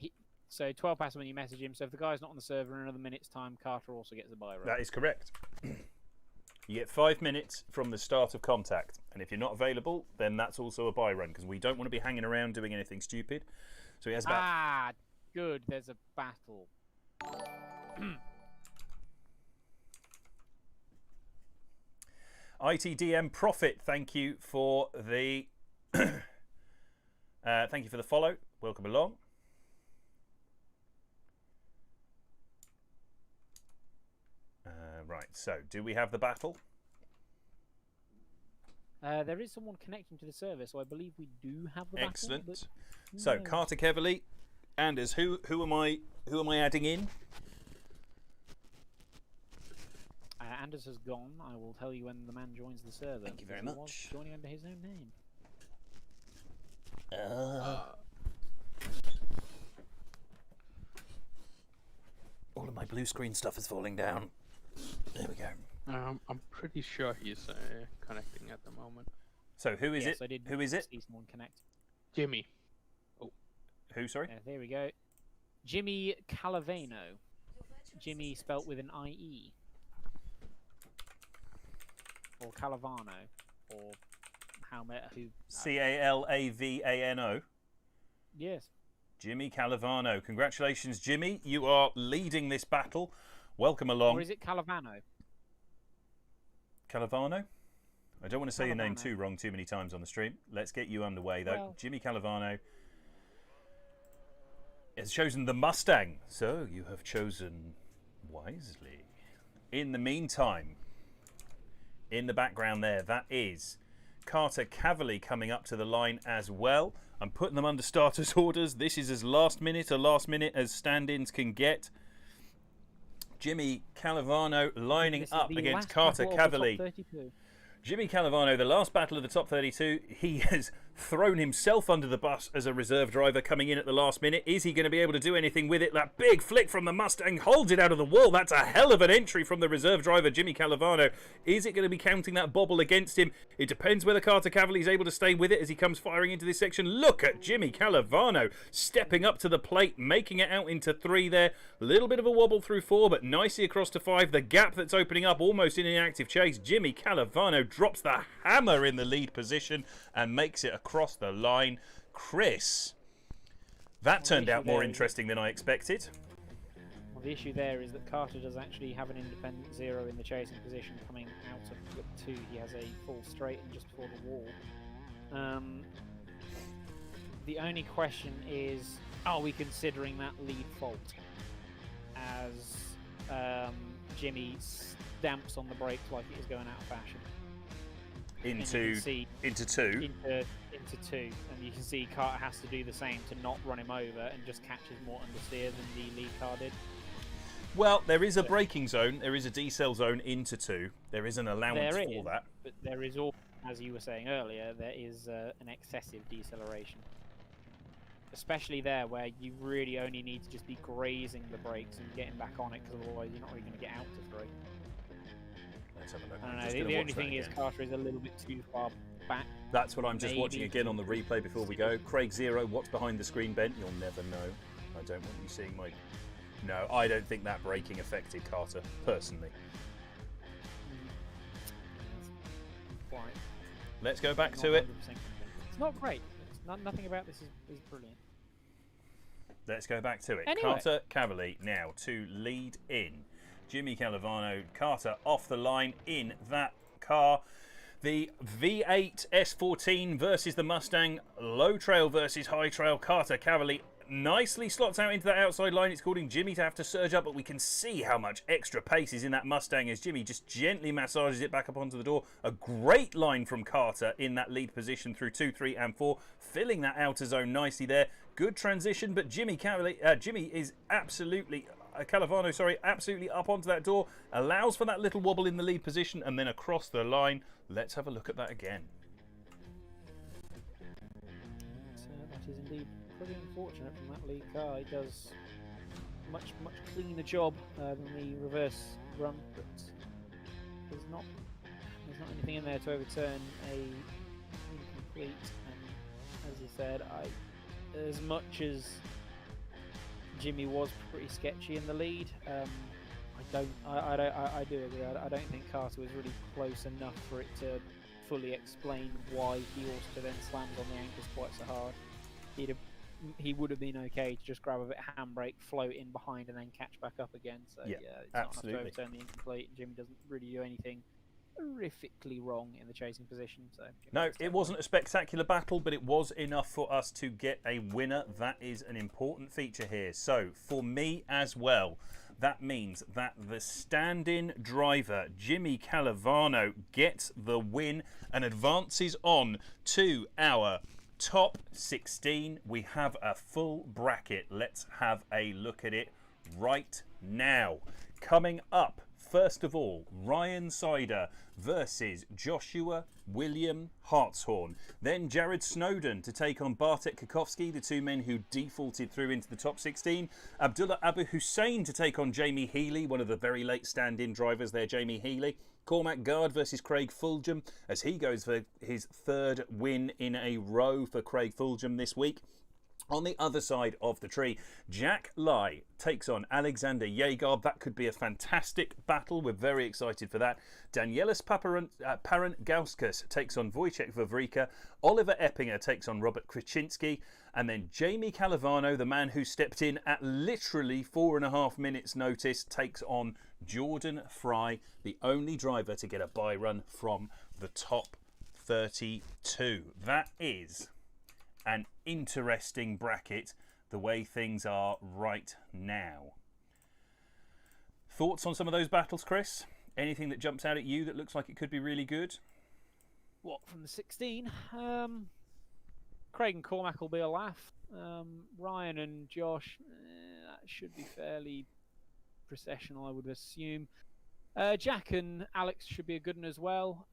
so 12 past when you message him. So if the guy's not on the server in another minute's time, Carter also gets a buy run. That is correct. You get 5 minutes from the start of contact, and if you're not available, then that's also a buy run, because we don't want to be hanging around doing anything stupid. So he has about... Good. There's a battle. ITDM Profit, thank you for the thank you for the follow. Welcome along. Right, so do we have the battle? There is someone connecting to the server, so I believe we do have the battle. Excellent. So Carter Cavalli, Anders, who am I adding in? Anders has gone. I will tell you when the man joins the server. Thank you very because he much. was joining under his own name. All of my blue screen stuff is falling down. There we go. I'm pretty sure he's connecting at the moment. So who is Yes, it? I did Who is it? see someone connect. Jimmy. Who, sorry? There we go. Jimmy Calavano. Jimmy spelt with an IE. Or Calavano. Or who? Calavano. Yes. Jimmy Calavano. Congratulations, Jimmy. You are leading this battle. Welcome along. Or is it Calavano? Calavano? I don't want to say your name Calavano. too wrong too many times on the stream. Let's get you underway, though. Well- Jimmy Calavano has chosen the Mustang. So you have chosen wisely. In the meantime, in the background there, that is Carter Cavalli coming up to the line as well. I'm putting them under starters orders. This is as last minute as stand-ins can get. Jimmy Calavano lining This is up the against last Carter battle of the top Cavalli. 32. Jimmy Calavano, the last battle of the top 32, he has thrown himself under the bus as a reserve driver coming in at the last minute. Is he going to be able to do anything with it? That big flick from the Mustang holds it out of the wall. That's a hell of an entry from the reserve driver, Jimmy Calavano. Is it going to be counting that bobble against him? It depends whether Carter Cavalli is able to stay with it as he comes firing into this section. Look at Jimmy Calavano stepping up to the plate, making it out into 3 there. A little bit of a wobble through 4, but nicely across to 5. The gap that's opening up almost in an active chase. Jimmy Calavano drops the hammer in the lead position and makes it across the line. Chris, that turned out more interesting than I expected. Well, the issue there is that Carter does actually have an independent 0 in the chasing position coming out of flip 2. He has a full straight and just before the wall. The only question is, are we considering that lead fault as Jimmy stamps on the brakes like it is going out of fashion? Into 2. Into 2, and you can see Carter has to do the same to not run him over and just catches more understeer than the lead car did. Well, there is a braking zone, there is a decel zone into 2. There is an allowance There for is, that. but there is all, as you were saying earlier, there is an excessive deceleration. Especially there where you really only need to just be grazing the brakes and getting back on it, because otherwise you're not really going to get out to 3. Let's have a look. I don't I'm know, just the gonna only watch thing that is again. Carter is a little bit too far back. That's what I'm just watching maybe. again on the replay before we go. Craig Zero, what's behind the screen, Ben? You'll never know. I don't want you seeing my... No, I don't think that braking affected Carter, personally. Quite. Let's go back Not to it. 100% convinced. It's not great. Nothing about this is brilliant. Let's go back to it. Anyway. Carter Cavalli now to lead in. Jimmy Calavano, Carter off the line in that car. The V8 S14 versus the Mustang, low trail versus high trail. Carter Cavalli nicely slots out into that outside line. It's causing Jimmy to have to surge up, but we can see how much extra pace is in that Mustang as Jimmy just gently massages it back up onto the door. A great line from Carter in that lead position through 2, 3 and 4, filling that outer zone nicely there. Good transition, but Jimmy is absolutely... Calavano, sorry, absolutely up onto that door, allows for that little wobble in the lead position and then across the line. Let's have a look at that again. So that is indeed pretty unfortunate from that lead car. He does much cleaner job than the reverse run, but there's not anything in there to overturn a incomplete. And as you said, as much as Jimmy was pretty sketchy in the lead, I do agree. I don't think Carter was really close enough for it to fully explain why he also then slammed on the ankles quite so hard. He would have been okay to just grab a bit of handbrake, float in behind, and then catch back up again. So Yeah, it's absolutely. not enough to overturn the incomplete. Jimmy doesn't really do anything horrifically wrong in the chasing position. So Jimmy No, gets it that wasn't a spectacular battle, but it was enough for us to get a winner. That is an important feature here. So for me as well, that means that the stand-in driver, Jimmy Calavano, gets the win and advances on to our top 16. We have a full bracket. Let's have a look at it right now. Coming up first of all, Ryan Sider versus Joshua William Hartshorn. Then Jared Snowden to take on Bartek Kakowski, the two men who defaulted through into the top 16. Abdullah Abu Hussein to take on Jamie Healy, one of the very late stand-in drivers there, Jamie Healy. Cormac Gard versus Craig Fulgham as he goes for his third win in a row for Craig Fulgham this week. On the other side of the tree, Jack Lai takes on Alexander Jaeger. That could be a fantastic battle. We're very excited for that. Danielis Parent-Gauskas takes on Wojciech Wawrika. Oliver Eppinger takes on Robert Krasinski. And then Jamie Calavano, the man who stepped in at literally 4.5 minutes notice, takes on Jordan Fry, the only driver to get a bye run from the top 32. That is an interesting bracket the way things are right now. Thoughts on some of those battles, Chris? Anything that jumps out at you that looks like it could be really good? What, from the 16? Craig and Cormac will be a laugh. Ryan and Josh, that should be fairly processional, I would assume. Jack and Alex should be a good one as well.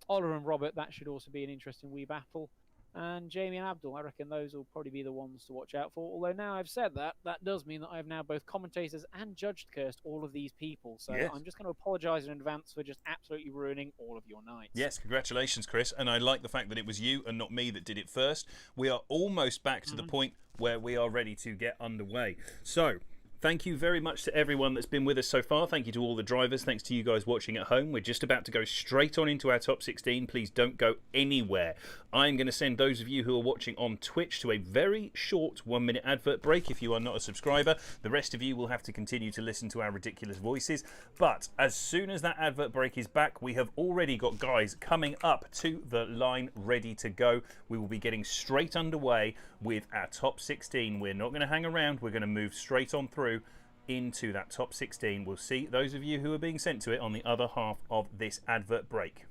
Oliver and Robert, that should also be an interesting wee battle. And Jamie and Abdul, I reckon those will probably be the ones to watch out for. Although now I've said that, that does mean that I've now both commentators and judged cursed all of these people. So yes. I'm just going to apologise in advance for just absolutely ruining all of your nights. Yes, congratulations, Chris. And I like the fact that it was you and not me that did it first. We are almost back to the point where we are ready to get underway. So, thank you very much to everyone that's been with us so far. Thank you to all the drivers. Thanks to you guys watching at home. We're just about to go straight on into our top 16. Please don't go anywhere. I'm going to send those of you who are watching on Twitch to a very short 1-minute advert break if you are not a subscriber. The rest of you will have to continue to listen to our ridiculous voices. But as soon as that advert break is back, we have already got guys coming up to the line ready to go. We will be getting straight underway with our top 16. We're not going to hang around. We're going to move straight on through into that top 16. We'll see those of you who are being sent to it on the other half of this advert break.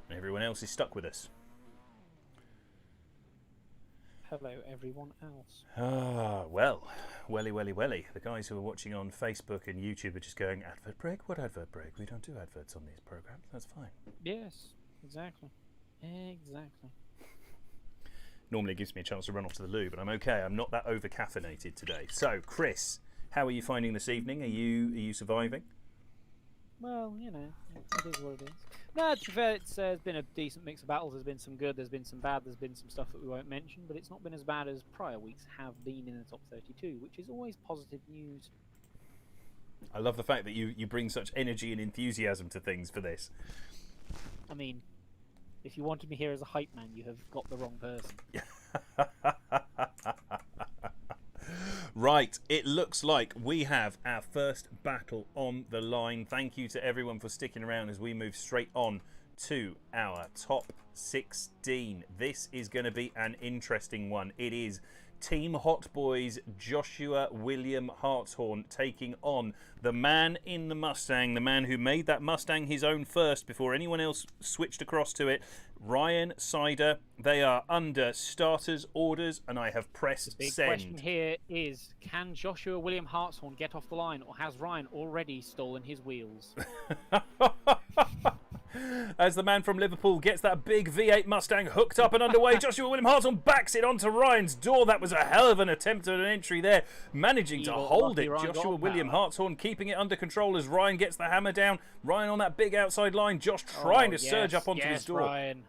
And everyone else is stuck with us. Hello, everyone else. Ah, well, welly. The guys who are watching on Facebook and YouTube are just going, advert break? What advert break? We don't do adverts on these programs. That's fine. Yes, exactly. Exactly. Normally it gives me a chance to run off to the loo, but I'm okay. I'm not that over-caffeinated today. So, Chris, how are you finding this evening? Are you surviving? Well, you know, it is what it is. No, to be fair, it's been a decent mix of battles. There's been some good, there's been some bad, there's been some stuff that we won't mention, but it's not been as bad as prior weeks have been in the top 32, which is always positive news. I love the fact that you bring such energy and enthusiasm to things for this. I mean, if you wanted me here as a hype man, you have got the wrong person. Right, it looks like we have our first battle on the line. Thank you to everyone for sticking around as we move straight on to our top 16. This is going to be an interesting one. It is Team Hot Boys Joshua William Hartshorn taking on the man in the Mustang, the man who made that Mustang his own first before anyone else switched across to it, Ryan Sider. They are under starters orders and I have pressed The big send. question here is, can Joshua William Hartshorn get off the line, or has Ryan already stolen his wheels? As the man from Liverpool gets that big V8 Mustang hooked up and underway, Joshua William Hartshorn backs it onto Ryan's door. That was a hell of an attempt at an entry there, managing to hold it. Joshua William Hartshorn keeping it under control as Ryan gets the hammer down. Ryan on that big outside line, Josh trying to surge up onto his door. Ryan.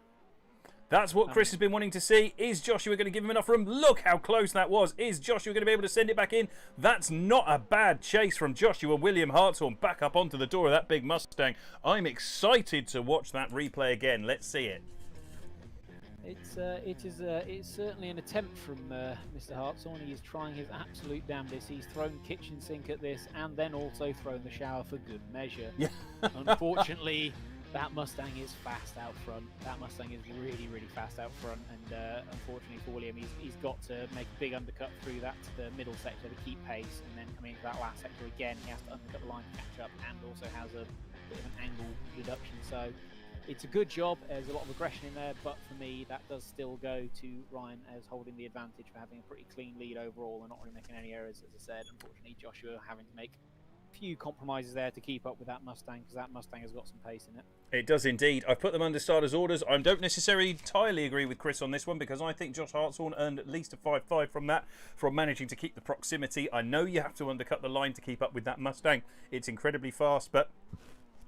That's what Chris has been wanting to see. Is Joshua going to give him enough room? Look how close that was. Is Joshua going to be able to send it back in? That's not a bad chase from Joshua William Hartshorn back up onto the door of that big Mustang. I'm excited to watch that replay again. Let's see it. It's certainly an attempt from Mr. Hartshorn. He is trying his absolute damnedest. He's thrown kitchen sink at this and then also thrown the shower for good measure. Unfortunately, that Mustang is fast out front. That Mustang is really, really fast out front, and unfortunately for William, he's got to make a big undercut through that to the middle sector to keep pace, and then coming into that last sector again, he has to undercut the line to catch up, and also has a bit of an angle reduction. So it's a good job. There's a lot of aggression in there, but for me, that does still go to Ryan as holding the advantage for having a pretty clean lead overall and not really making any errors, as I said. Unfortunately, Joshua having to make a few compromises there to keep up with that Mustang, because that Mustang has got some pace in it. It does indeed. I've put them under starters' orders. I don't necessarily entirely agree with Chris on this one, because I think Josh Hartshorn earned at least a 5-5 from that, from managing to keep the proximity. I know you have to undercut the line to keep up with that Mustang. It's incredibly fast, but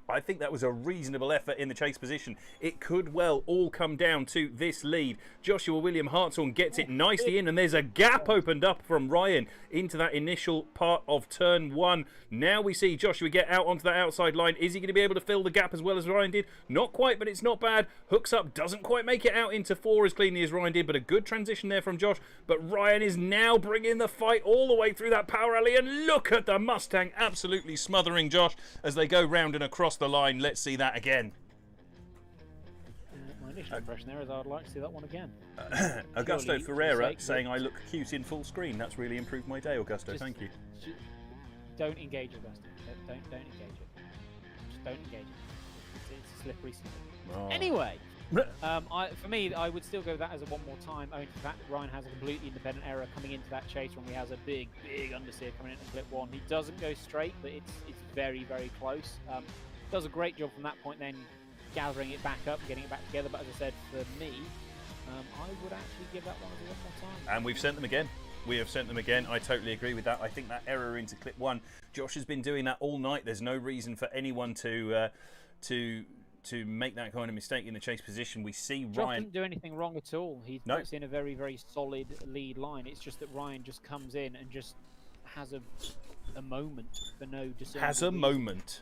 I think that was a reasonable effort in the chase position. It could well all come down to this lead. Joshua William Hartshorn gets it nicely in, and there's a gap opened up from Ryan into that initial part of turn 1. Now we see Joshua get out onto that outside line. Is he going to be able to fill the gap as well as Ryan did? Not quite, but it's not bad. Hooks up, doesn't quite make it out into 4 as cleanly as Ryan did, but a good transition there from Josh. But Ryan is now bringing the fight all the way through that power alley, and look at the Mustang absolutely smothering Josh as they go round and across the line. Let's see that again. My initial impression there is I'd like to see that one again. Augusto Purely for Ferreira sake, saying I look cute in full screen. That's really improved my day, Augusto. Thank you. Don't engage Augusto. Don't engage it. Just don't engage it. It's a slippery slope. Oh. Anyway, for me, I would still go that as a one more time. I mean, in fact, Ryan has a completely independent error coming into that chase when he has a big understeer coming into clip 1. He doesn't go straight, but it's very, very close. Does a great job from that point then gathering it back up, getting it back together. But as I said, for me, I would actually give that one as a one more time. And we've sent them again. We have sent them again. I totally agree with that. I think that error into clip 1, Josh has been doing that all night. There's no reason for anyone to make that kind of mistake in the chase position. We see Josh Ryan didn't do anything wrong at all. He puts in a very, very solid lead line. It's just that Ryan just comes in and just has a moment for no discernible has a reason. moment.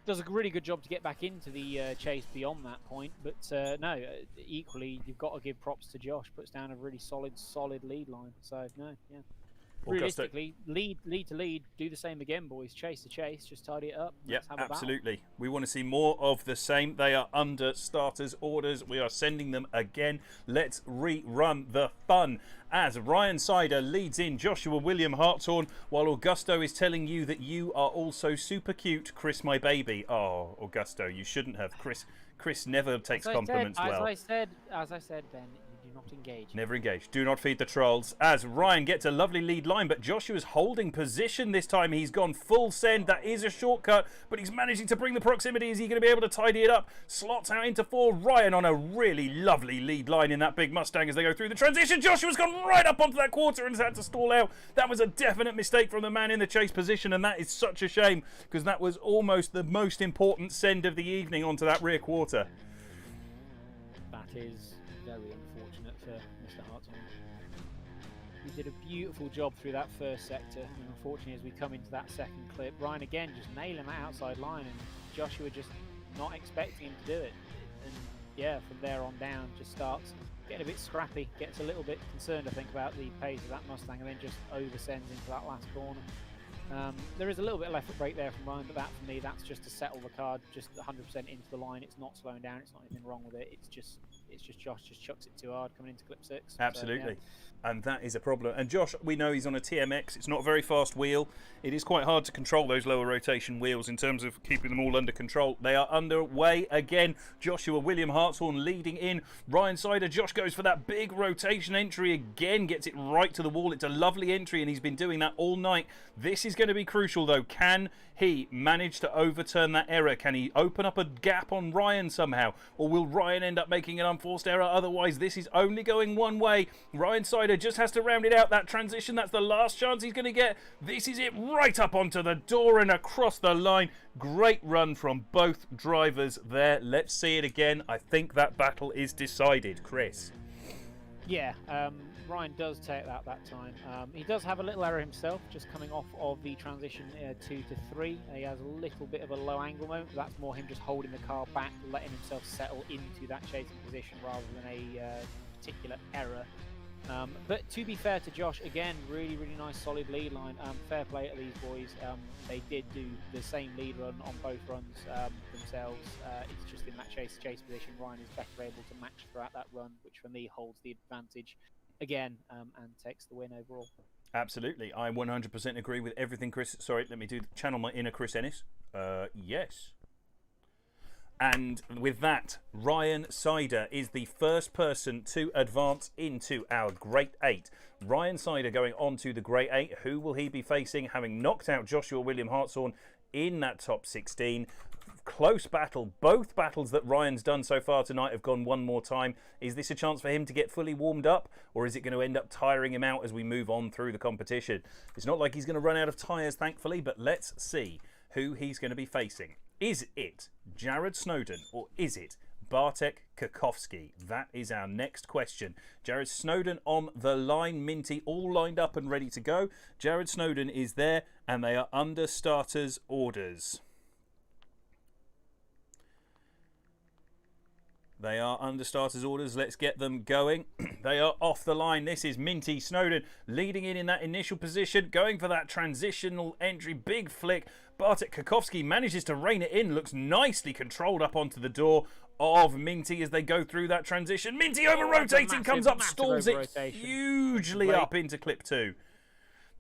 Does a really good job to get back into the chase beyond that point, but no, equally you've got to give props to Josh. Puts down a really solid lead line. So no, yeah. Realistically, lead to lead, do the same again, boys. Chase to chase, just tidy it up. Yeah, absolutely. We want to see more of the same. They are under starters' orders. We are sending them again. Let's rerun the fun as Ryan Sider leads in Joshua William Hartshorn, while Augusto is telling you that you are also super cute, Chris, my baby. Oh, Augusto, you shouldn't have. Chris never takes compliments well. As I said, Ben, you do not engage. Never engage. Do not feed the trolls. As Ryan gets a lovely lead line, but Joshua's holding position this time. He's gone full send. That is a shortcut, but he's managing to bring the proximity. Is he going to be able to tidy it up? Slots out into 4. Ryan on a really lovely lead line in that big Mustang as they go through the transition. Joshua's gone right up onto that quarter and has had to stall out. That was a definite mistake from the man in the chase position, and that is such a shame because that was almost the most important send of the evening onto that rear quarter. That is very unfortunate for Mr. Hartshorn. He did a beautiful job through that first sector, and unfortunately as we come into that second clip, Ryan again just nailing that outside line, and Joshua just not expecting him to do it. And yeah, from there on down just starts getting a bit scrappy, gets a little bit concerned I think about the pace of that Mustang, and then just oversends into that last corner. There is a little bit of left foot brake there from Ryan, but that for me, that's just to settle the card, just 100% into the line. It's not slowing down, it's not anything wrong with it. It's just Josh just chucks it too hard coming into clip 6. Absolutely. So, yeah. And that is a problem. And Josh, we know he's on a TMX. It's not a very fast wheel. It is quite hard to control those lower rotation wheels in terms of keeping them all under control. They are underway again. Joshua William Hartshorn leading in. Ryan Sider. Josh goes for that big rotation entry again. Gets it right to the wall. It's a lovely entry, and he's been doing that all night. This is going to be crucial, though. Can he manage to overturn that error? Can he open up a gap on Ryan somehow? Or will Ryan end up making an unforced error? Otherwise, this is only going one way. Ryan Sider just has to round it out. That transition, that's the last chance he's going to get. This is it, right up onto the door and across the line. Great run from both drivers there. Let's see it again. I think that battle is decided. Chris. Yeah, Ryan does take that time. He does have a little error himself, just coming off of the transition 2 to 3. He has a little bit of a low angle moment, but that's more him just holding the car back, letting himself settle into that chasing position rather than a particular error. But to be fair to Josh, again, really nice solid lead line. Fair play to these boys. They did do the same lead run on both runs themselves. It's just in that chase position, Ryan is better able to match throughout that run, which for me holds the advantage again and takes the win overall. Absolutely. I 100% agree with everything Chris... Sorry, let me channel my inner Chris Ennis. Yes. And with that, Ryan Sider is the first person to advance into our Great 8. Ryan Sider going on to the Great 8. Who will he be facing, having knocked out Joshua William Hartshorn in that top 16? Close battle. Both battles that Ryan's done so far tonight have gone one more time. Is this a chance for him to get fully warmed up, or is it going to end up tiring him out as we move on through the competition? It's not like he's going to run out of tyres, thankfully, but let's see who he's going to be facing. Is it Jared Snowden, or is it Bartek Kakowski? That is our next question. Jared Snowden on the line. Minty all lined up and ready to go. Jared Snowden is there, and they are under starters orders. They are under starters orders. Let's get them going. They are off the line. This is Minty Snowden leading in that initial position, going for that transitional entry. Big flick. Bartek Kakowski manages to rein it in. Looks nicely controlled up onto the door of Minty as they go through that transition. Minty over-rotating, comes up, stalls it hugely up into clip 2.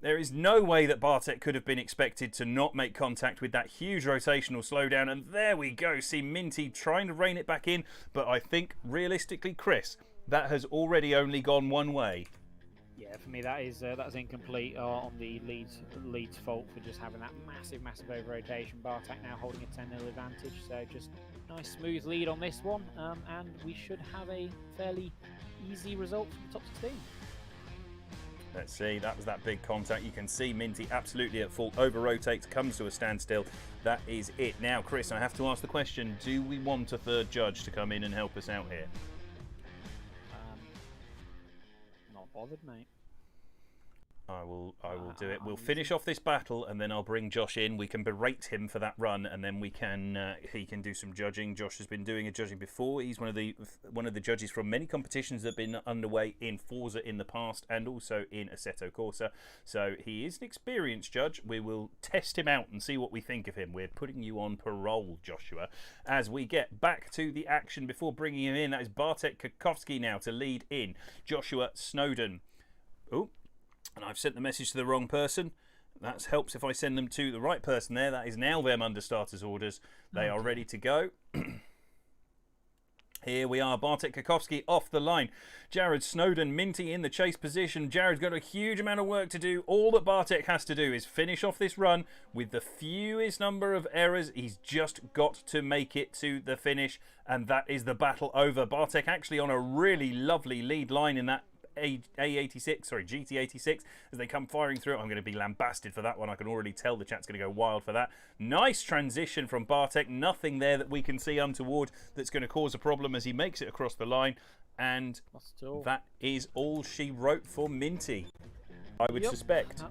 There is no way that Bartek could have been expected to not make contact with that huge rotational slowdown. And there we go. See Minty trying to rein it back in. But I think, realistically, Chris, that has already only gone one way. Yeah, for me, that's incomplete on the lead's fault for just having that massive over-rotation. Bartek now holding a 10-0 advantage. So just nice, smooth lead on this one. And we should have a fairly easy result from the top 16. Let's see, that was that big contact. You can see Minty absolutely at fault. Over-rotates, comes to a standstill. That is it. Now, Chris, I have to ask the question, do we want a third judge to come in and help us out here? Not bothered, mate. I will do it. We'll finish off this battle, and then I'll bring Josh in. We can berate him for that run, and then he can do some judging. Josh has been doing a judging before. He's one of the judges from many competitions that have been underway in Forza in the past, and also in Assetto Corsa. So he is an experienced judge. We will test him out and see what we think of him. We're putting you on parole, Joshua, as we get back to the action. Before bringing him in, that is Bartek Kakowski now to lead in Joshua Snowden. Oh. And I've sent the message to the wrong person. That helps if I send them to the right person there. That is now them under starters orders. They are ready to go. Here we are, Bartek Kakowski off the line. Jared Snowden, Minty in the chase position. Jared's got a huge amount of work to do. All that Bartek has to do is finish off this run with the fewest number of errors. He's just got to make it to the finish, and that is the battle over. Bartek actually on a really lovely lead line in that GT86 as they come firing through it. I'm going to be lambasted for that one. I can already tell the chat's going to go wild for that. Nice transition from Bartek. Nothing there that we can see untoward that's going to cause a problem as he makes it across the line. And that is all she wrote for Minty, I would suspect.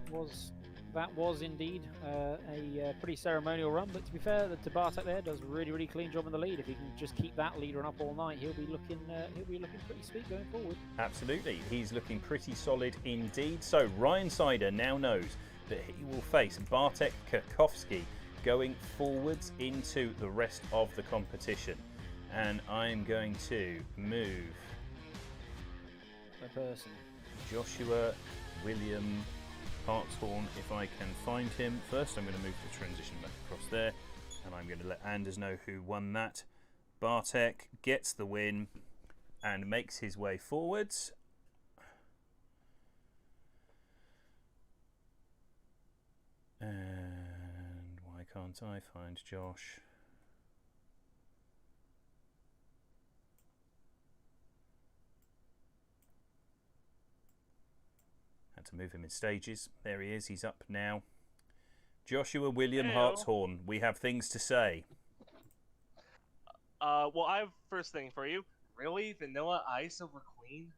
That was indeed a pretty ceremonial run, but to be fair, to Bartek there does a really clean job in the lead. If he can just keep that lead run up all night, he'll be looking pretty sweet going forward. Absolutely, he's looking pretty solid indeed. So Ryan Sider now knows that he will face Bartek Kakowski going forwards into the rest of the competition, and I'm going to move a person, Joshua William Hartshorn, if I can find him. First, I'm going to move the transition back across there, and I'm going to let Anders know who won that. Bartek gets the win and makes his way forwards. And why can't I find Josh? Had to move him in stages. There he is. He's up now. Joshua William Hartshorn, we have things to say. Well, I have first thing for you. Really? Vanilla Ice over Queen?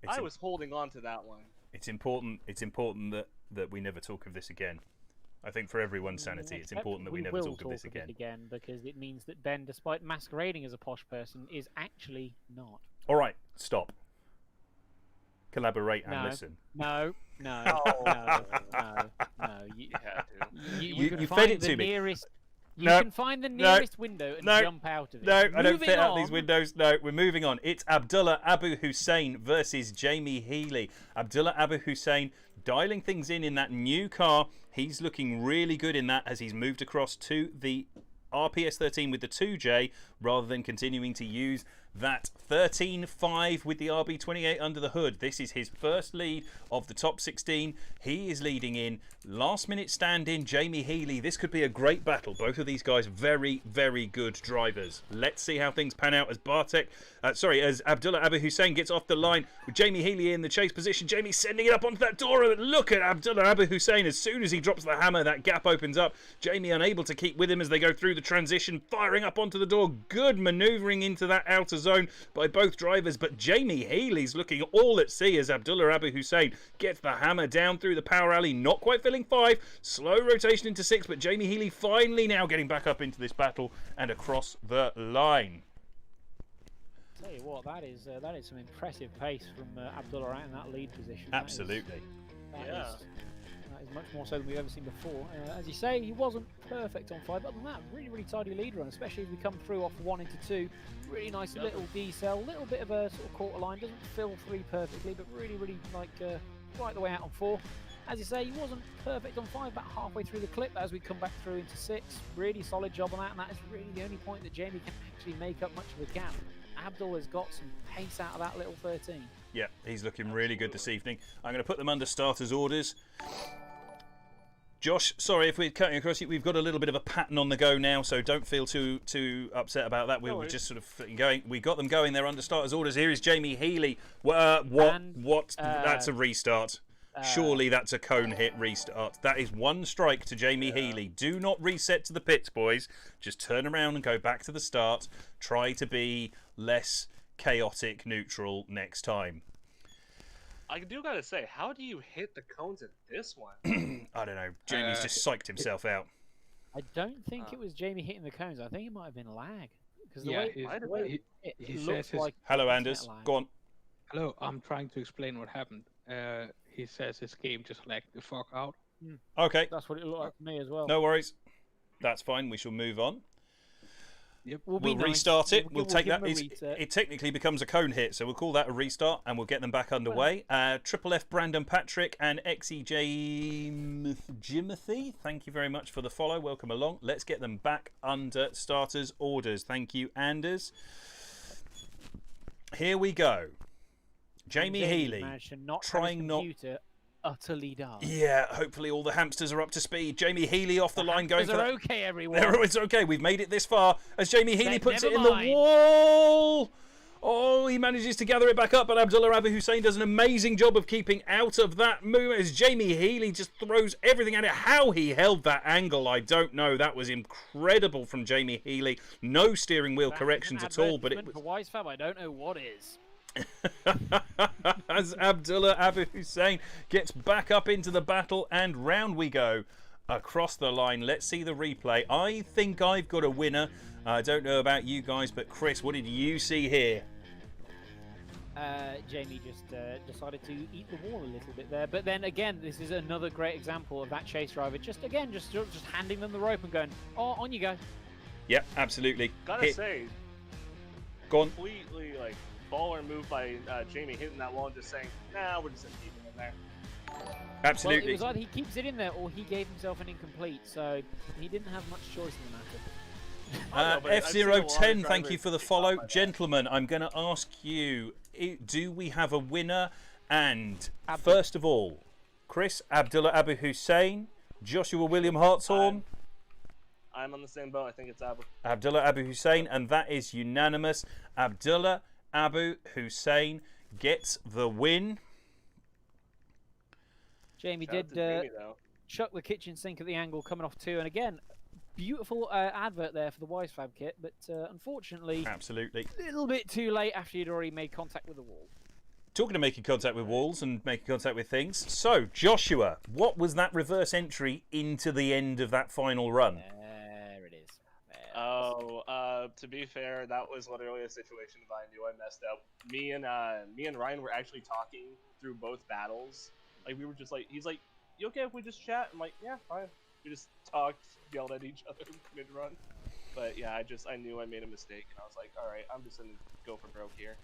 I was holding on to that one. It's important that we never talk of this again. I think for everyone's sanity, it's important that we never talk of this again. Because it means that Ben, despite masquerading as a posh person, is actually not. All right, stop. Collaborate and listen. No. You fed it to me. You can find the nearest window and jump out of it. No, I don't fit out these windows. No, we're moving on. It's Abdullah Abu Hussein versus Jamie Healy. Abdullah Abu Hussein dialing things in that new car. He's looking really good in that as he's moved across to the RPS13 with the 2J rather than continuing to use that 13.5 with the RB28 under the hood. This is his first lead of the top 16. He is leading in. Last minute stand-in, Jamie Healy. This could be a great battle. Both of these guys very, very good drivers. Let's see how things pan out as as Abdullah Abu Hussein gets off the line with Jamie Healy in the chase position. Jamie sending it up onto that door. Look at Abdullah Abu Hussein. As soon as he drops the hammer, that gap opens up. Jamie unable to keep with him as they go through the transition, firing up onto the door. Good manoeuvring into that outer zone by both drivers, but Jamie Healy's looking all at sea as Abdullah Abu Hussein gets the hammer down through the power alley, not quite filling 5, slow rotation into 6, but Jamie Healy finally now getting back up into this battle and across the line. Tell you what, that is some impressive pace from Abdullah out in that lead position. Absolutely. That is much more so than we've ever seen before. As you say, he wasn't perfect on 5, but other than that, really, really tidy lead run, especially as we come through off 1 into 2. Really nice little decel, little bit of a sort of quarter line, doesn't fill 3 perfectly, but really, really like right the way out on 4. As you say, he wasn't perfect on 5, about halfway through the clip as we come back through into 6. Really solid job on that, and that is really the only point that Jamie can actually make up much of a gap. Abdul has got some pace out of that little 13. Yeah, he's looking really good this evening. I'm going to put them under starters' orders. Josh, sorry if we're cutting across you. We've got a little bit of a pattern on the go now, so don't feel too upset about that. We were just sort of going. We got them going. They're under starters' orders. Here is Jamie Healy. That's a restart. Surely that's a cone hit restart. That is 1 strike to Jamie Healy. Do not reset to the pits, boys. Just turn around and go back to the start. Try to be less chaotic neutral next time. I do gotta say, how do you hit the cones at this one? I don't know. Jamie's just psyched himself out. I don't think it was Jamie hitting the cones. I think it might have been lag. Because the way he looks says like... Hello, Anders. Go on. Hello, I'm trying to explain what happened. He says his game just lagged the fuck out. Okay. That's what it looked like to me as well. No worries. That's fine. We shall move on. Yep. We'll restart it. We'll take that. It technically becomes a cone hit, so we'll call that a restart, and we'll get them back underway. Triple F Brandon Patrick and XEJ Jimothy, thank you very much for the follow. Welcome along. Let's get them back under starters' orders. Thank you, Anders. Here we go. Jamie Healy trying not. Utterly done. Yeah, hopefully all the hamsters are up to speed. Jamie Healy off the line going for that. Okay, everyone. It's okay. We've made it this far as Jamie Healy puts it in the wall. Oh, he manages to gather it back up, but Abdullah Abu Hussein does an amazing job of keeping out of that movement as Jamie Healy just throws everything at it. How he held that angle, I don't know. That was incredible from Jamie Healy. No steering wheel corrections at all, but it was... For Wisefab, I don't know what is. As Abdullah Abu Hussein gets back up into the battle, and round we go across the line. Let's see the replay. I think I've got a winner. I don't know about you guys, but Chris, what did you see here? Jamie just decided to eat the wall a little bit there, but then again, this is another great example of that chase driver just handing them the rope and going, "Oh, on you go." Yep, absolutely. Gotta say, go on. Completely like baller move by Jamie hitting that wall and just saying, "Nah, we're just gonna keep it in there." Absolutely. Well, it was either he keeps it in there or he gave himself an incomplete, so he didn't have much choice in the matter. F010, thank you for the follow. Gentlemen, I'm going to ask you, do we have a winner? And first of all, Chris, Abdullah Abu Hussein, Joshua William Hartshorn. I'm on the same boat. I think it's Abu. Abdullah Abu Hussein, and that is unanimous. Abdullah Abu Hussein gets the win. Jamie did chuck the kitchen sink at the angle coming off 2, and again, beautiful advert there for the Wisefab kit, but unfortunately, absolutely, a little bit too late after you'd already made contact with the wall. Talking of making contact with walls and making contact with things, so Joshua, what was that reverse entry into the end of that final run? There it is. To be fair, that was literally a situation that I knew I messed up. Me and Ryan were actually talking through both battles. Like, we were just like, he's like, "You okay if we just chat?" I'm like, "Yeah, fine." We just talked, yelled at each other mid-run. But yeah, I knew I made a mistake, and I was like, "All right, I'm just gonna go for broke here."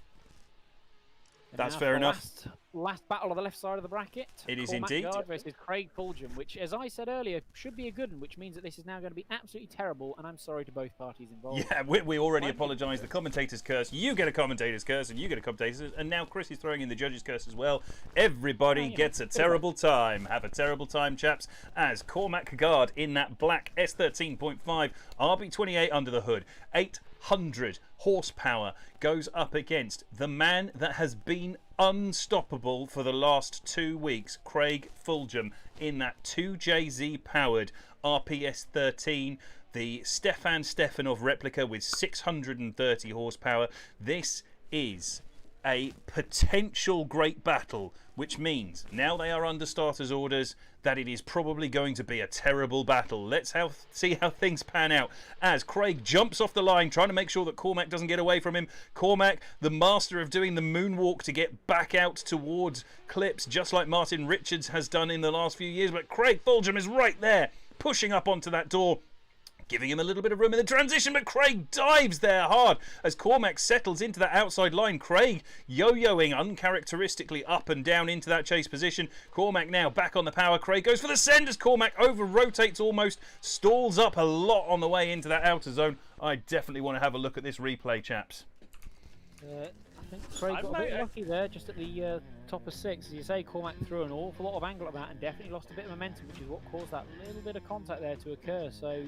And That's now fair for enough. Last battle on the left side of the bracket. It is Cormac indeed. Guard versus Craig Fulgham, which, as I said earlier, should be a good one, which means that this is now going to be absolutely terrible, and I'm sorry to both parties involved. Yeah, we already apologise. The commentator's curse. You get a commentator's curse, and you get a commentator's, and now Chris is throwing in the judge's curse as well. Everybody gets a terrible time. Have a terrible time, chaps, as Cormac Guard in that black S13.5 RB28 under the hood. 800 horsepower goes up against the man that has been unstoppable for the last 2 weeks, Craig Fulgham, in that 2JZ powered RPS 13, the Stefan Stefanov replica with 630 horsepower. This is a potential great battle, which means now they are under starters orders that it is probably going to be a terrible battle. Let's see how things pan out as Craig jumps off the line trying to make sure that Cormac doesn't get away from him. Cormac, the master of doing the moonwalk to get back out towards clips, just like Martin Richards has done in the last few years, but Craig Fulgham is right there pushing up onto that door, giving him a little bit of room in the transition, but Craig dives there hard as Cormac settles into that outside line. Craig yo-yoing uncharacteristically up and down into that chase position. Cormac now back on the power. Craig goes for the send as Cormac over-rotates almost, stalls up a lot on the way into that outer zone. I definitely want to have a look at this replay, chaps. I think Craig got a bit lucky there, just at the top of 6. As you say, Cormac threw an awful lot of angle at that and definitely lost a bit of momentum, which is what caused that little bit of contact there to occur. So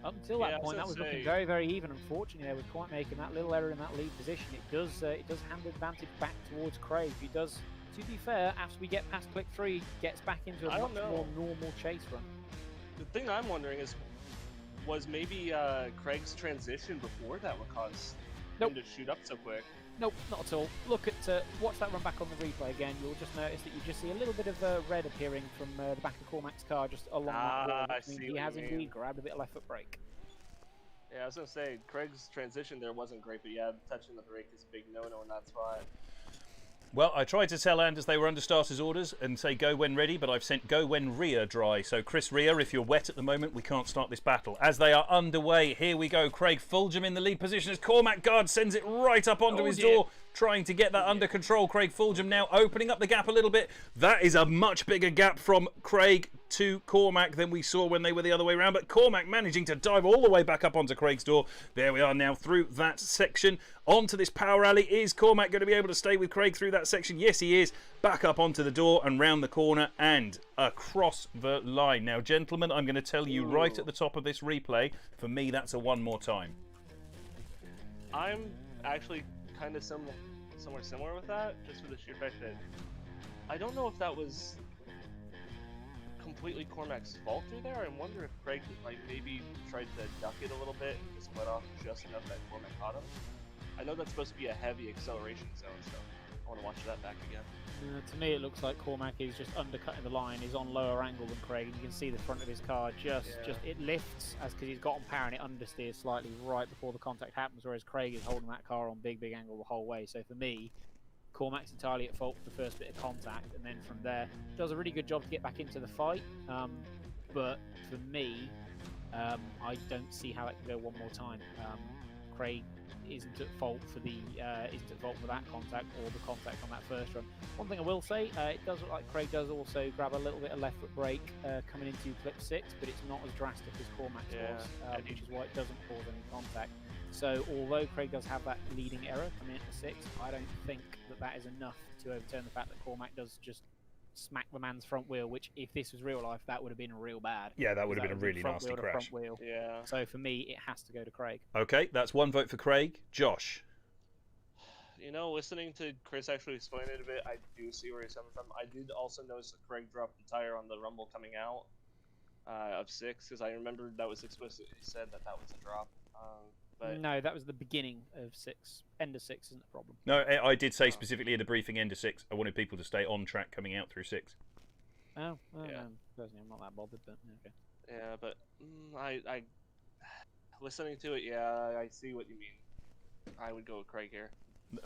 up until that point, that was looking very, very even. Unfortunately, there with Cormac making that little error in that lead position, it does hand the advantage back towards Craig. He does, to be fair, after we get past click 3, gets back into a much more normal chase run. The thing I'm wondering is, was maybe Craig's transition before that would cause him to shoot up so quick? Nope, not at all. Look at, watch that run back on the replay again. You'll just notice that you just see a little bit of red appearing from the back of Cormac's car, just along that wall. I see He has indeed grabbed a bit of left foot brake. Yeah, I was gonna say Craig's transition there wasn't great, but yeah, touching the brake is a big no-no in that spot. Well, I tried to tell Anders they were under starters orders and say go when ready, but I've sent go when rear dry. So Chris Rear, if you're wet at the moment, we can't start this battle. As they are underway, here we go. Craig Fulgham in the lead position as Cormac Guard sends it right up onto his door, trying to get that under control. Craig Fulgham now opening up the gap a little bit. That is a much bigger gap from Craig to Cormac than we saw when they were the other way around, but Cormac managing to dive all the way back up onto Craig's door. There we are now through that section. Onto this power alley. Is Cormac going to be able to stay with Craig through that section? Yes, he is. Back up onto the door and round the corner and across the line. Now, gentlemen, I'm going to tell you right at the top of this replay, for me, that's a one more time. I'm actually kind of somewhere similar with that, just for the sheer fact that I don't know if that was completely Cormac's fault through there. I wonder if Craig maybe tried to duck it a little bit and just let off just enough that Cormac caught him. I know that's supposed to be a heavy acceleration zone, so I want to watch that back again. To me, it looks like Cormac is just undercutting the line. He's on lower angle than Craig, and you can see the front of his car just it lifts as because he's got on power and it understeers slightly right before the contact happens, whereas Craig is holding that car on big angle the whole way. So for me, Cormac's entirely at fault for the first bit of contact, and then from there does a really good job to get back into the fight. But for me, I don't see how that can go one more time. Craig isn't at fault for that contact or the contact on that first run. One thing I will say, it does look like Craig does also grab a little bit of left foot brake coming into clip 6, but it's not as drastic as Cormac's was, which is why it doesn't cause any contact. So although Craig does have that leading error coming into 6, I don't think that is enough to overturn the fact that Cormac does just smack the man's front wheel, which if this was real life, that would have been real bad. Yeah, that would have been a really nasty crash. Yeah. So for me, it has to go to Craig. Okay, that's one vote for Craig. Josh? You know, listening to Chris actually explain it a bit, I do see where he's coming from. I did also notice that Craig dropped the tire on the rumble coming out of 6, because I remember that was explicitly said that was a drop. But no, that was the beginning of 6. End of 6 isn't the problem. No, I did say specifically in the briefing end of 6, I wanted people to stay on track coming out through 6. Oh, well, yeah. no, personally, I'm not that bothered, but okay. Yeah, but I listening to it, yeah, I see what you mean. I would go with Craig here.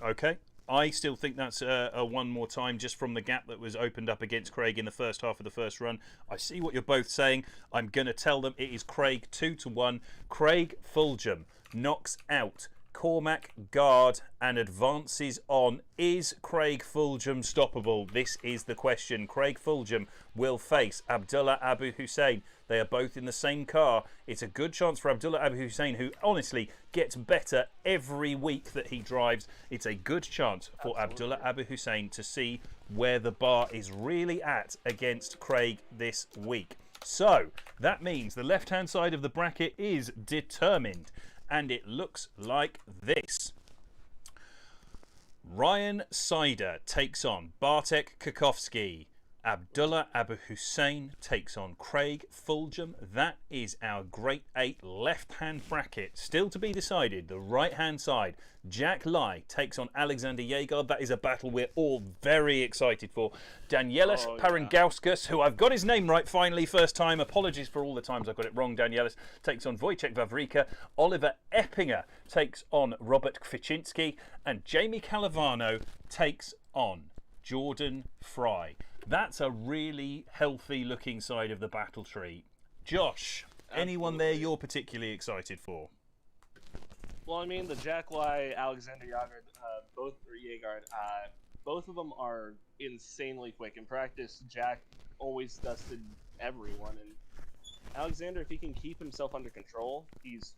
Okay. I still think that's a one more time just from the gap that was opened up against Craig in the first half of the first run. I see what you're both saying. I'm going to tell them it is Craig 2-1. Craig Fulgham knocks out Cormac guard and advances on. Is Craig Fulgham stoppable? This is the question. Craig Fulgham will face Abdullah Abu Hussein. They are both in the same car. It's a good chance for Abdullah Abu Hussein, who honestly gets better every week that he drives. It's a good chance for Abdullah Abu Hussein to see where the bar is really at against Craig this week. So that means the left-hand side of the bracket is determined, and it looks like this. Ryan Sider takes on Bartek Kakowski. Abdullah Abu Hussein takes on Craig Fulgham. That is our Great 8 left-hand bracket. Still to be decided, the right-hand side. Jack Lai takes on Alexander Yegard. That is a battle we're all very excited for. Danielis Parangauskas, who I've got his name right finally, first time. Apologies for all the times I've got it wrong. Danielis takes on Wojciech Wawrika. Oliver Eppinger takes on Robert Kwiczynski. And Jamie Calavano takes on Jordan Fry. That's a really healthy looking side of the battle tree. Josh, anyone there you're particularly excited for? Well, I mean, the Jack Lai, Alexander Yegard, both of them are insanely quick. In practice, Jack always dusted everyone, and Alexander, if he can keep himself under control, he's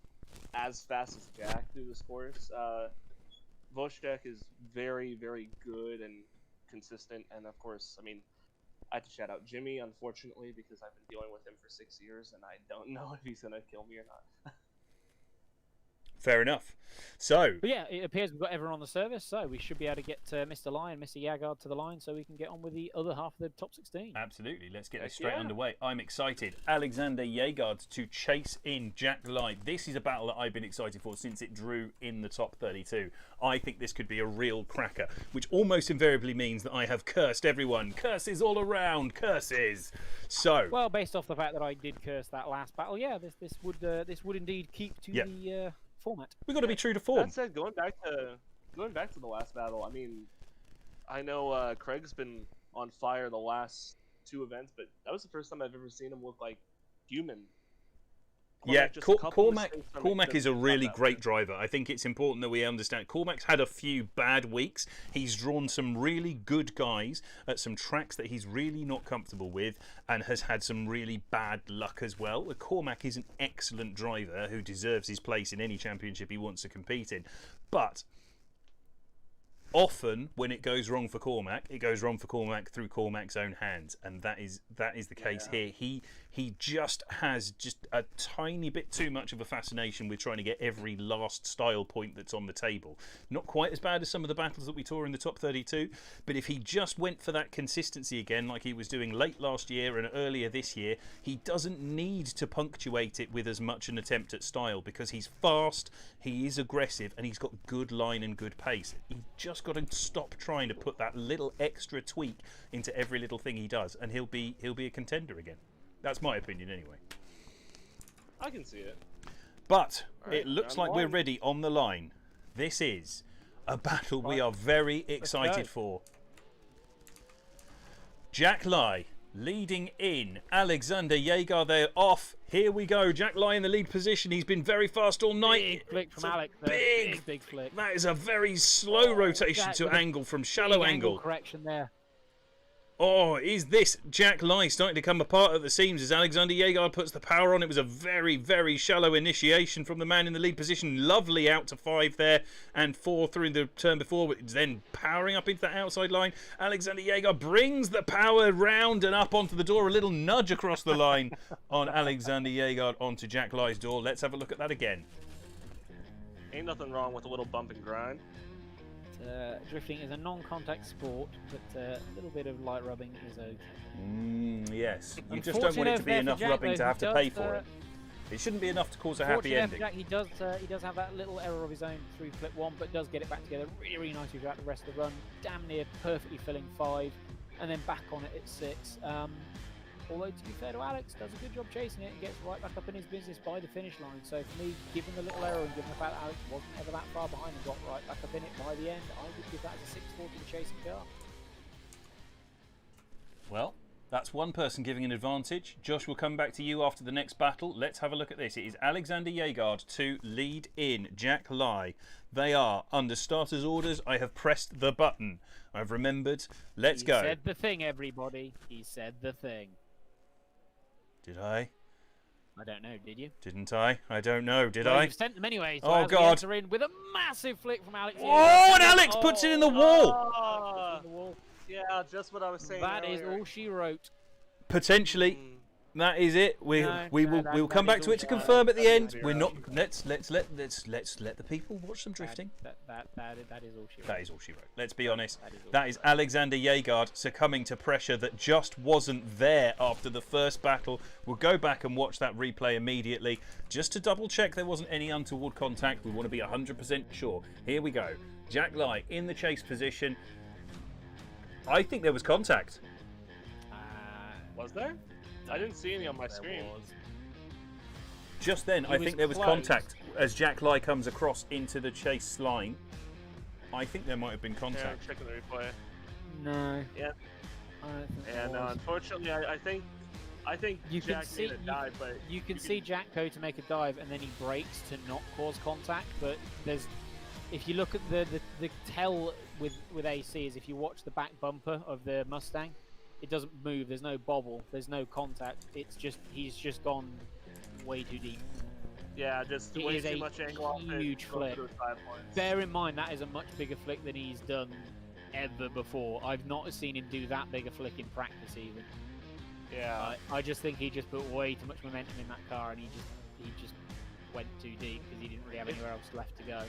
as fast as Jack through this course. Wojciech is very, very good and consistent, and of course, I mean, I have to shout out Jimmy, unfortunately, because I've been dealing with him for 6 years, and I don't know if he's going to kill me or not. Fair enough. So, But yeah, it appears we've got everyone on the service, so we should be able to get Mr. Lai and Mr. Yagard to the line so we can get on with the other half of the top 16. absolutely, let's get this straight underway. I'm excited. Alexander Yegard to chase in Jack Lai. This is a battle that I've been excited for since it drew in the top 32. I think this could be a real cracker, which almost invariably means that I have cursed everyone. Curses all around, curses. So, Well, based off the fact that I did curse that last battle, yeah, this would indeed keep to the format. we've got to be true to form. That said, going back to the last battle, I mean, I know Craig's been on fire the last 2 events, but that was the first time I've ever seen him look like human. Yeah, just a couple Cormac mistakes from Cormac it is a just really not that great good. driver. I think it's important that we understand. Cormac's had a few bad weeks. He's drawn some really good guys at some tracks that he's really not comfortable with, and has had some really bad luck as well. Cormac is an excellent driver who deserves his place in any championship he wants to compete in. But often when it goes wrong for Cormac, it goes wrong for Cormac through Cormac's own hands, and that is the case here. He just has just a tiny bit too much of a fascination with trying to get every last style point that's on the table. Not quite as bad as some of the battles that we saw in the top 32, but if he just went for that consistency again like he was doing late last year and earlier this year, he doesn't need to punctuate it with as much an attempt at style, because he's fast, he is aggressive, and he's got good line and good pace. He's just got to stop trying to put that little extra tweak into every little thing he does, and he'll be a contender again. That's my opinion anyway. I can see it. But Alright, it looks round like we're one. ready on the line. This is a battle we are very excited go. for. Jack Lai leading in. Alexander Yeager, they're off. Here we go. Jack Lai in the lead position. He's been very fast all night. Big flick from It's a Alex there. Big, Big flick. That is a very slow rotation Jack to with a angle from shallow Big angle. correction there. Oh, is this Jack Lai starting to come apart at the seams as Alexander Yeager puts the power on? It was a very, very shallow initiation from the man in the lead position. Lovely out to 5 there and 4 through the turn before, but then powering up into that outside line. Alexander Yeager brings the power round and up onto the door. A little nudge across the line on Alexander Yeager onto Jack Lai's door. Let's have a look at that again. Ain't nothing wrong with a little bump and grind. Drifting is a non-contact sport, but a little bit of light rubbing is okay. Yes, you just don't want it to be enough rubbing to have to pay for it. It shouldn't be enough to cause a happy ending. Jack, he does have that little error of his own through flip 1, but does get it back together really, really nicely throughout the rest of the run. Damn near perfectly filling 5, and then back on it at 6. Although, to be fair to Alex, does a good job chasing it and gets right back up in his business by the finish line. So for me, given the little error and given the fact that Alex wasn't ever that far behind and got right back up in it by the end, I would give that as a 6-4 to the chasing car. Well, That's one person giving an advantage. Josh, we'll come back to you after the next battle. Let's have a look at this. It is Alexander Yegard to lead in Jack Lai. They are under starters orders. I have pressed the button. I've remembered. Let's go. He said the thing, everybody. He said the thing. Did I? I don't know, did you? Didn't I? I don't know. Did Well, I? You've sent them anyway. So Oh, as we God. enter in with a massive flick from Alex. Oh, and Alex puts it in the wall. Oh, yeah, just what I was saying. That is earlier. all she wrote. Potentially, that is it. We'll come back to it to confirm at the end. We're not. Let's let the people watch some drifting. That is all she wrote. That is all she wrote. Let's be honest. That is all That she is wrote. Alexander Yegard succumbing to pressure that just wasn't there after the first battle. We'll go back and watch that replay immediately just to double check there wasn't any untoward contact. We want to be 100% sure. Here we go. Jack Lai in the chase position. I think there was contact. Was there? I didn't see any on my screen. Just then, I was think there was close. contact as Jack Lai comes across into the chase line. I think there might have been Yeah, contact. I'm checking the replay. No. Yeah. I don't think And there was. unfortunately, I think You can Jack see made a dive, but you can see Jack go to make a dive and then he brakes to not cause contact. But there's, if you look at the tell with AC is if you watch the back bumper of the Mustang, it doesn't move. There's no bobble. There's no contact. It's just he's just gone way too deep. yeah, just It way is too a much angle off it. huge going flick. through 5 points. Bear in mind that is a much bigger flick than he's done ever before. I've not seen him do that big a flick in practice even. Yeah. I just think he just put way too much momentum in that car and he just went too deep because he didn't really have anywhere else left to go.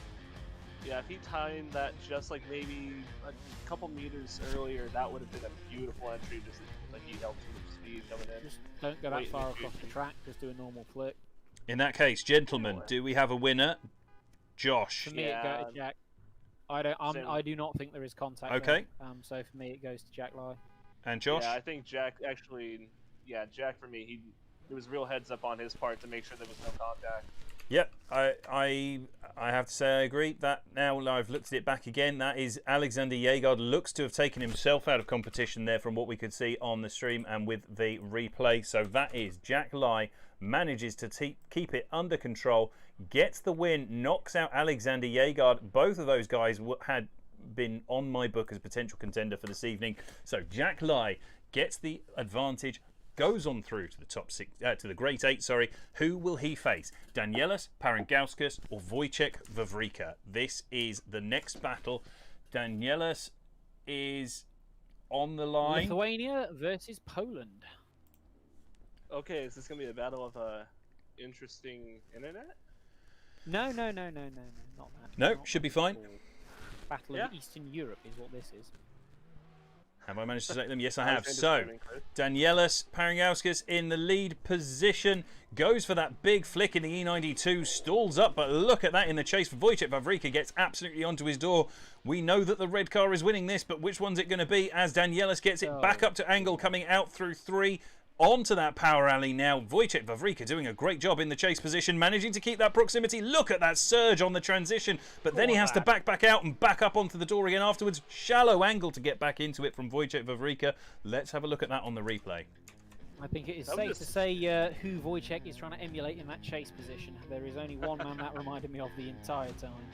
Yeah, if he timed that just like maybe a couple meters earlier, that would have been a beautiful entry. Just like he held too much speed coming in. Just don't go that Wait in the far across the future. track. Just do a normal flick. In that case, gentlemen, do we have a winner? Josh. For me, it Yeah. goes to Jack. I do not think there is contact. Okay. There. So for me, it goes to Jack Lai. And Josh? Yeah, I think Jack actually. Yeah, Jack for me, there was real heads up on his part to make sure there was no contact. Yep, I have to say I agree. That now I've looked at it back again, that is Alexander Yegard looks to have taken himself out of competition there from what we could see on the stream and with the replay. So that is Jack Lai manages to keep it under control, gets the win, knocks out Alexander Yegard. Both of those guys had been on my book as potential contender for this evening. So Jack Lai gets the advantage, goes on through to the top six, to the Great Eight. Sorry, who will he face? Danielis Parangauskas or Wojciech Wawrzyka? This is the next battle. Danielis is on the line. Lithuania versus Poland. Okay, is this gonna be a battle of interesting internet? No, not that. No, Not should be at fine. all. Battle Yeah. of Eastern Europe is what this is. Have I managed to select them? Yes, I I have. was So, understanding, Chris. Danielis Parangauskas in the lead position, goes for that big flick in the E92, stalls up, but look at that in the chase for Wojciech Wawrzyka, gets absolutely onto his door. We know that the red car is winning this, but which one's it going to be as Danielis gets it back up to angle, coming out through 3. Onto that power alley now. Wojciech Wawrzyka doing a great job in the chase position, managing to keep that proximity. Look at that surge on the transition, but then he has to back out and back up onto the door again afterwards. Shallow angle to get back into it from Wojciech Wawrzyka. Let's have a look at that on the replay. I think it is That safe was to just- say who Wojciech is trying to emulate in that chase position. There is only one man that reminded me of the entire time.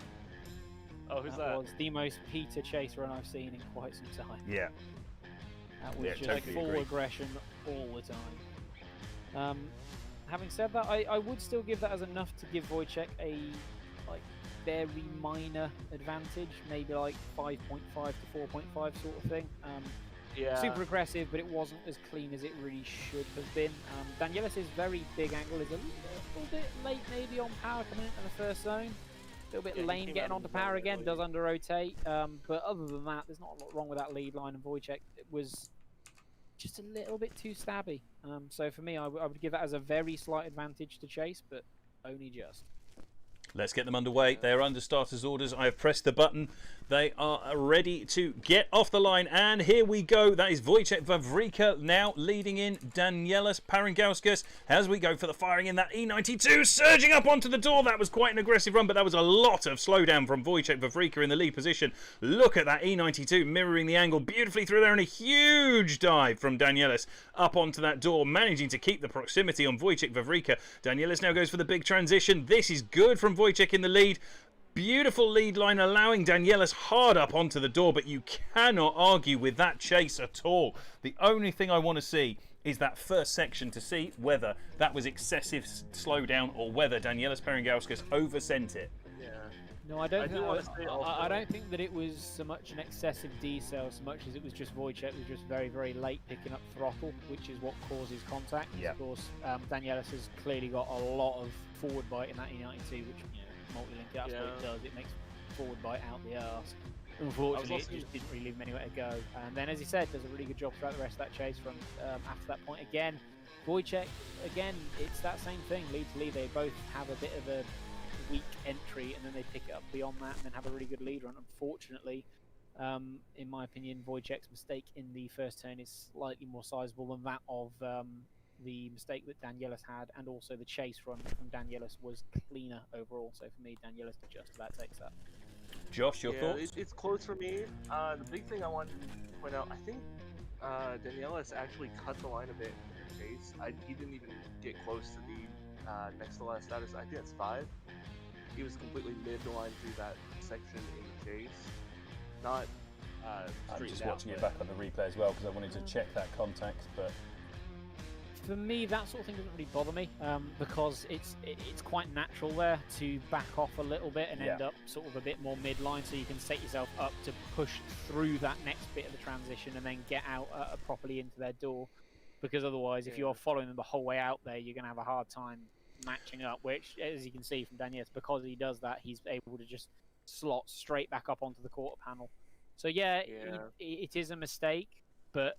Oh, who's that? was the most Peter chase run I've seen in quite some time. Yeah. That was Yeah, just totally full agree. aggression all the time. Having said that, I would still give that as enough to give Wojciech a very minor advantage, maybe like 5.5 to 4.5 sort of thing. Yeah. Super aggressive, but it wasn't as clean as it really should have been. Danielis' very big angle is a little bit late maybe on power coming into the first zone. A little bit Yeah, he lame came getting out onto of the zone power again, early. does under rotate. But other than that, there's not a lot wrong with that lead line, and Wojciech was just a little bit too stabby. So for me, I would give that as a very slight advantage to chase, but only just. Let's get them underway. They are under starters orders. I have pressed the button. They are ready to get off the line, and here we go. That is Wojciech Wawrika now leading in Danielis Paringauskas as we go for the firing in that E92, surging up onto the door. That was quite an aggressive run, but that was a lot of slowdown from Wojciech Wawrika in the lead position. Look at that E92 mirroring the angle beautifully through there, and a huge dive from Danielis up onto that door, managing to keep the proximity on Wojciech Wawrika. Danielis now goes for the big transition. This is good from Wojciech in the lead. Beautiful lead line, allowing Danielis hard up onto the door, but you cannot argue with that chase at all. The only thing I want to see is that first section to see whether that was excessive slowdown or whether Danielis Paringauskas oversent it. Yeah. No, I don't. I don't think that it was so much an excessive decel, so much as it was just Wojciech was just very, very late picking up throttle, which is what causes contact. Yeah. Of course, Danielis has clearly got a lot of forward bite in that E92, which multi-link, that's what it does. It makes forward bite out the arse. Unfortunately, it just didn't really leave him anywhere to go. And then, as he said, does a really good job throughout the rest of that chase from after that point. Again, Wojciech, again, it's that same thing, lead to lead. They both have a bit of a weak entry, and then they pick it up beyond that, and then have a really good lead run. Unfortunately, in my opinion, Wojciech's mistake in the first turn is slightly more sizable than that of the mistake that Danielis had, and also the chase run from Danielis was cleaner overall. So for me, Danielis just about takes that. Josh, your thoughts? It's close for me. The big thing I wanted to point out, I think Danielis actually cut the line a bit in the chase. He didn't even get close to the next to last status. I think it's 5. He was completely mid the line through that section in the chase. Not I'm just watching it back on the replay as well because I wanted to check that contact, but for me, that sort of thing doesn't really bother me because it's quite natural there to back off a little bit and end up sort of a bit more midline, so you can set yourself up to push through that next bit of the transition and then get out properly into their door. Because otherwise, if you're following them the whole way out there, you're going to have a hard time matching up. Which, as you can see from Danielis, because he does that, he's able to just slot straight back up onto the quarter panel. So it is a mistake, but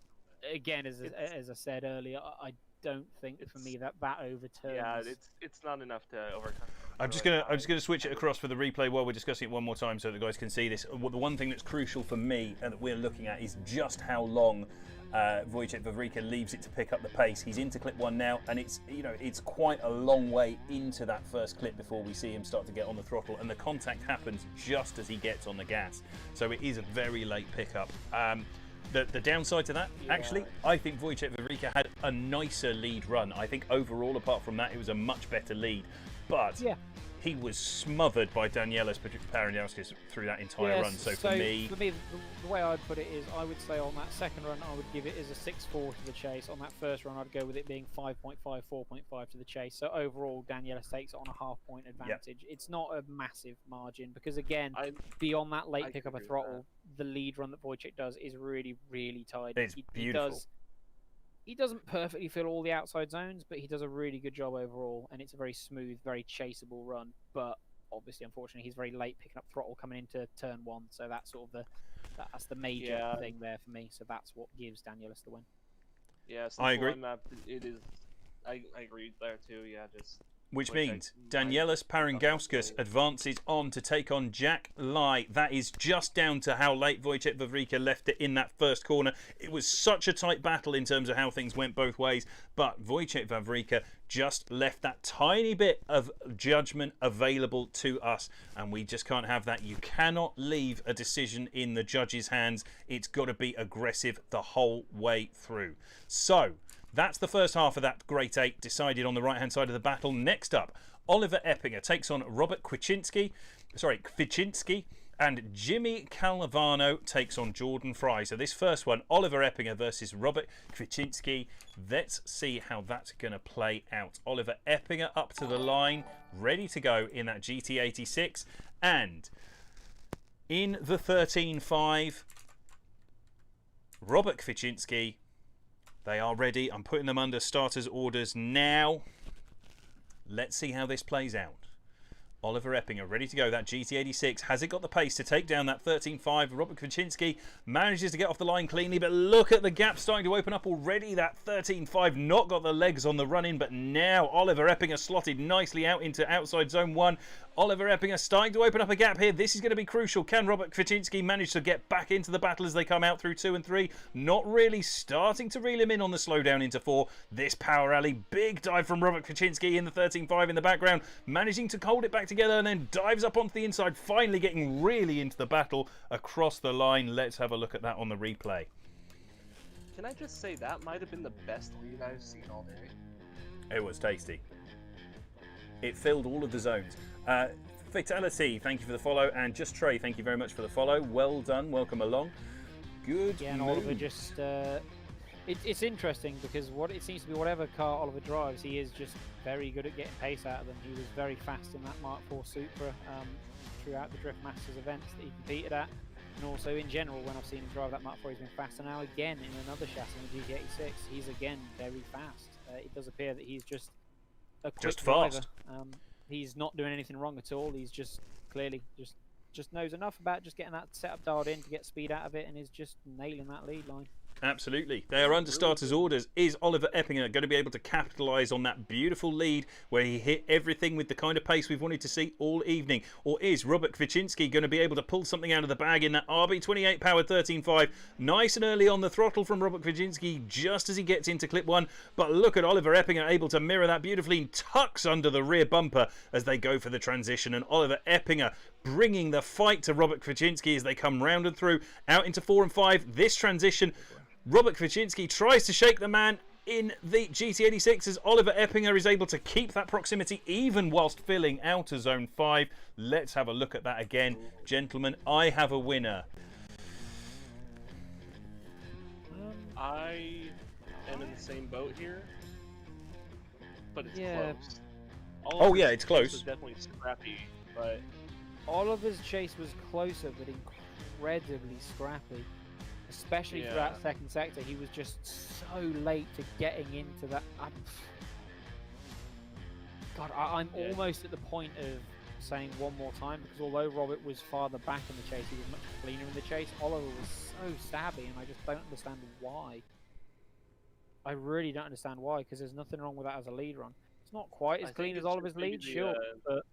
again, as I said earlier, I don't think for me that overturns. Yeah, it's not enough to overcome. I'm just gonna switch it across for the replay while we're discussing it one more time so that the guys can see this. The one thing that's crucial for me and that we're looking at is just how long Wojciech Wawrika leaves it to pick up the pace. He's into clip 1 now, and it's quite a long way into that first clip before we see him start to get on the throttle, and the contact happens just as he gets on the gas. So it is a very late pickup. The downside to that, actually, I think Wojciech Wawrika had a nicer lead run. I think overall, apart from that, it was a much better lead. But he was smothered by Danielis Paringauskas through that entire run. So for me, the way I'd put it is, I would say on that second run, I would give it as a 6.4 to the chase. On that first run, I'd go with it being 5.5, 4.5 to the chase. So overall, Danielis takes it on a half-point advantage. It's not a massive margin because, again, beyond that late pick up a throttle, the lead run that Wojciech does is really, really tidy. It's beautiful. He doesn't perfectly fill all the outside zones, but he does a really good job overall, and it's a very smooth, very chaseable run. But obviously, unfortunately, he's very late picking up throttle coming into turn 1, so that's sort of that's the major thing there for me. So that's what gives Danielis the win. Yeah, I agree. It is. I agree there too. Yeah, which means Danielis Paringauskas advances on to take on Jack Lai. That is just down to how late Wojciech Wawrika left it in that first corner. It was such a tight battle in terms of how things went both ways, but Wojciech Wawrika just left that tiny bit of judgment available to us, and we just can't have that. You cannot leave a decision in the judges' hands. It's got to be aggressive the whole way through. So that's the first half of that Great 8 decided on the right-hand side of the battle. Next up, Oliver Eppinger takes on Robert Kwiczynski, and Jimmy Calvano takes on Jordan Fry. So this first one, Oliver Eppinger versus Robert Kwiczynski. Let's see how that's going to play out. Oliver Eppinger up to the line, ready to go in that GT86. And in the 13.5, Robert Kwiczynski. They are ready. I'm putting them under starters orders now. Let's see how this plays out. Oliver Eppinger ready to go. That GT86. Has it got the pace to take down that 13.5? Robert Kwiczynski manages to get off the line cleanly, but look at the gap starting to open up already. That 13.5 not got the legs on the run-in, but now Oliver Eppinger slotted nicely out into outside zone 1. Oliver Eppinger starting to open up a gap here. This is going to be crucial. Can Robert Kwaczynski manage to get back into the battle as they come out through 2 and 3? Not really, starting to reel him in on the slowdown into 4. This power rally, big dive from Robert Kwaczynski in the 13.5 in the background, managing to hold it back together and then dives up onto the inside, finally getting really into the battle across the line. Let's have a look at that on the replay. Can I just say that might have been the best lead I've seen all day? It was tasty. It filled all of the zones. Fatality, thank you for the follow, and Just Trey, thank you very much for the follow. Well done, welcome along. Good. Yeah, and Oliver just it's interesting because it seems to be whatever car Oliver drives, he is just very good at getting pace out of them. He was very fast in that Mark IV Supra throughout the Drift Masters events that he competed at, and also in general when I've seen him drive that Mark IV, he's been fast. And now again in another chassis, in the GT86, he's again very fast. It does appear that he's just a quick driver. He's not doing anything wrong at all. He's just clearly just knows enough about just getting that setup dialed in to get speed out of it, and is just nailing that lead line. Absolutely. They are under starters orders. Is Oliver Eppinger going to be able to capitalise on that beautiful lead where he hit everything with the kind of pace we've wanted to see all evening? Or is Robert Kwaczynski going to be able to pull something out of the bag in that RB28 powered 13.5? Nice and early on the throttle from Robert Kwaczynski just as he gets into clip 1. But look at Oliver Eppinger able to mirror that beautifully, tucks under the rear bumper as they go for the transition. And Oliver Eppinger bringing the fight to Robert Kwaczynski as they come round and through out into 4 and 5. This transition, Robert Kwaczynski tries to shake the man in the GT86 as Oliver Eppinger is able to keep that proximity even whilst filling outer zone 5. Let's have a look at that again. Gentlemen, I have a winner. I am in the same boat here, but it's Yeah. close. Oh, yeah, Oliver's it's close. chase was definitely scrappy, but Oliver's chase was closer but incredibly scrappy. Especially throughout second sector, he was just so late to getting into that. I'm almost at the point of saying one more time, because although Robert was farther back in the chase, he was much cleaner in the chase. Oliver was so stabby, and I just don't understand why. I really don't understand why, because there's nothing wrong with that as a lead run. It's not quite as clean as Oliver's lead, sure, but...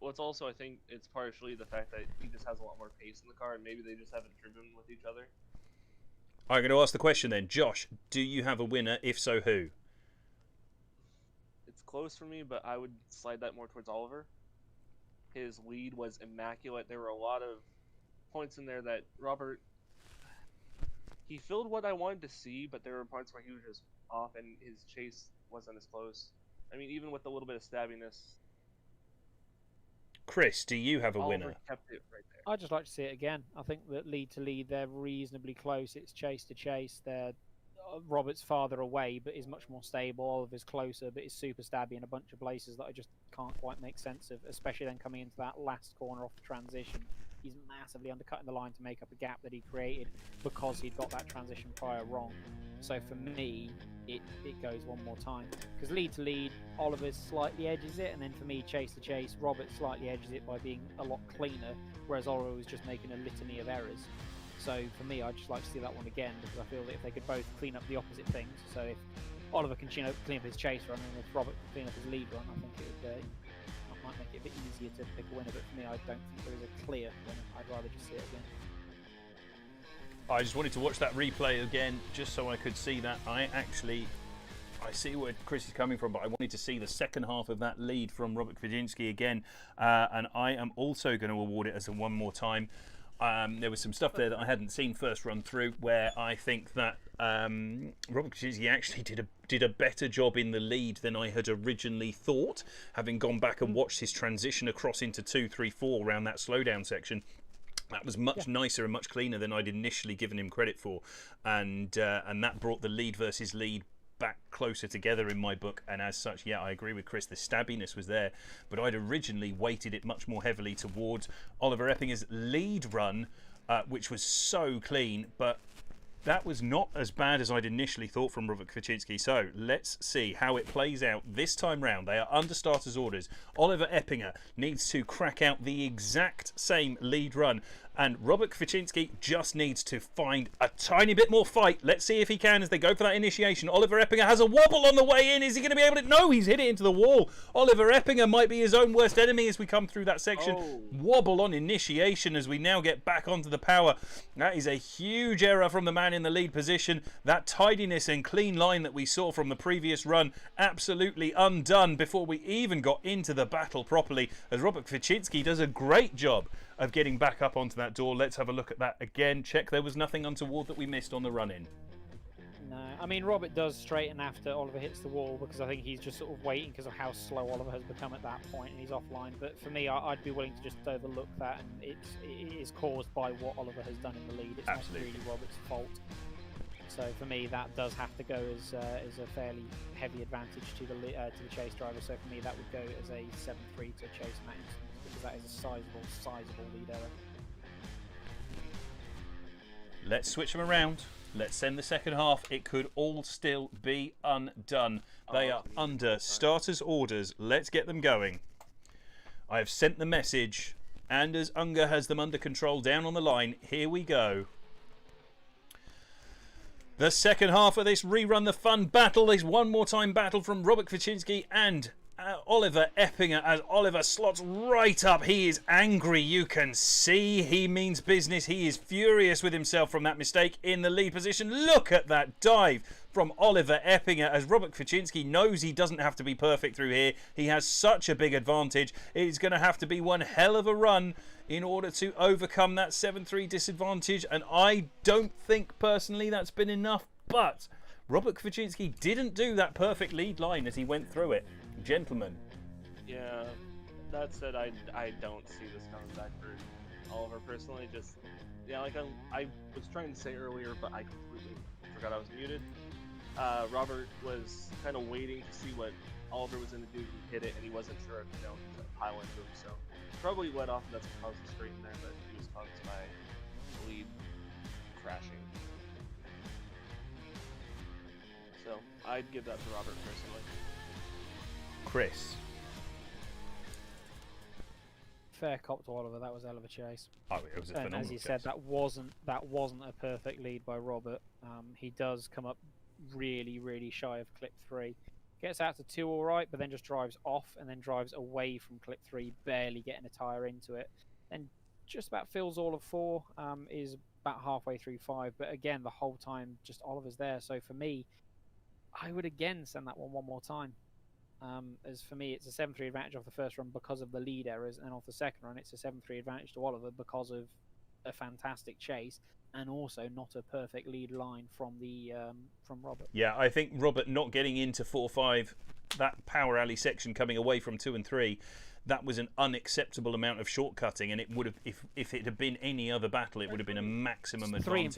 Well, it's also, I think, it's partially the fact that he just has a lot more pace in the car, and maybe they just haven't driven with each other. I'm going to ask the question then. Josh, do you have a winner? If so, who? It's close for me, but I would slide that more towards Oliver. His lead was immaculate. There were a lot of points in there that Robert... He filled what I wanted to see, but there were parts where he was just off, and his chase wasn't as close. I mean, even with a little bit of stabbiness... Chris, do you have a Oliver winner? kept it right there. I'd just like to see it again. I think that lead to lead, they're reasonably close. It's chase to chase. They're Robert's farther away, but is much more stable. Oliver's closer, but is super stabby in a bunch of places that I just can't quite make sense of. Especially then coming into that last corner off the transition, he's massively undercutting the line to make up a gap that he created because he'd got that transition prior wrong. So for me, it goes one more time, because lead to lead, Oliver slightly edges it, and then for me, chase to chase, Robert slightly edges it by being a lot cleaner, whereas Oliver was just making a litany of errors. So for me, I'd just like to see that one again, because I feel that if they could both clean up the opposite things, so if Oliver can clean up his chase run, and if Robert can clean up his lead run, I think it would might make it a bit easier to pick a winner. But for me, I don't think there is a clear winner. I'd rather just see it again. I just wanted to watch that replay again just so I could see that. I see where Chris is coming from, but I wanted to see the second half of that lead from Robert Kwaczynski again, and I am also going to award it as a one more time. There was some stuff there that I hadn't seen first run through, where I think that Robert Kwaczynski actually did a better job in the lead than I had originally thought, having gone back and watched his transition across into 2, 3, 4 around that slowdown section. That was much nicer and much cleaner than I'd initially given him credit for, and that brought the lead versus lead back closer together in my book. And as such, yeah, I agree with Chris, the stabbiness was there, but I'd originally weighted it much more heavily towards Oliver Eppinger's lead run, which was so clean. But That was not as bad as I'd initially thought from Robert Kwaczynski. So let's see how it plays out this time round. They are under starters' orders. Oliver Eppinger needs to crack out the exact same lead run. And Robert Kwaczynski just needs to find a tiny bit more fight. Let's see if he can as they go for that initiation. Oliver Eppinger has a wobble on the way in. Is he going to be able to? No, he's hit it into the wall. Oliver Eppinger might be his own worst enemy as we come through that section. Oh. Wobble on initiation as we now get back onto the power. That is a huge error from the man in the lead position. That tidiness and clean line that we saw from the previous run absolutely undone before we even got into the battle properly, as Robert Kwaczynski does a great job of getting back up onto that door. Let's have a look at that again. Check there was nothing untoward that we missed on the run-in. No, I mean, Robert does straighten after Oliver hits the wall because I think he's just sort of waiting because of how slow Oliver has become at that point and he's offline. But for me, I'd be willing to just overlook that, and it is caused by what Oliver has done in the lead. It's Absolutely. not really Robert's fault. So for me, that does have to go as a fairly heavy advantage to the chase driver. So for me, that would go as a 7-3 to chase in that instance, because that is a sizable lead error. Let's switch them around. Let's send the second half. It could all still be undone. They are under starters' orders. Let's get them going. I have sent the message. Anders Unger has them under control down on the line. Here we go. The second half of this Rerun the Fun battle is one more time battle from Robert Kwaczynski and Oliver Eppinger, as Oliver slots right up. He is angry. You can see he means business. He is furious with himself from that mistake in the lead position. Look at that dive from Oliver Eppinger, as Robert Kwaczynski knows he doesn't have to be perfect through here. He has such a big advantage. It is going to have to be one hell of a run in order to overcome that 7-3 disadvantage, and I don't think personally that's been enough, but Robert Kwaczynski didn't do that perfect lead line as he went through it. Gentlemen. Yeah, that said, I don't see this coming back for Oliver personally. Just, yeah, like I was trying to say earlier, but I completely forgot I was muted. Robert was kind of waiting to see what Oliver was going to do. He hit it, and he wasn't sure if, he was going to pile into him, so probably let off, and that's what caused the straight in there, but he was caused by the lead crashing. So, I'd give that to Robert personally. Chris. Fair cop to Oliver. That was a hell of a chase. Oh, it was a And phenomenal as you chase. said, that wasn't a perfect lead by Robert. He does come up really shy of clip 3. Gets out to 2 all right, but then just drives off and then drives away from clip 3, barely getting a tyre into it. Then just about fills all of 4, is about halfway through 5, but again, the whole time, just Oliver's there. So for me, I would again send that one more time. As for me, it's a 7-3 advantage off the first run because of the lead errors, and off the second run, it's a 7-3 advantage to Oliver because of a fantastic chase and also not a perfect lead line from Robert. Yeah, I think Robert not getting into 4-5, that power alley section coming away from 2 and 3, that was an unacceptable amount of shortcutting, and it would have, if it had been any other battle, it would have been a maximum advantage.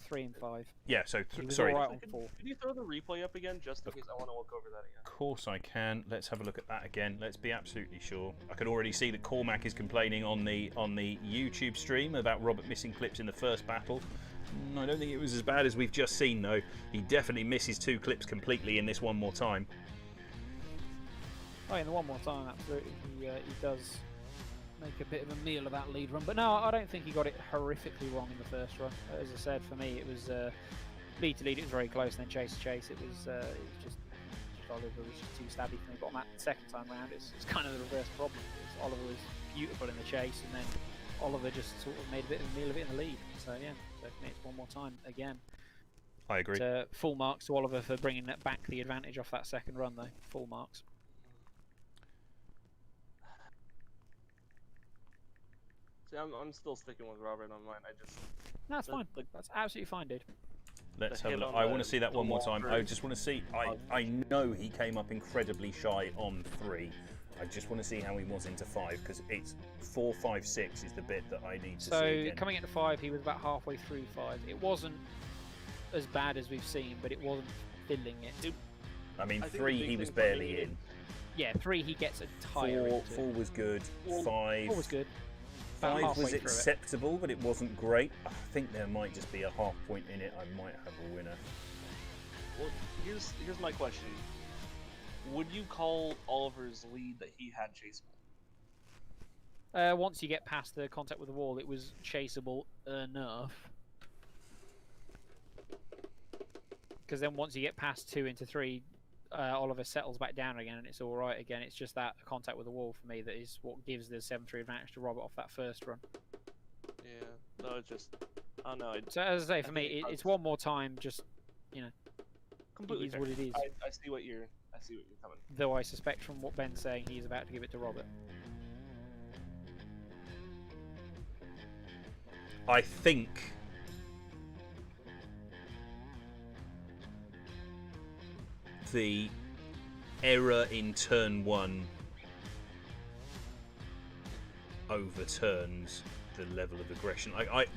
3 and 5. Yeah, so Sorry. sorry. On 4. Could you throw the replay up again, just in case I want to look over that again? Of course I can. Let's have a look at that again. Let's be absolutely sure. I can already see that Cormac is complaining on the YouTube stream about Robert missing clips in the first battle. I don't think it was as bad as we've just seen, though. He definitely misses 2 clips completely in this one more time. Oh, in the one more time, absolutely. He does make a bit of a meal of that lead run. But no, I don't think he got it horrifically wrong in the first run. As I said, for me, it was lead to lead, it was very close, and then chase to chase, it was just Oliver was just too stabby for me. But on that second time round, it's kind of the reverse problem. Oliver was beautiful in the chase, and then Oliver just sort of made a bit of a meal of it in the lead. So yeah, so for me, it's one more time again. I agree. Full marks to Oliver for bringing that back the advantage off that second run, though. Full marks. See, I'm still sticking with Robert on mine. No, that's fine. That's absolutely fine, dude. Let's The have a hit look. on I the- want to see that the one more wall time. I first. just want to see. I know he came up incredibly shy on 3. I just want to see how he was into 5, because it's 4, 5, 6 is the bit that I need to see So again. coming into 5, he was about halfway through 5. It wasn't as bad as we've seen, but it wasn't filling it. I mean, I think the 3 big he was thing for me barely in. Yeah, 3 he gets a tyre 4 into. 4 was good. 5 4 was good. 5 halfway was through it. acceptable, but it wasn't great. I think there might just be a half point in it. I might have a winner. Well, here's my question. Would you call Oliver's lead that he had chaseable? Once you get past the contact with the wall, it was chaseable enough. Because then once you get past 2 into 3, Oliver settles back down again, and it's all right again. It's just that contact with the wall for me that is what gives the 7-3 advantage to Robert off that first run. Yeah, no, it's just, I don't know. So as I say, for me, it's one more time. Just Completely it is fair. what it is. I see what you're coming. Though I suspect from what Ben's saying, he's about to give it to Robert. I think the error in turn 1 overturns the level of aggression.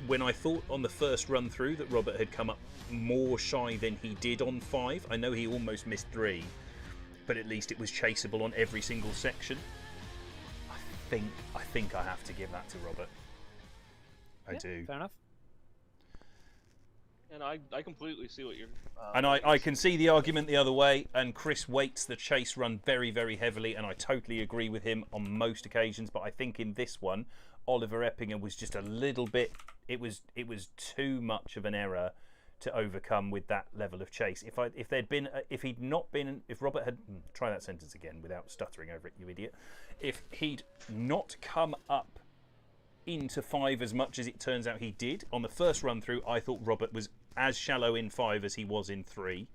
When I thought on the first run through that Robert had come up more shy than he did on 5, I know he almost missed 3, but at least it was chaseable on every single section. I think I have to give that to Robert. I do. Fair enough. And I completely see what you're... And I can see the argument the other way, and Chris weights the chase run very, very heavily, and I totally agree with him on most occasions, but I think in this one, Oliver Eppinger was just a little bit... It was too much of an error to overcome with that level of chase. If Robert had... Try that sentence again without stuttering over it, you idiot. If he'd not come up into 5 as much as it turns out he did, on the first run through, I thought Robert was as shallow in 5 as he was in 3.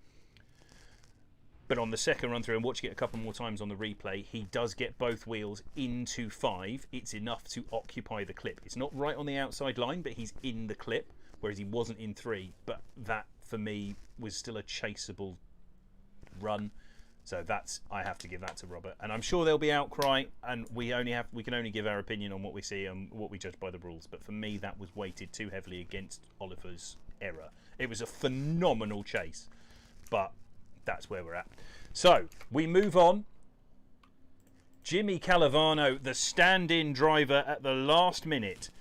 But on the second run through, and watching it a couple more times on the replay, he does get both wheels into 5. It's enough to occupy the clip. It's not right on the outside line, but he's in the clip, whereas he wasn't in 3. But that, for me, was still a chaseable run. So I have to give that to Robert. And I'm sure there'll be outcry, and we can only give our opinion on what we see and what we judge by the rules. But for me, that was weighted too heavily against Oliver's error. It was a phenomenal chase, but that's where we're at. So we move on. Jimmy Calavano, the stand-in driver at the last minute,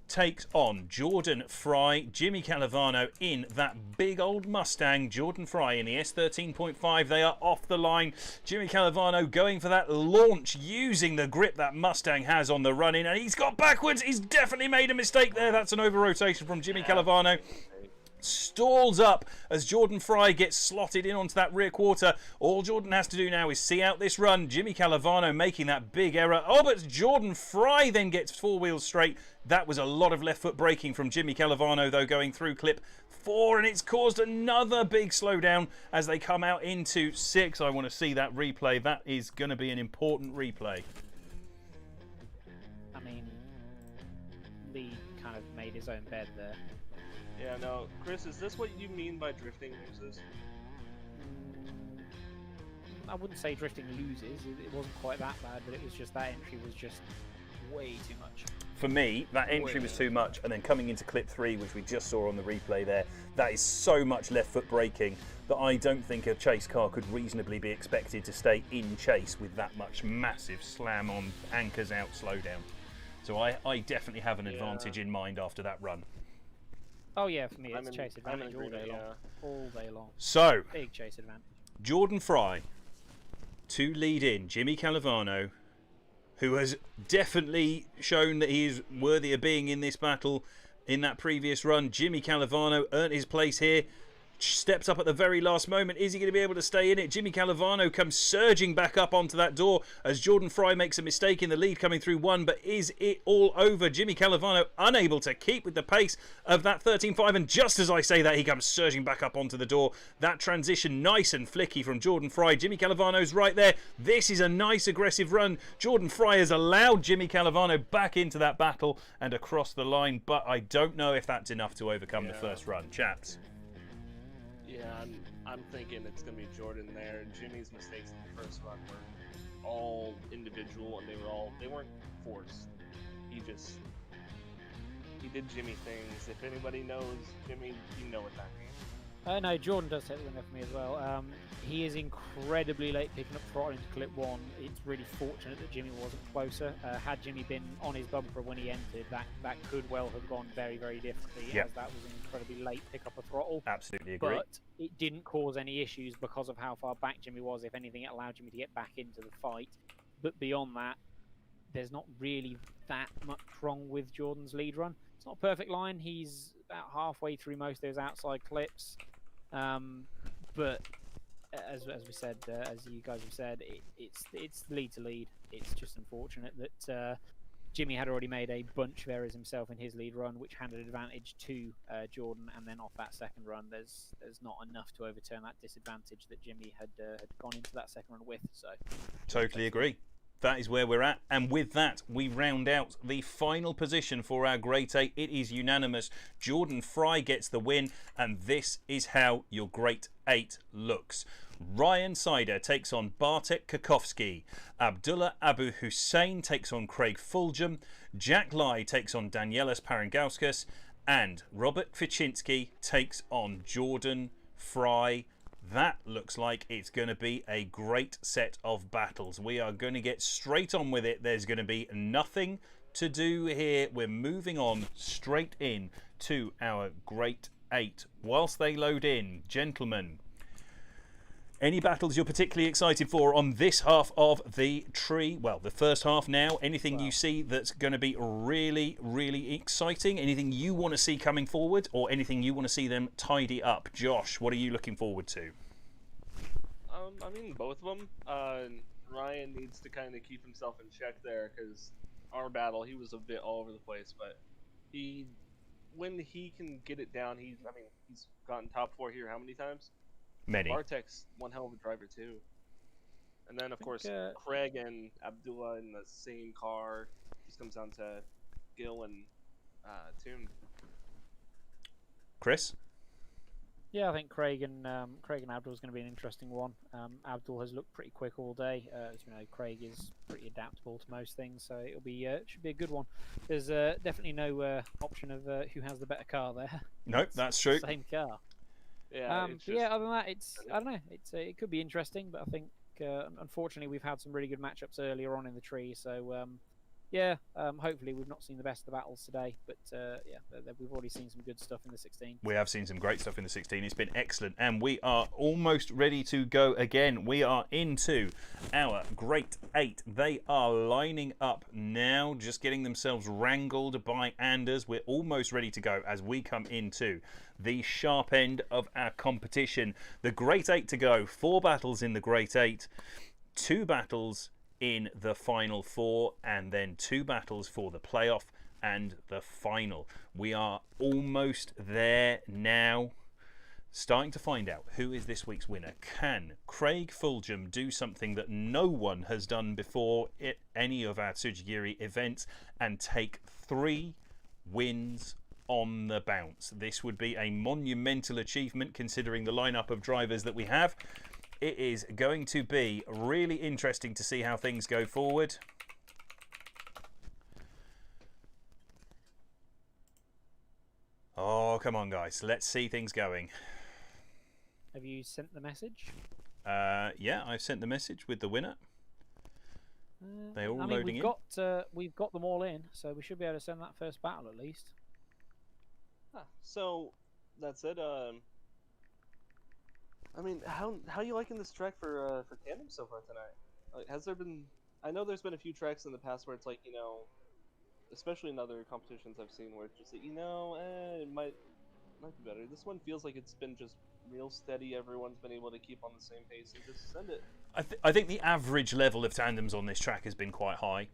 takes on Jordan Fry. Jimmy Calavano in that big old Mustang. Jordan Fry in the S13.5. They are off the line. Jimmy Calavano going for that launch, using the grip that Mustang has on the run-in, and he's got backwards. He's definitely made a mistake there. That's an over-rotation from Jimmy Calavano. Stalls up as Jordan Fry gets slotted in onto that rear quarter. All Jordan has to do now is see out this run. Jimmy Calavano making that big error. Oh, but Jordan Fry then gets 4 wheels straight. That was a lot of left foot braking from Jimmy Calavano, though, going through clip 4, and it's caused another big slowdown as they come out into 6. I want to see that replay. That is going to be an important replay. I mean, Lee kind of made his own bed there. Yeah, no. Chris, is this what you mean by drifting loses? I wouldn't say drifting loses. It wasn't quite that bad, but it was just that entry was just way too much. For me, that entry was too much, and then coming into clip 3, which we just saw on the replay there, that is so much left foot braking that I don't think a chase car could reasonably be expected to stay in chase with that much massive slam on, anchors out, slowdown. So I definitely have an advantage in mind after that run. Oh yeah, for me it's chase advantage all day long. All day long. So, big chase advantage. Jordan Fry to lead in Jimmy Calavano, who has definitely shown that he is worthy of being in this battle in that previous run. Jimmy Calavano earned his place here. Steps up at the very last moment. Is he going to be able to stay in it? Jimmy Calavano comes surging back up onto that door as Jordan Fry makes a mistake in the lead coming through 1, but is it all over? Jimmy Calavano unable to keep with the pace of that 13.5, and just as I say that, he comes surging back up onto the door. That transition nice and flicky from Jordan Fry. Jimmy Calavano's right there. This is a nice aggressive run. Jordan Fry has allowed Jimmy Calavano back into that battle and across the line, but I don't know if that's enough to overcome the first run. Chaps. Yeah, I'm thinking it's going to be Jordan there. Jimmy's mistakes in the first run were all individual, and they weren't forced. He did Jimmy things. If anybody knows Jimmy, you know what that means. No, Jordan does take the win there for me as well. He is incredibly late picking up throttle into clip 1. It's really fortunate that Jimmy wasn't closer. Had Jimmy been on his bumper when he entered, that could well have gone very, very differently, Yep. as that was an incredibly late pickup of throttle. Absolutely agree. But it didn't cause any issues because of how far back Jimmy was. If anything, it allowed Jimmy to get back into the fight. But beyond that, there's not really that much wrong with Jordan's lead run. It's not a perfect line. He's about halfway through most of those outside clips. But as we said, as you guys have said, it's lead to lead. It's just unfortunate that Jimmy had already made a bunch of errors himself in his lead run, which handed advantage to Jordan, and then off that second run, there's not enough to overturn that disadvantage that Jimmy had gone into that second run with. So Totally agree. That is where we're at, and with that we round out the final position for our Great 8. It is unanimous. Jordan Fry gets the win, and this is how your Great 8 looks. Ryan Sider takes on Bartek Kakovsky. Abdullah Abu Hussein takes on Craig Fulgham. Jack Lai takes on Danielis Parangauskas, and Robert Kwiczynski takes on Jordan Fry. That looks like it's going to be a great set of battles. We are going to get straight on with it. There's going to be nothing to do here. We're moving on straight in to our Great 8. Whilst they load in, gentlemen, any battles you're particularly excited for on this half of the tree? Well, the first half now. Anything you see that's going to be really, really exciting? Anything you want to see coming forward, or anything you want to see them tidy up? Josh, what are you looking forward to? I mean, both of them. Ryan needs to kind of keep himself in check there, because our battle, he was a bit all over the place, but when he can get it down, he's gotten top 4 here how many times? Many. Bartek's one hell of a driver too. And then of course Craig and Abdullah in the same car. Just comes down to Gil and Toon. Chris? yeah, I think Craig and Abdul is going to be an interesting one. Abdul has looked pretty quick all day. As you know, Craig is pretty adaptable to most things, so it'll be should be a good one. There's definitely no option of who has the better car there. Nope, that's true. Same car. Yeah. Yeah. Other than that, I don't know. It could be interesting, but I think unfortunately we've had some really good matchups earlier on in the tree. So yeah, hopefully we've not seen the best of the battles today, but yeah, we've already seen some good stuff in the 16. We have seen some great stuff in the 16. It's been excellent, and we are almost ready to go again. We are into our Great 8. They are lining up now, just getting themselves wrangled by Anders. We're almost ready to go as we come into the sharp end of our competition. The Great 8 to go. 4 battles in the Great 8, 2 battles in the final 4, and then 2 battles for the playoff and the final. We are almost there now, starting to find out who is this week's winner. Can Craig Fulgham do something that no one has done before at any of our Tsujigiri events and take 3 wins on the bounce? This would be a monumental achievement considering the lineup of drivers that we have. It is going to be really interesting to see how things go forward. Oh, come on, guys. Let's see things going. Have you sent the message? Yeah, I've sent the message with the winner. They're all loading in. We've got them all in, so we should be able to send that first battle at least. So that's it. I mean, how you liking this track for tandem so far tonight? Like, has there been? I know there's been a few tracks in the past where it's like, you know, especially in other competitions I've seen where it's just like, you know, it might be better. This one feels like it's been just real steady. Everyone's been able to keep on the same pace and just send it. I think the average level of tandems on this track has been quite high.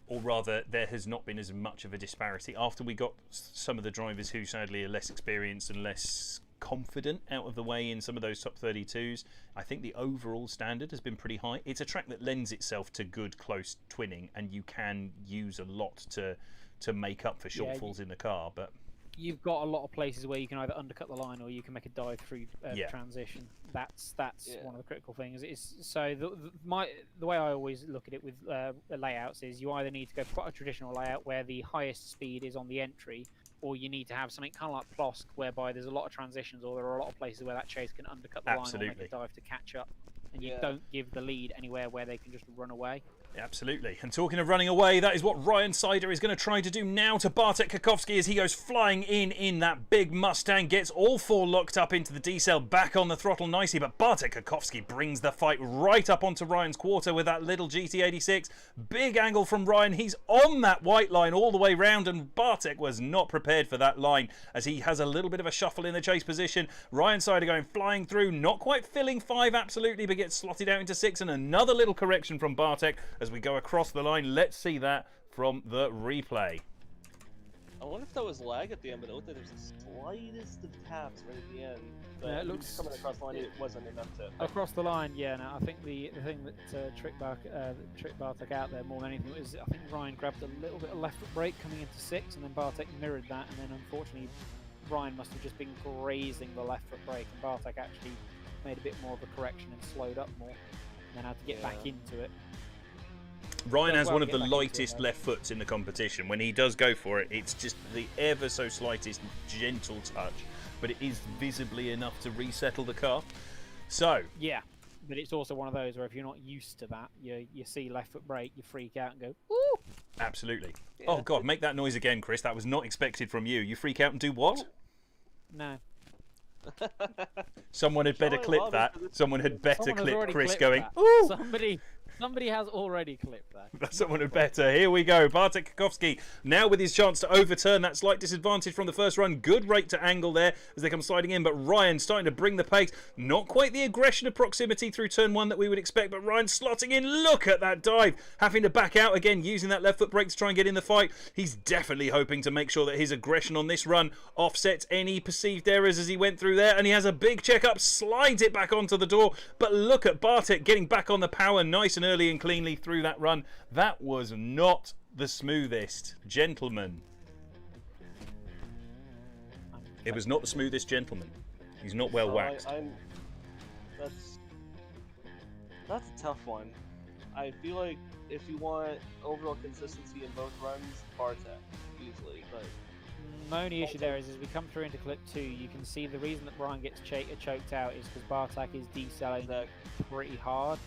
Or rather, there has not been as much of a disparity. After we got some of the drivers who sadly are less experienced and less confident out of the way in some of those top 32s, I think the overall standard has been pretty high. It's a track that lends itself to good close twinning, and you can use a lot to make up for shortfalls in the car. But you've got a lot of places where you can either undercut the line or you can make a dive through transition. That's one of the critical things. So the way I always look at it with layouts is you either need to go for quite a traditional layout where the highest speed is on the entry, or you need to have something kind of like Plosk, whereby there's a lot of transitions, or there are a lot of places where that chase can undercut the line or make a dive to catch up, and you don't give the lead anywhere where they can just run away. Absolutely. And talking of running away, that is what Ryan Sider is going to try to do now to Bartek Kakowski as he goes flying in that big Mustang, gets all four locked up into the D-cell, back on the throttle nicely, but Bartek Kakowski brings the fight right up onto Ryan's quarter with that little GT86. Big angle from Ryan. He's on that white line all the way round, and Bartek was not prepared for that line as he has a little bit of a shuffle in the chase position. Ryan Sider going flying through, not quite filling 5 absolutely, but gets slotted out into 6, and another little correction from Bartek as we go across the line. Let's see that from the replay. I wonder if that was lag at the end, but it looked like there was the slightest of taps right at the end. But Yeah, it looks coming across the line, it wasn't enough to. Across the line, yeah. No, I think the thing that tricked Bartek out there more than anything was, I think Ryan grabbed a little bit of left foot brake coming into 6, and then Bartek mirrored that, and then unfortunately Ryan must have just been grazing the left foot brake, and Bartek actually made a bit more of a correction and slowed up more, and then had to get back into it. Ryan has one of the lightest left foots in the competition. When he does go for it, it's just the ever so slightest gentle touch, but it is visibly enough to resettle the car. So yeah, but it's also one of those where if you're not used to that, you see left foot brake, you freak out and go, "Ooh!" Absolutely. Yeah. Oh God, make that noise again, Chris. That was not expected from you. You freak out and do what? No. Someone had better clip that. Someone had better clip Chris going, that. "Ooh!" Somebody has already clipped that. Someone had better. Here we go. Bartek Kakowski now with his chance to overturn that slight disadvantage from the first run. Good rate to angle there as they come sliding in, but Ryan starting to bring the pace. Not quite the aggression of proximity through turn 1 that we would expect, but Ryan slotting in. Look at that dive. Having to back out again, using that left foot brake to try and get in the fight. He's definitely hoping to make sure that his aggression on this run offsets any perceived errors as he went through there, and he has a big check up, slides it back onto the door, but look at Bartek getting back on the power nice and early and cleanly through that run. That was not the smoothest, gentlemen. It was not the smoothest, gentleman. He's not well waxed. That's a tough one. I feel like if you want overall consistency in both runs, Bartek easily, but my only issue there is as we come through into clip 2, you can see the reason that Brian gets choked out is because Bartek is decelerating pretty hard.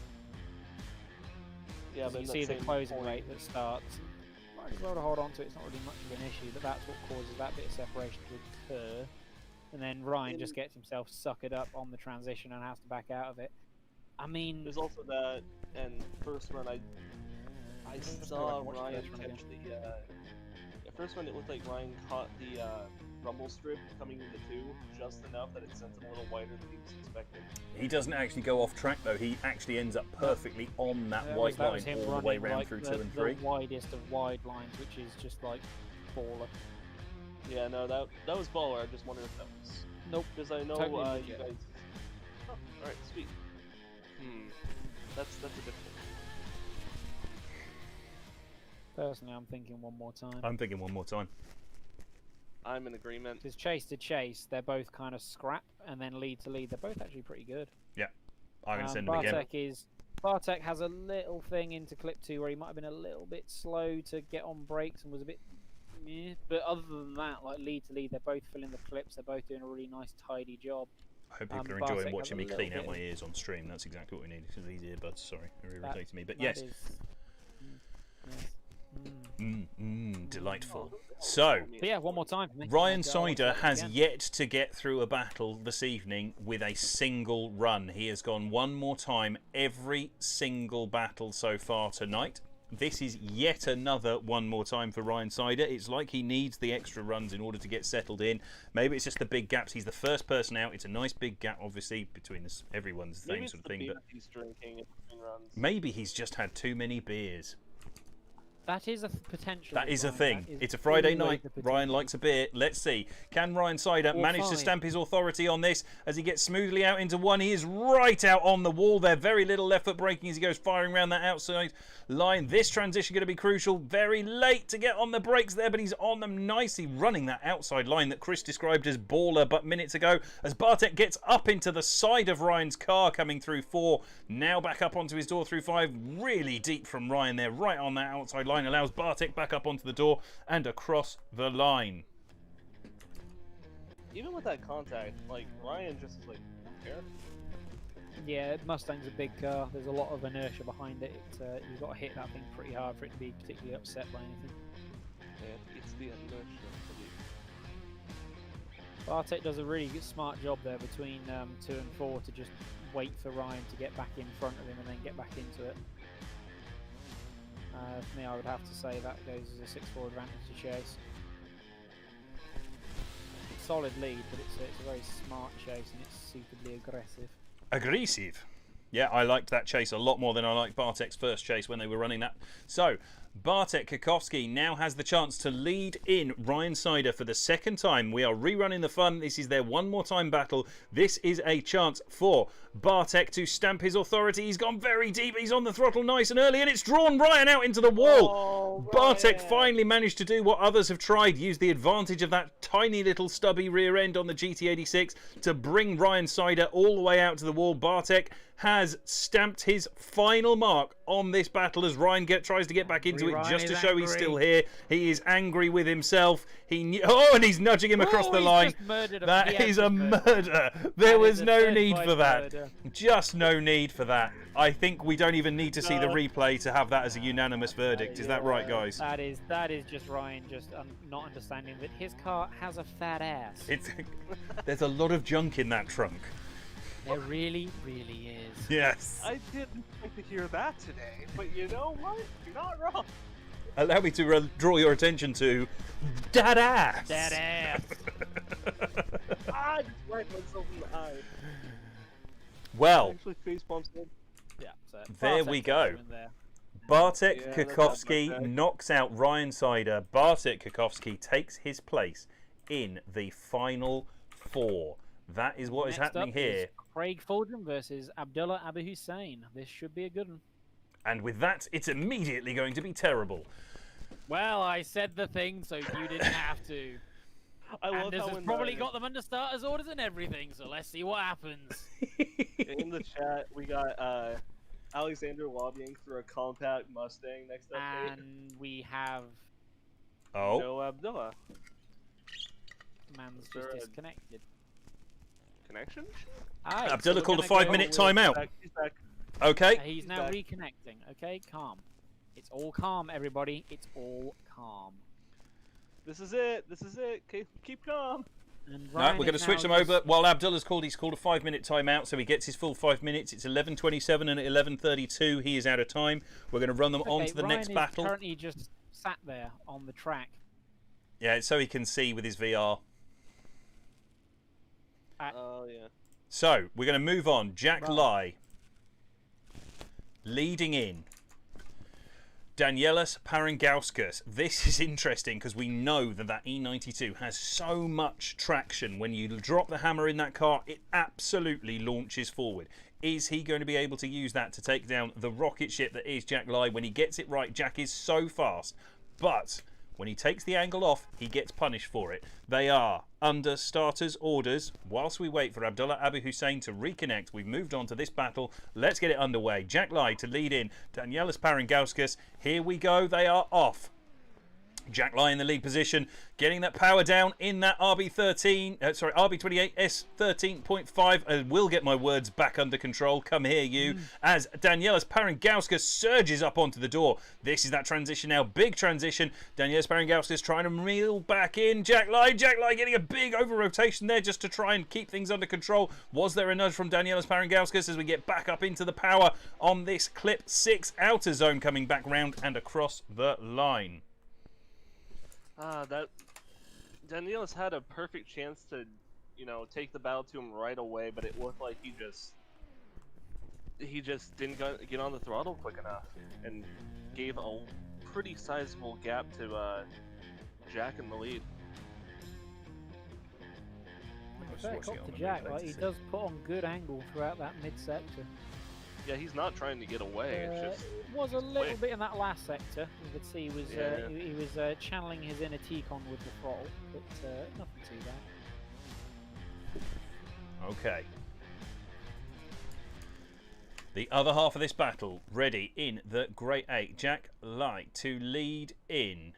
Yeah, but you see the closing rate that starts. Might as well to hold on to it. It's not really much of an issue, but that's what causes that bit of separation to occur. And then Ryan just gets himself suckered up on the transition and has to back out of it. I mean, there's also that. And first run, I saw Ryan catch the first one. It looked like Ryan caught the rumble strip coming into 2 just enough that it sent him a little wider than he was expecting. He doesn't actually go off track though. He actually ends up perfectly on that white line all the way round through 2 and 3. The widest of wide lines, which is just like baller. Yeah, no, that was baller. I just wondered if that was. Nope. Because I know totally you guys. Oh, all right, sweet. That's a difficult. Personally, I'm thinking one more time. I'm thinking one more time. I'm in agreement. Because chase to chase, they're both kind of scrap, and then lead to lead, they're both actually pretty good. Yeah, I'm going to send them again. Bartek has a little thing into clip 2 where he might have been a little bit slow to get on brakes and was a bit meh. But other than that, like lead to lead, they're both filling the clips. They're both doing a really nice, tidy job. I hope people are enjoying watching me clean out my ears on stream. That's exactly what we need. Because these earbuds, sorry, are irritating me. But yes. Delightful. So, but yeah, one more time. Ryan Sider has yet to get through a battle this evening with a single run. He has gone one more time every single battle so far tonight. This is yet another one more time for Ryan Sider. It's like he needs the extra runs in order to get settled in. Maybe it's just the big gaps. He's the first person out. It's a nice big gap, obviously, between us. Everyone's the same sort of thing. But he's drinking in between runs. Maybe he's just had too many beers. That is a potential. That is a thing. It's a Friday night. Ryan likes a beer. Let's see. Can Ryan Sider manage to stamp his authority on this as he gets smoothly out into 1? He is right out on the wall there. Very little left foot braking as he goes firing around that outside line. This transition going to be crucial. Very late to get on the brakes there, but he's on them nicely, running that outside line that Chris described as baller but minutes ago. As Bartek gets up into the side of Ryan's car coming through 4. Now back up onto his door through 5. Really deep from Ryan there, right on that outside line. Allows Bartek back up onto the door and across the line. even with that contact, like Ryan just is like, here. Yeah, Mustang's a big car. There's a lot of inertia behind it. You've got to hit that thing pretty hard for it to be particularly upset by anything. Yeah, it's the inertia. Bartek does a really good, smart job there between 2 and 4 to just wait for Ryan to get back in front of him and then get back into it. For me, I would have to say that goes as a 6-4 advantage to Chase. Solid lead, but it's a very smart chase and it's suitably aggressive. Aggressive. Yeah, I liked that chase a lot more than I liked Bartek's first chase when they were running that. So, Bartek Kakowski now has the chance to lead in Ryan Sider for the second time. We are rerunning the fun. This is their one more time battle. This is a chance for Bartek to stamp his authority. He's gone very deep. He's on the throttle nice and early, and it's drawn Ryan out into the wall. Oh, Bartek Ryan. finally managed to do what others have tried, use the advantage of that tiny little stubby rear end on the GT86 to bring Ryan Sider all the way out to the wall. Bartek has stamped his final mark on this battle as Ryan tries to get back into it just to show he's still here. He is angry with himself. And he's nudging him across the line. That is a murder. There was no need for that. Just no need for that. I think we don't even need to see the replay to have that as a unanimous verdict. Is that right, guys? That is just Ryan just not understanding that his car has a fat ass. There's a lot of junk in that trunk. There really, really is. Yes. I didn't like to hear that today, but you know what? You're not wrong. Allow me to draw your attention to that ass. That ass. I just went myself in the eye. Well, Actually, face bumps in. Yeah, so there Bartek we gets go. him in there. Bartek Yeah, that's Kakowski not bad. knocks out Ryan Sider. Bartek Kakowski takes his place in the final 4. That is what is Next happening up here. is Craig Fordham versus Abdullah Abu Hussein. This should be a good one. And with that, it's immediately going to be terrible. Well, I said the thing, so you didn't have to. I love Anders how has in probably the, got them under starters orders and everything, so let's see what happens. in the chat we got Alexander lobbying for a compact Mustang next update. And we have Oh, No Abdullah. man's Sure. just disconnected. Connection? Alright, Abdullah so called a we're gonna 5-minute go with- timeout. He's back. Okay. He's now back. reconnecting. Okay, calm. It's all calm, everybody. It's all calm. This is it. This is it. Keep calm. And No, Ryan we're going to is switch now them just- over. While Abdullah's called, he's called a 5-minute timeout, so he gets his full 5 minutes. It's 11:27, and at 11:32, he is out of time. We're going to run them on Okay, to the Ryan next is battle. currently just sat there on the track. Yeah, so he can see with his VR. Oh yeah. So, we're going to move on. Jack Right. Lai leading in. Danielis Parangauskas. This is interesting because we know that E92 has so much traction. When you drop the hammer in that car, it absolutely launches forward. Is he going to be able to use that to take down the rocket ship that is Jack Lai? When he gets it right, Jack is so fast. But when he takes the angle off, he gets punished for it. They are under starters' orders. Whilst we wait for Abdullah Abu Hussein to reconnect, we've moved on to this battle. Let's get it underway. Jack Lai to lead in. Danielis Parangauskas. Here we go. They are off. Jack Lai in the lead position, getting that power down in that RB28 S13.5. I will get my words back under control. Come here, you. As Danielis Parangauskas surges up onto the door. This is that transition now. Big transition. Danielis Parangauskas trying to reel back in. Jack Lai getting a big over rotation there just to try and keep things under control. Was there a nudge from Danielis Parangauskas as we get back up into the power on this clip 6 outer zone coming back round and across the line? That Danielis had a perfect chance to, take the battle to him right away, but it looked like he just didn't get on the throttle quick enough, and gave a pretty sizable gap to Jack in the lead. Fair cop to Jack, like, he does put on good angle throughout that mid-sector. Yeah, he's not trying to get away. It's just It was a little quick. bit in that last sector. You could see he was he was channeling his inner T-con with the throttle, but nothing too bad. Okay. The other half of this battle ready in the Great 8. Jack Lai to lead in.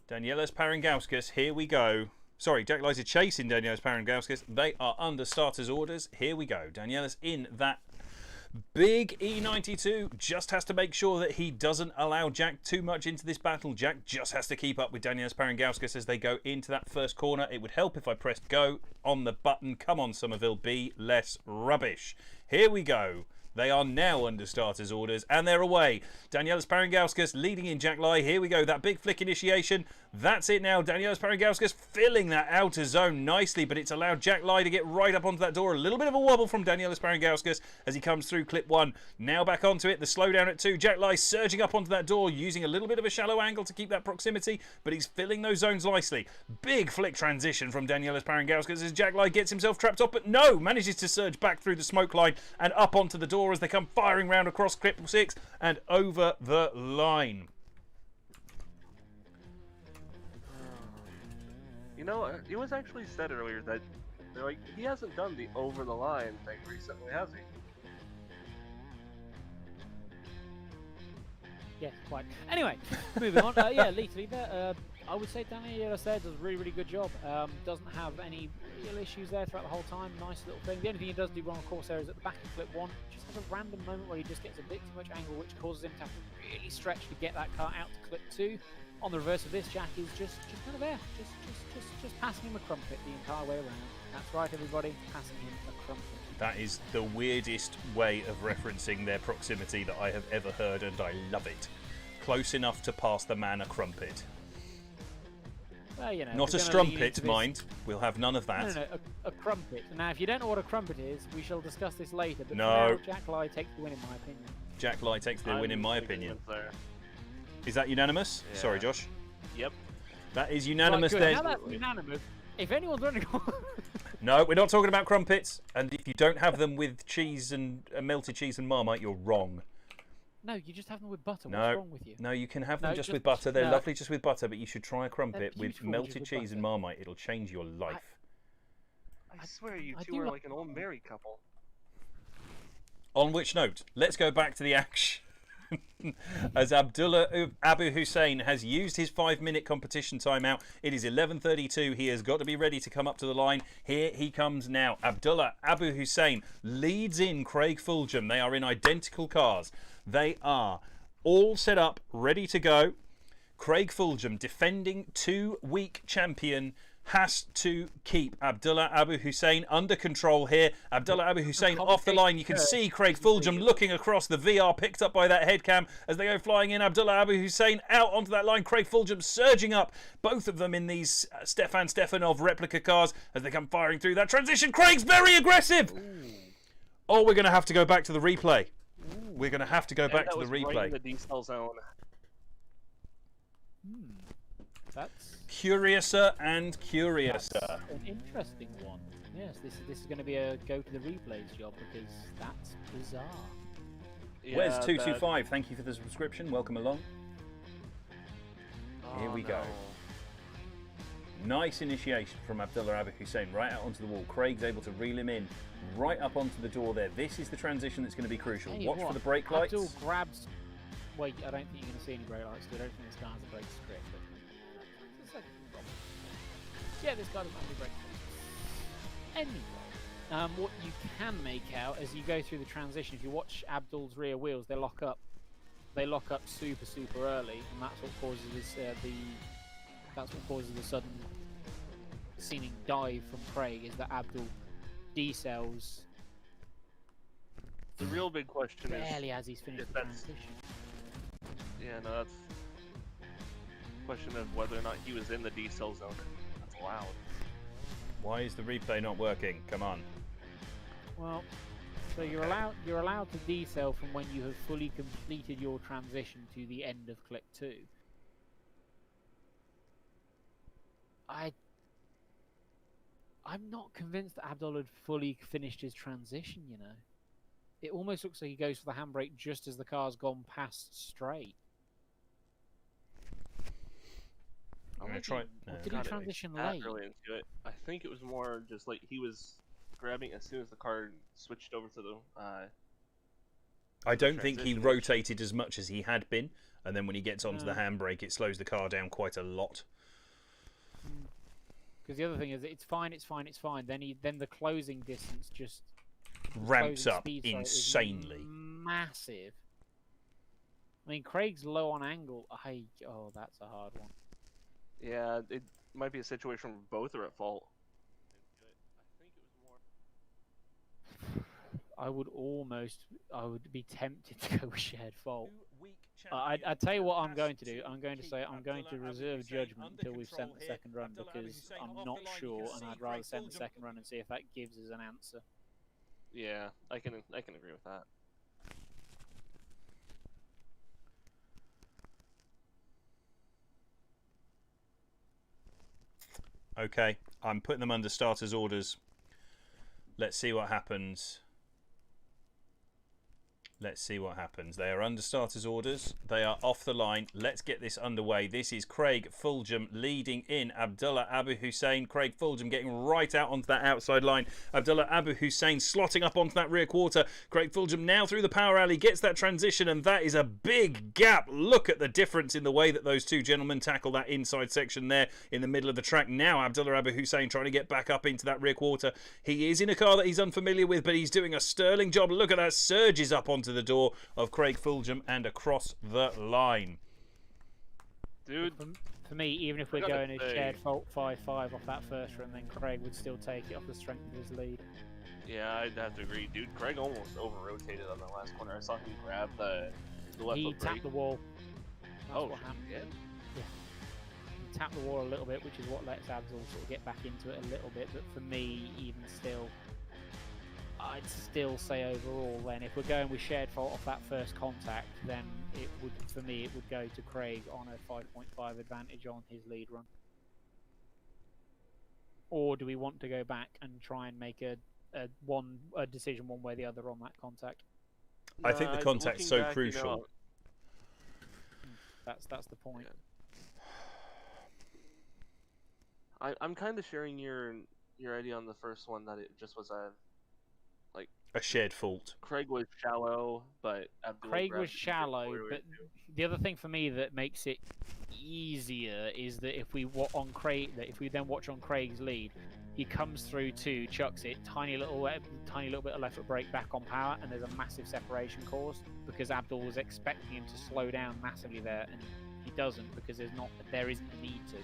Danielis Parangauskas, here we go. Sorry, Jack Lies are chasing Danielis Parangauskas. They are under starters orders. Here we go. Danielis in that big E92 just has to make sure that he doesn't allow Jack too much into this battle. Jack just has to keep up with Danielis Parangauskas as they go into that first corner. It would help if I pressed go on the button. Come on, Somerville, be less rubbish. Here we go. They are now under starters orders and they're away. Danielis Parangauskas leading in Jack Lai. Here we go. That big flick initiation. That's it now. Danielis Parangauskas filling that outer zone nicely, but it's allowed Jack Lai to get right up onto that door. A little bit of a wobble from Danielis Parangauskas as he comes through clip 1. Now back onto it. The slowdown at 2. Jack Lai surging up onto that door, using a little bit of a shallow angle to keep that proximity, but he's filling those zones nicely. Big flick transition from Danielis Parangauskas as Jack Lai gets himself trapped off, but no, manages to surge back through the smoke line and up onto the door as they come firing round across clip 6 and over the line. You know, it was actually said earlier that they're like, he hasn't done the over the line thing recently, has he? Yes, quite. Anyway, moving on. Yeah, Lead Leader. I would say Danielis there does a really, really good job. Doesn't have any real issues there throughout the whole time. Nice little thing. The only thing he does do wrong, of course, there is at the back of clip 1. Just has a random moment where he just gets a bit too much angle, which causes him to have to really stretch to get that car out to clip 2. On the reverse of this, Jack is just kind of there, just passing him a crumpet the entire way around. That's right, everybody, passing him a crumpet. That is the weirdest way of referencing their proximity that I have ever heard, and I love it. Close enough to pass the man a crumpet. Well, you know, not a strumpet, mind. We'll have none of that. No, a crumpet. Now, if you don't know what a crumpet is, we shall discuss this later. But no. For now, Jack Lai takes the win, in my opinion. Jack Lai takes the win, in my opinion. There. Is that unanimous? Yeah. Sorry, Josh. Yep. That is unanimous right, then. Now that's unanimous. If anyone's running No, we're not talking about crumpets. And if you don't have them with cheese and melted cheese and Marmite, you're wrong. No, you just have them with butter. No, what's wrong with you? No, you can have them just just with butter. They're no. lovely just with butter, but you should try a crumpet with beautiful melted just with cheese and butter. Marmite. It'll change your life. I swear you I two do are like- like an old married couple. On which note, let's go back to the action. As Abdullah Abu Hussein has used his 5-minute competition timeout. It is 11:32. He has got to be ready to come up to the line. Here he comes now. Abdullah Abu Hussein leads in Craig Fulgham. They are in identical cars. They are all set up, ready to go. Craig Fulgham, defending 2-week champion, has to keep Abdullah Abu Hussein under control here. Abdullah Abu Hussein off the line. You can see Craig Fulgham looking across the VR, picked up by that head cam as they go flying in. Abdullah Abu Hussein out onto that line. Craig Fulgham surging up. Both of them in these Stefan Stefanov replica cars as they come firing through that transition. Craig's very aggressive. Oh, we're going to have to go back to the replay. We're going to have to go back to the replay. Right in the decel zone. That's Curiouser and curiouser. an interesting one. Yes, this is going to be a go to the replays job because that's bizarre. Yeah, Where's 225? Thank you for the subscription. Welcome along. Here we go. Nice initiation from Abdullah Abu Hussein right out onto the wall. Craig's able to reel him in right up onto the door there. This is the transition that's going to be crucial. Hey, Watch what? for the brake lights. Abdul grabs. Wait, I don't think you're going to see any brake lights. I don't think this car has a brake script. But... yeah, this car doesn't have any brake script. Anyway, what you can make out as you go through the transition, if you watch Abdul's rear wheels, they lock up. They lock up super early, and that's what causes this, that's what causes the sudden seeming dive from Craig. Is that Abdul decels The real big question barely as he's finished the transition. Yeah, no, that's question of whether or not he was in the decel zone. That's loud. Why is the replay not working? Come on. Well, so you're allowed to decel from when you have fully completed your transition to the end of clip 2. I'm not convinced that Abdul had fully finished his transition, you know. It almost looks like he goes for the handbrake just as the car's gone past straight. I'm going to try. Did he transition late? Early into it. I think it was more just like he was grabbing as soon as the car switched over to the. I don't think he transition. rotated as much as he had been, and then when he gets onto the handbrake, it slows the car down quite a lot. Because the other thing is, it's fine. Then the closing distance just Ramps closing up speed, sorry, is insanely. massive. I mean, Craig's low on angle. Oh, that's a hard one. Yeah, it might be a situation where both are at fault. I would be tempted to go with shared fault. I tell you what I'm going to do. I'm going to say I'm going to reserve judgment until we've sent the second run because I'm not sure, and I'd rather send the second run and see if that gives us an answer. Yeah, I can agree with that. Okay, I'm putting them under starters orders. Let's see what happens. Let's see what happens. They are under starters orders. They are off the line. Let's get this underway. This is Craig Fulgham leading in Abdullah Abu Hussein. Craig Fulgham getting right out onto that outside line. Abdullah Abu Hussein slotting up onto that rear quarter. Craig Fulgham now through the power alley gets that transition, and that is a big gap. Look at the difference in the way that those two gentlemen tackle that inside section there in the middle of the track. Now Abdullah Abu Hussein trying to get back up into that rear quarter. He is in a car that he's unfamiliar with, but he's doing a sterling job. Look at that, surges up onto the door of Craig Fulgham and across the line. Dude, for me, even if we're going a shared fault 5-5 off that first run, then Craig would still take it off the strength of his lead. yeah, I'd have to agree. Dude, Craig almost over-rotated on that last corner. I saw him grab the left He foot brake. tapped the wall. That's Oh, what happened. yeah. He tapped the wall a little bit, which is what lets Abdul sort of get back into it a little bit. But for me, even still, I'd still say overall then, if we're going with shared fault off that first contact, then it would, for me, it would go to Craig on a 5.5 advantage on his lead run. Or do we want to go back and try and make a decision one way or the other on that contact? I think the contact's so back, crucial. You know, That's the point. I'm kind of sharing your idea on the first one, that it just was a shared fault. Craig was shallow, but Abdul Craig grabbed was the shallow, forward but too. the other thing for me that makes it easier is that if we then watch on Craig's lead, he comes through two, chucks it, tiny little bit of left foot brake back on power, and there's a massive separation caused because Abdul was expecting him to slow down massively there, and he doesn't because there isn't a need to.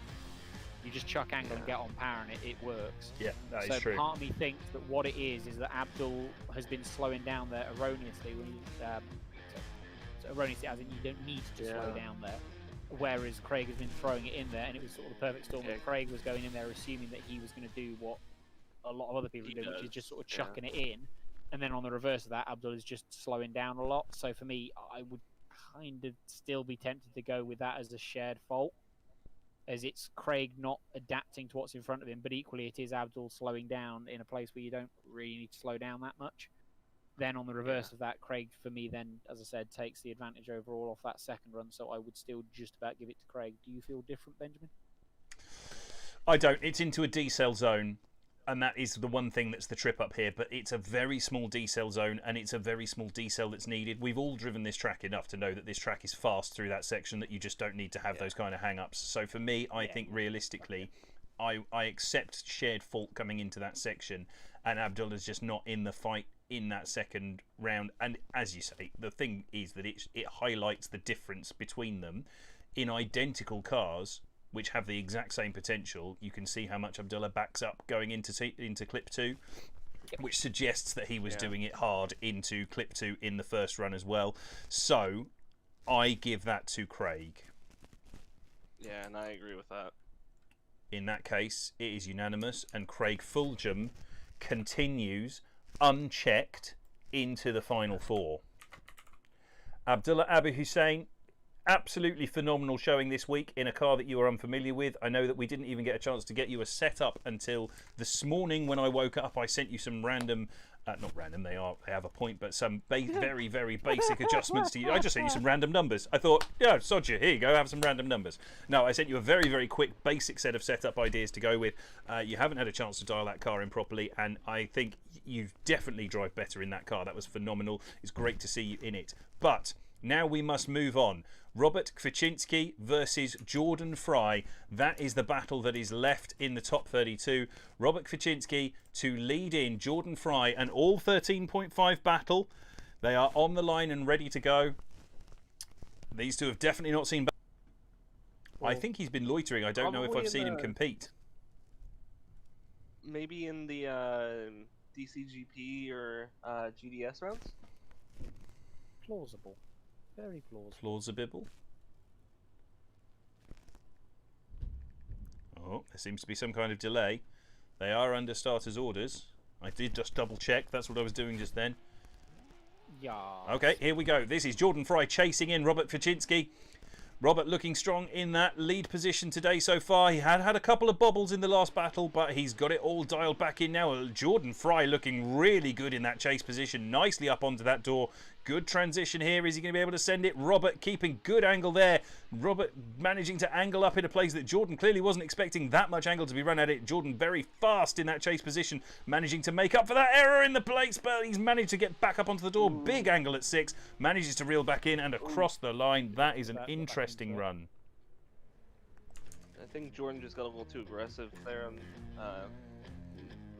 You just chuck angle and get on power, and it works. Yeah, that is So true. part of me thinks that what it is that Abdul has been slowing down there erroneously. So erroneously, as in you don't need to slow down there. Whereas Craig has been throwing it in there, and it was sort of the perfect storm. That Craig was going in there assuming that he was going to do what a lot of other people do, which is just sort of chucking it in. And then on the reverse of that, Abdul is just slowing down a lot. So for me, I would kind of still be tempted to go with that as a shared fault, as it's Craig not adapting to what's in front of him, but equally it is Abdul slowing down in a place where you don't really need to slow down that much. Then on the reverse of that, Craig, for me, then, as I said, takes the advantage overall off that second run, so I would still just about give it to Craig. Do you feel different, Benjamin? I don't. It's into a decel zone, and that is the one thing that's the trip up here, but it's a very small decel zone, and it's a very small decel that's needed. We've all driven this track enough to know that this track is fast through that section, that you just don't need to have those kind of hang-ups. So for me, I think realistically, I accept shared fault coming into that section, and Abdullah's just not in the fight in that second round. And as you say, the thing is that it highlights the difference between them. In identical cars which have the exact same potential, you can see how much Abdullah backs up going into clip 2, which suggests that he was doing it hard into clip 2 in the first run as well. So I give that to Craig. Yeah, and I agree with that. In that case, it is unanimous, and Craig Fulgham continues unchecked into the final four. Abdullah Abu Hussein, absolutely phenomenal showing this week in a car that you are unfamiliar with. I know that we didn't even get a chance to get you a setup until this morning when I woke up. I sent you some random, not random, they have a point, but some very, very basic adjustments to you. I just sent you some random numbers. I thought, yeah, sod you, here you go, have some random numbers. No, I sent you a very, very quick basic set of setup ideas to go with. You haven't had a chance to dial that car in properly, and I think you definitely drive better in that car. That was phenomenal. It's great to see you in it. But Now we must move on. Robert Kwaczynski versus Jordan Fry. That is the battle that is left in the top 32. Robert Kwaczynski to lead in Jordan Fry, an all 13.5 battle. They are on the line and ready to go. These two have definitely not seen. I think he's been loitering. I don't know if I've seen him compete. Maybe in the DCGP or GDS rounds? Plausible. Very plausible. Plausible. Oh, there seems to be some kind of delay. They are under starters' orders. I did just double check. That's what I was doing just then. Yeah. Okay, here we go. This is Jordan Fry chasing in Robert Kwaczynski. Robert looking strong in that lead position today so far. He had a couple of bobbles in the last battle, but he's got it all dialed back in now. Jordan Fry looking really good in that chase position. Nicely up onto that door. Good transition here. Is he going to be able to send it? Robert keeping good angle there. Robert managing to angle up in a place that Jordan clearly wasn't expecting that much angle to be run at it. Jordan very fast in that chase position, managing to make up for that error in the plates, but he's managed to get back up onto the door. Big angle at 6. Manages to reel back in and across the line. That is an interesting run. I think Jordan just got a little too aggressive there on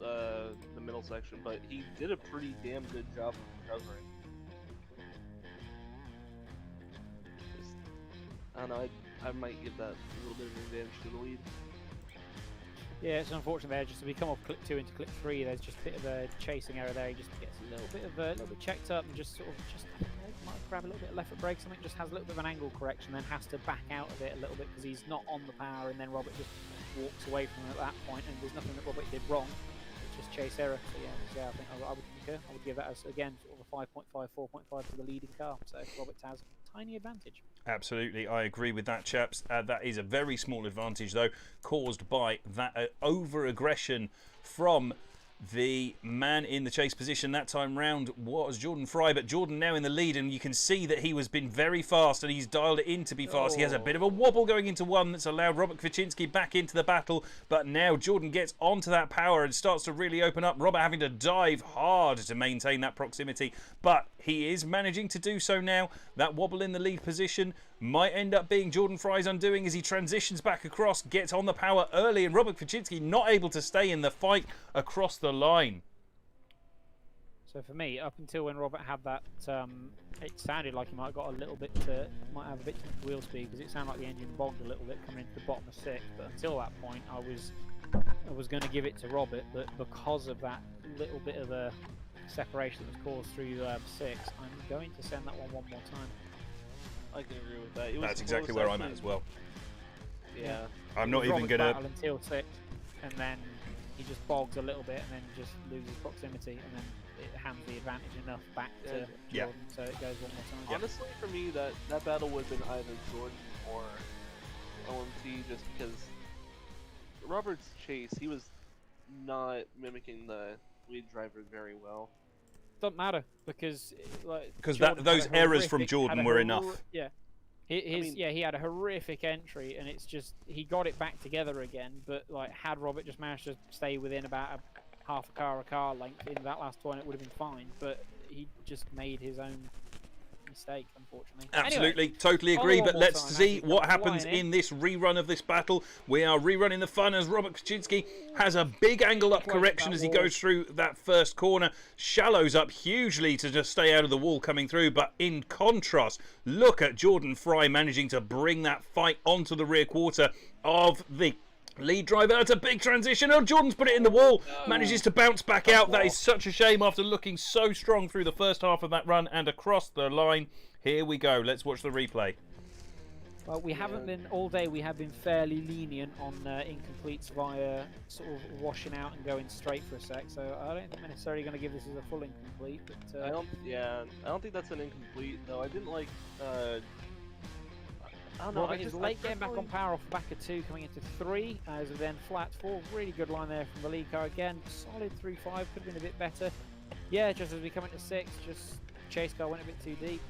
the middle section, but he did a pretty damn good job of recovering. I don't know, I might give that a little bit of an advantage to the lead. Yeah, it's unfortunate there. Just as we come off clip 2 into clip 3, there's just a bit of a chasing error there. He just gets a little bit checked up and just sort of might grab a little bit of left foot brake. Something just has a little bit of an angle correction, then has to back out of it a little bit because he's not on the power. And then Robert just walks away from it at that point, and there's nothing that Robert did wrong. It's just chase error. So yeah, I think I would concur. I would give that as again sort of a 5.5, 4.5 for the leading car. So Robert has tiny advantage. Absolutely, I agree with that, chaps. That is a very small advantage, though, caused by that over-aggression from the man in the chase position that time round was Jordan Fry, but Jordan now in the lead, and you can see that he has been very fast and he's dialed it in to be fast. He has a bit of a wobble going into one that's allowed Robert Kwaczynski back into the battle, but now Jordan gets onto that power and starts to really open up. Robert having to dive hard to maintain that proximity, but he is managing to do so now. That wobble in the lead position might end up being Jordan Fry's undoing as he transitions back across, gets on the power early, and Robert Kwaczynski not able to stay in the fight across the line. So for me, up until when Robert had that, it sounded like he might have got a little bit, might have a bit too much wheel speed because it sounded like the engine bogged a little bit coming into the bottom of 6. But until that point, I was going to give it to Robert, but because of that little bit of a separation that was caused through 6, I'm going to send that one more time. I can agree with that. That's exactly where I'm at as well. Yeah. I'm not even going to... until 6, and then he just bogs a little bit and then just loses proximity, and then it hands the advantage enough back to Jordan, so it goes one more time. Honestly, for me, that battle would have been either Jordan or OMT, just because Robert's chase, he was not mimicking the lead driver very well. Doesn't matter because those errors from Jordan were enough. Yeah, he had a horrific entry, and it's just he got it back together again. But like, had Robert just managed to stay within about half a car length in that last turn, it would have been fine. But he just made his own mistake, unfortunately. Absolutely, anyway, totally agree, but let's time, see what happens in this rerun of this battle. We are rerunning the fun as Robert Kwaczynski has a big angle up correction as he goes through that first corner, shallows up hugely to just stay out of the wall coming through, but in contrast, look at Jordan Fry managing to bring that fight onto the rear quarter of the lead driver. That's a big transition. Oh, Jordan's put it in the wall. Manages to bounce back out. That is such a shame after looking so strong through the first half of that run and across the line. Here we go. Let's watch the replay. Well, we haven't been all day. We have been fairly lenient on incompletes via sort of washing out and going straight for a sec. So I don't think we're necessarily going to give this as a full incomplete. But I don't think that's an incomplete though. I didn't like. I don't know. Robert is late getting back on power off the back of 2, coming into 3, as then flat 4. Really good line there from the lead car again. Solid 3.5, could have been a bit better. Yeah, just as we come into 6, just chase car went a bit too deep.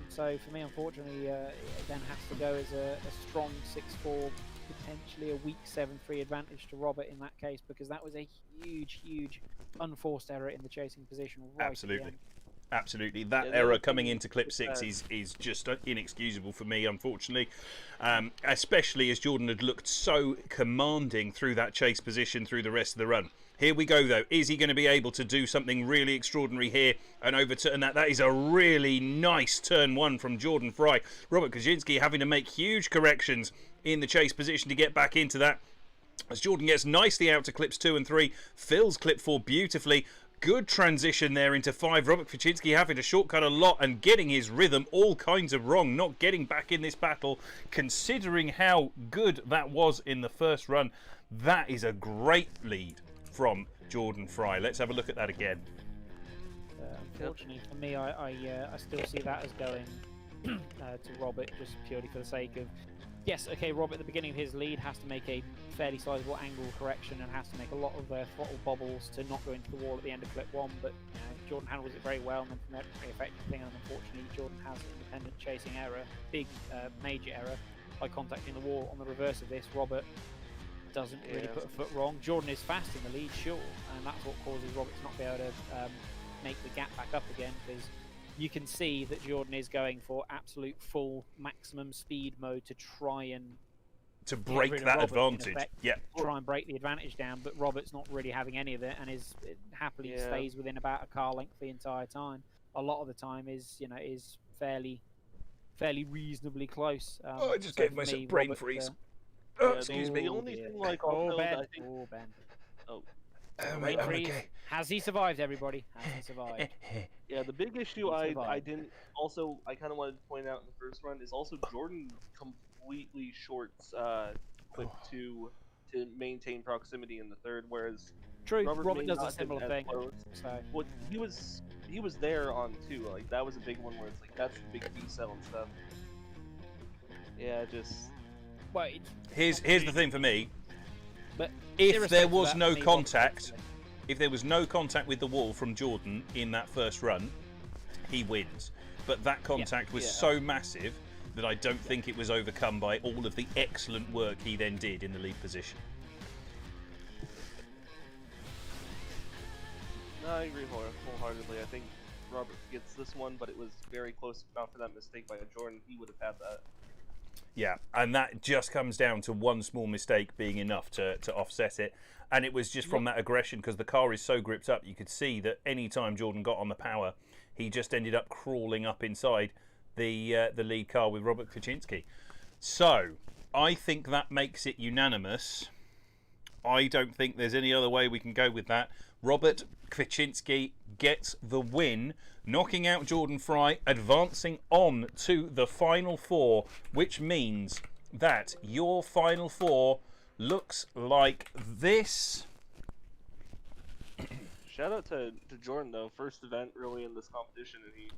So for me, unfortunately, it then has to go as a strong 6.4, potentially a weak 7.3 advantage to Robert in that case, because that was a huge unforced error in the chasing position. Right. Absolutely. Absolutely. That Yeah, the error other coming thing into clip 6 is- is just inexcusable for me, unfortunately. Especially as Jordan had looked so commanding through that chase position through the rest of the run. Here we go, though. Is he going to be able to do something really extraordinary here and overturn that? That is a really nice turn 1 from Jordan Fry. Robert Kaczynski having to make huge corrections in the chase position to get back into that. As Jordan gets nicely out to clips 2 and 3, fills clip 4 beautifully. Good transition there into 5. Robert Kaczynski having to shortcut a lot and getting his rhythm all kinds of wrong, not getting back in this battle, considering how good that was in the first run. That is a great lead from Jordan Fry. Let's have a look at that again. Unfortunately for me, I still see that as going to Robert, just purely for the sake of... Yes, okay, Robert at the beginning of his lead has to make a fairly sizable angle correction and has to make a lot of throttle bobbles to not go into the wall at the end of clip 1, but Jordan handles it very well, and then from there it's a very effective thing, and unfortunately Jordan has independent chasing error, big major error, by contacting the wall. On the reverse of this, Robert doesn't really put a foot wrong. Jordan is fast in the lead, sure, and that's what causes Robert to not be able to make the gap back up again, because you can see that Jordan is going for absolute full maximum speed mode to try and break that Robert, advantage. Yeah. Try and break the advantage down, but Robert's not really having any of it, and is happily stays within about a car length the entire time. A lot of the time is fairly reasonably close. I just gave myself brain freeze. Excuse me. The only thing like Ben. I think... Ben. Mate, I'm okay. Has he survived, everybody? Has he survived? Yeah, the big issue I kind of wanted to point out in the first run is also Jordan completely shorts clip 2 to maintain proximity in the third, whereas True, Robert does a not been similar as thing. close. So. Well, he was there on 2. Like that was a big one where it's like that's the big B cell and stuff. Yeah, just. Well, here's the thing for me. But if there was no contact, if there was no contact with the wall from Jordan in that first run, he wins. But that contact was so massive that I don't think it was overcome by all of the excellent work he then did in the lead position. No, I agree wholeheartedly. I think Robert gets this one, but it was very close. Not for that mistake by Jordan, he would have had that. Yeah, and that just comes down to one small mistake being enough to offset it. And it was just from that aggression, because the car is so gripped up, you could see that any time Jordan got on the power, he just ended up crawling up inside the lead car with Robert Kaczynski. So, I think that makes it unanimous. I don't think there's any other way we can go with that. Robert Kaczynski gets the win, knocking out Jordan Fry, advancing on to the final 4, which means that your final 4 looks like this. Shout out to Jordan though, first event really in this competition, and he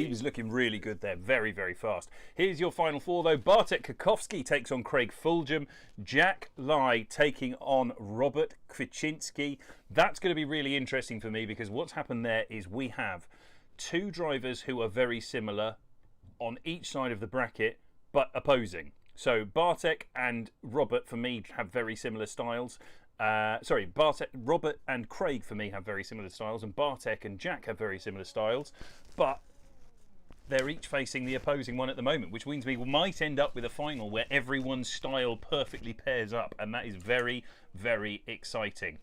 was looking really good there, very, very fast. Here's your final 4 though. Bartek Kakowski takes on Craig Fulgham. Jack Lai taking on Robert Kaczynski. That's going to be really interesting for me, because what's happened there is we have 2 drivers who are very similar on each side of the bracket, but opposing. So Bartek and Robert, for me, have very similar styles. Robert and Craig, for me, have very similar styles, and Bartek and Jack have very similar styles, but they're each facing the opposing one at the moment, which means we might end up with a final where everyone's style perfectly pairs up, and that is very, very exciting.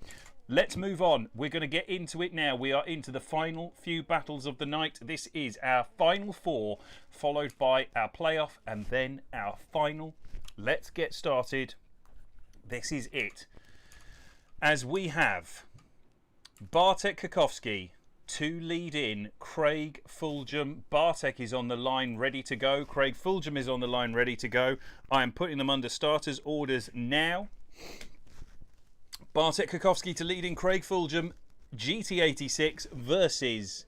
Let's move on. We're going to get into it now. We are into the final few battles of the night. This is our final 4, followed by our playoff, and then our final. Let's get started. This is it. As we have Bartek Kakowski to lead in, Craig Fulgham. Bartek is on the line ready to go. Craig Fulgham is on the line ready to go. I am putting them under starters orders now. Bartek Kakowski to lead in, Craig Fulgham, GT86 versus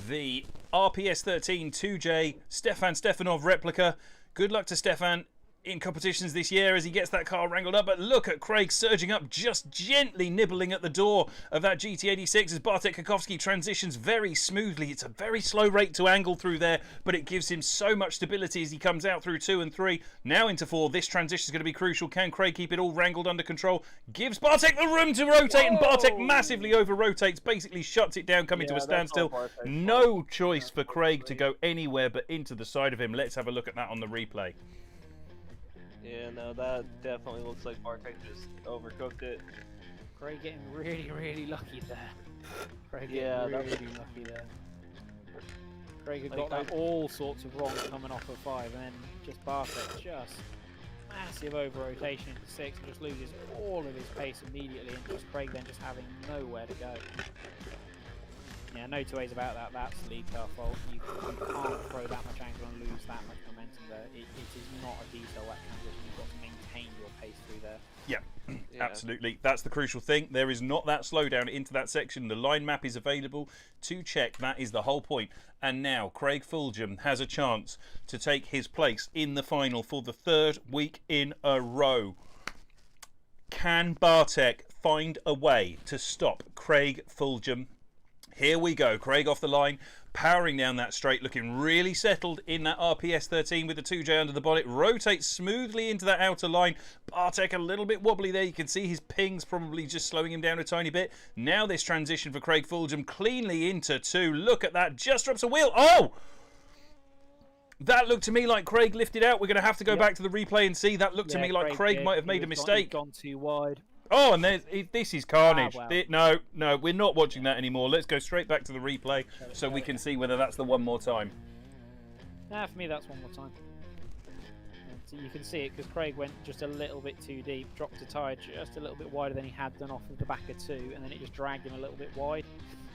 the RPS 13 2J Stefan Stefanov replica. Good luck to Stefan. in competitions this year as he gets that car wrangled up. But look at Craig surging up, just gently nibbling at the door of that GT86 as Bartek Kakowski transitions very smoothly. It's a very slow rate to angle through there, but it gives him so much stability as he comes out through 2 and 3. Now into 4. This transition is going to be crucial. Can Craig keep it all wrangled under control? Gives Bartek the room to rotate, and Bartek massively over-rotates, basically shuts it down, coming to a standstill. No choice for Craig to go anywhere but into the side of him. Let's have a look at that on the replay. Yeah, no, that definitely looks like Bartek just overcooked it. Craig getting really, really lucky there. Craig Yeah, getting really lucky there. Craig had got Like, that all sorts of wrong coming off of 5, and then just Bartek just massive over rotation into 6 and just loses all of his pace immediately, and just Craig then just having nowhere to go. Yeah, no two ways about that. That's lead car fault. You can't throw that much angle and lose that much momentum there. It is not a diesel that transition. You've got to maintain your pace through there. Yeah, absolutely. That's the crucial thing. There is not that slowdown into that section. The line map is available to check. That is the whole point. And now Craig Fulgham has a chance to take his place in the final for the 3rd week in a row. Can Bartek find a way to stop Craig Fulgham? Here we go. Craig off the line, powering down that straight, looking really settled in that RPS 13 with the 2J under the bonnet. Rotates smoothly into that outer line. Bartek a little bit wobbly there. You can see his pings probably just slowing him down a tiny bit. Now this transition for Craig Fulgham cleanly into 2. Look at that. Just drops a wheel. Oh! That looked to me like Craig lifted out. We're going to have to go back to the replay and see. That looked to me like Craig might have made a mistake. Gone too wide. Oh, and this is carnage. Wow. No, we're not watching that anymore. Let's go straight back to the replay so we can see whether that's the one more time. Nah, for me that's one more time. And so you can see it because Craig went just a little bit too deep, dropped a tyre just a little bit wider than he had done off of the back of 2, and then it just dragged him a little bit wide.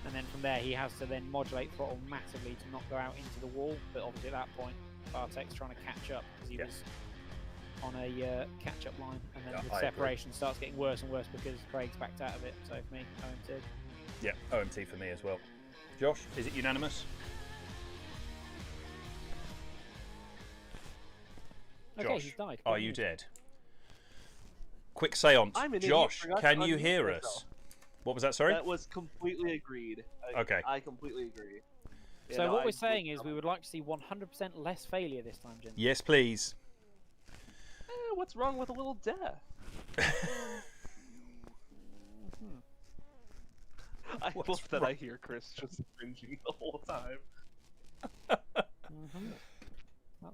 And then from there he has to then modulate throttle massively to not go out into the wall. But obviously at that point, Bartek's trying to catch up because he was on a catch-up line, and then the separation starts getting worse and worse because Craig's backed out of it. So for me, OMT. Yeah, OMT for me as well. Josh, is it unanimous? Okay, Josh, he's died. are you dead? Quick seance. I'm an idiot, Josh, forgot to can you unmute hear myself. us? What was that, sorry? That was completely agreed. Okay. I completely agree. Yeah, So no, what I we're saying is we would like to see 100% less failure this time, Jim. Yes, please. What's wrong with a little death? I love that I hear Chris just cringing the whole time. That's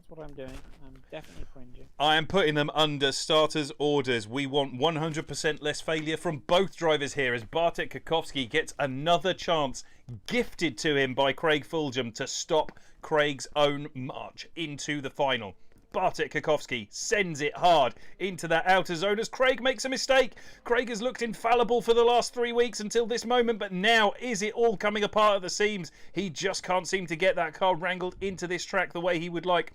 what I'm doing. I'm definitely cringing. I am putting them under starters' orders. We want 100% less failure from both drivers here as Bartek Kakowski gets another chance gifted to him by Craig Fulgham to stop Craig's own march into the final. Bartek Kakowski sends it hard into that outer zone as Craig makes a mistake. Craig has looked infallible for the last 3 weeks until this moment, but now is it all coming apart at the seams? He just can't seem to get that car wrangled into this track the way he would like.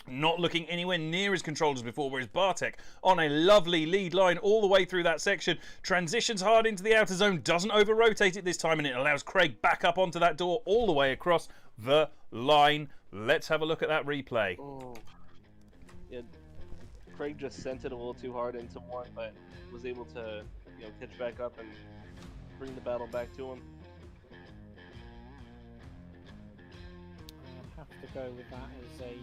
Not looking anywhere near as controlled as before, whereas Bartek on a lovely lead line all the way through that section, transitions hard into the outer zone, doesn't over-rotate it this time, and it allows Craig back up onto that door all the way across the line. Let's have a look at that replay. Oh. Yeah, Craig just sent it a little too hard into 1, but was able to, catch back up and bring the battle back to him. I'll have to go with that as a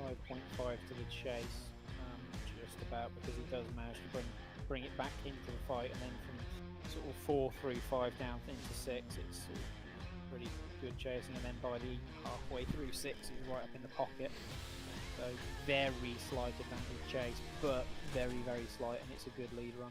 5.5 to the chase, just about, because he does manage to bring it back into the fight, and then from sort of 4 through 5 down into 6, it's sort of pretty good chasing, and then by the halfway through 6, he's right up in the pocket. So very slight advantage chase, but very, very slight, and it's a good lead run.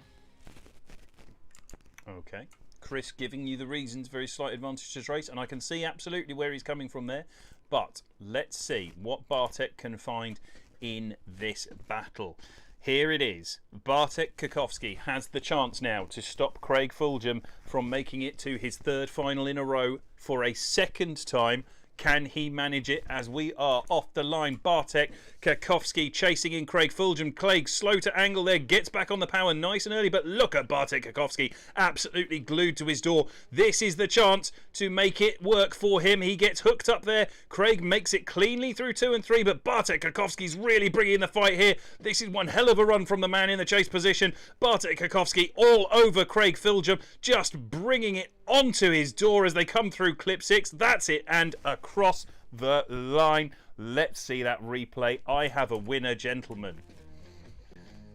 Okay. Chris giving you the reasons, very slight advantage to race, and I can see absolutely where he's coming from there. But let's see what Bartek can find in this battle. Here it is. Bartek Kakowski has the chance now to stop Craig Fulgham from making it to his 3rd final in a row for a 2nd time. Can he manage it as we are off the line? Bartek Kakowski chasing in Craig Fulgham. Craig slow to angle there, gets back on the power nice and early, but look at Bartek Kakowski absolutely glued to his door. This is the chance to make it work for him. He gets hooked up there. Craig makes it cleanly through 2 and 3, but Bartek Kakowski's really bringing the fight here. This is one hell of a run from the man in the chase position. Bartek Kakowski all over Craig Fulgham, just bringing it onto his door as they come through clip 6. That's it, and across the line. Let's see that replay. I have a winner, gentlemen.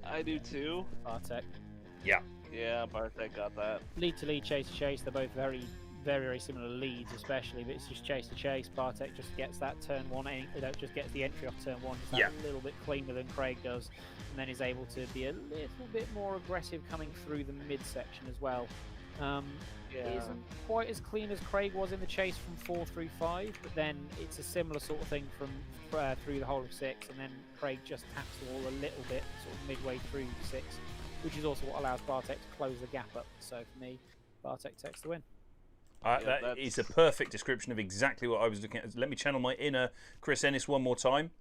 I do too. Bartek. Yeah. Yeah, Bartek got that. Lead to lead, chase to chase. They're both very, very similar leads, especially. But it's just chase to chase. Bartek just gets that turn 1. Just gets the entry off turn 1. Just that a little bit cleaner than Craig does, and then is able to be a little bit more aggressive coming through the midsection as well. It isn't quite as clean as Craig was in the chase from 4 through 5, but then it's a similar sort of thing from through the whole of 6, and then Craig just taps the wall a little bit, sort of midway through 6, which is also what allows Bartek to close the gap up. So for me, Bartek takes the win. That is a perfect description of exactly what I was looking at. Let me channel my inner Chris Ennis one more time.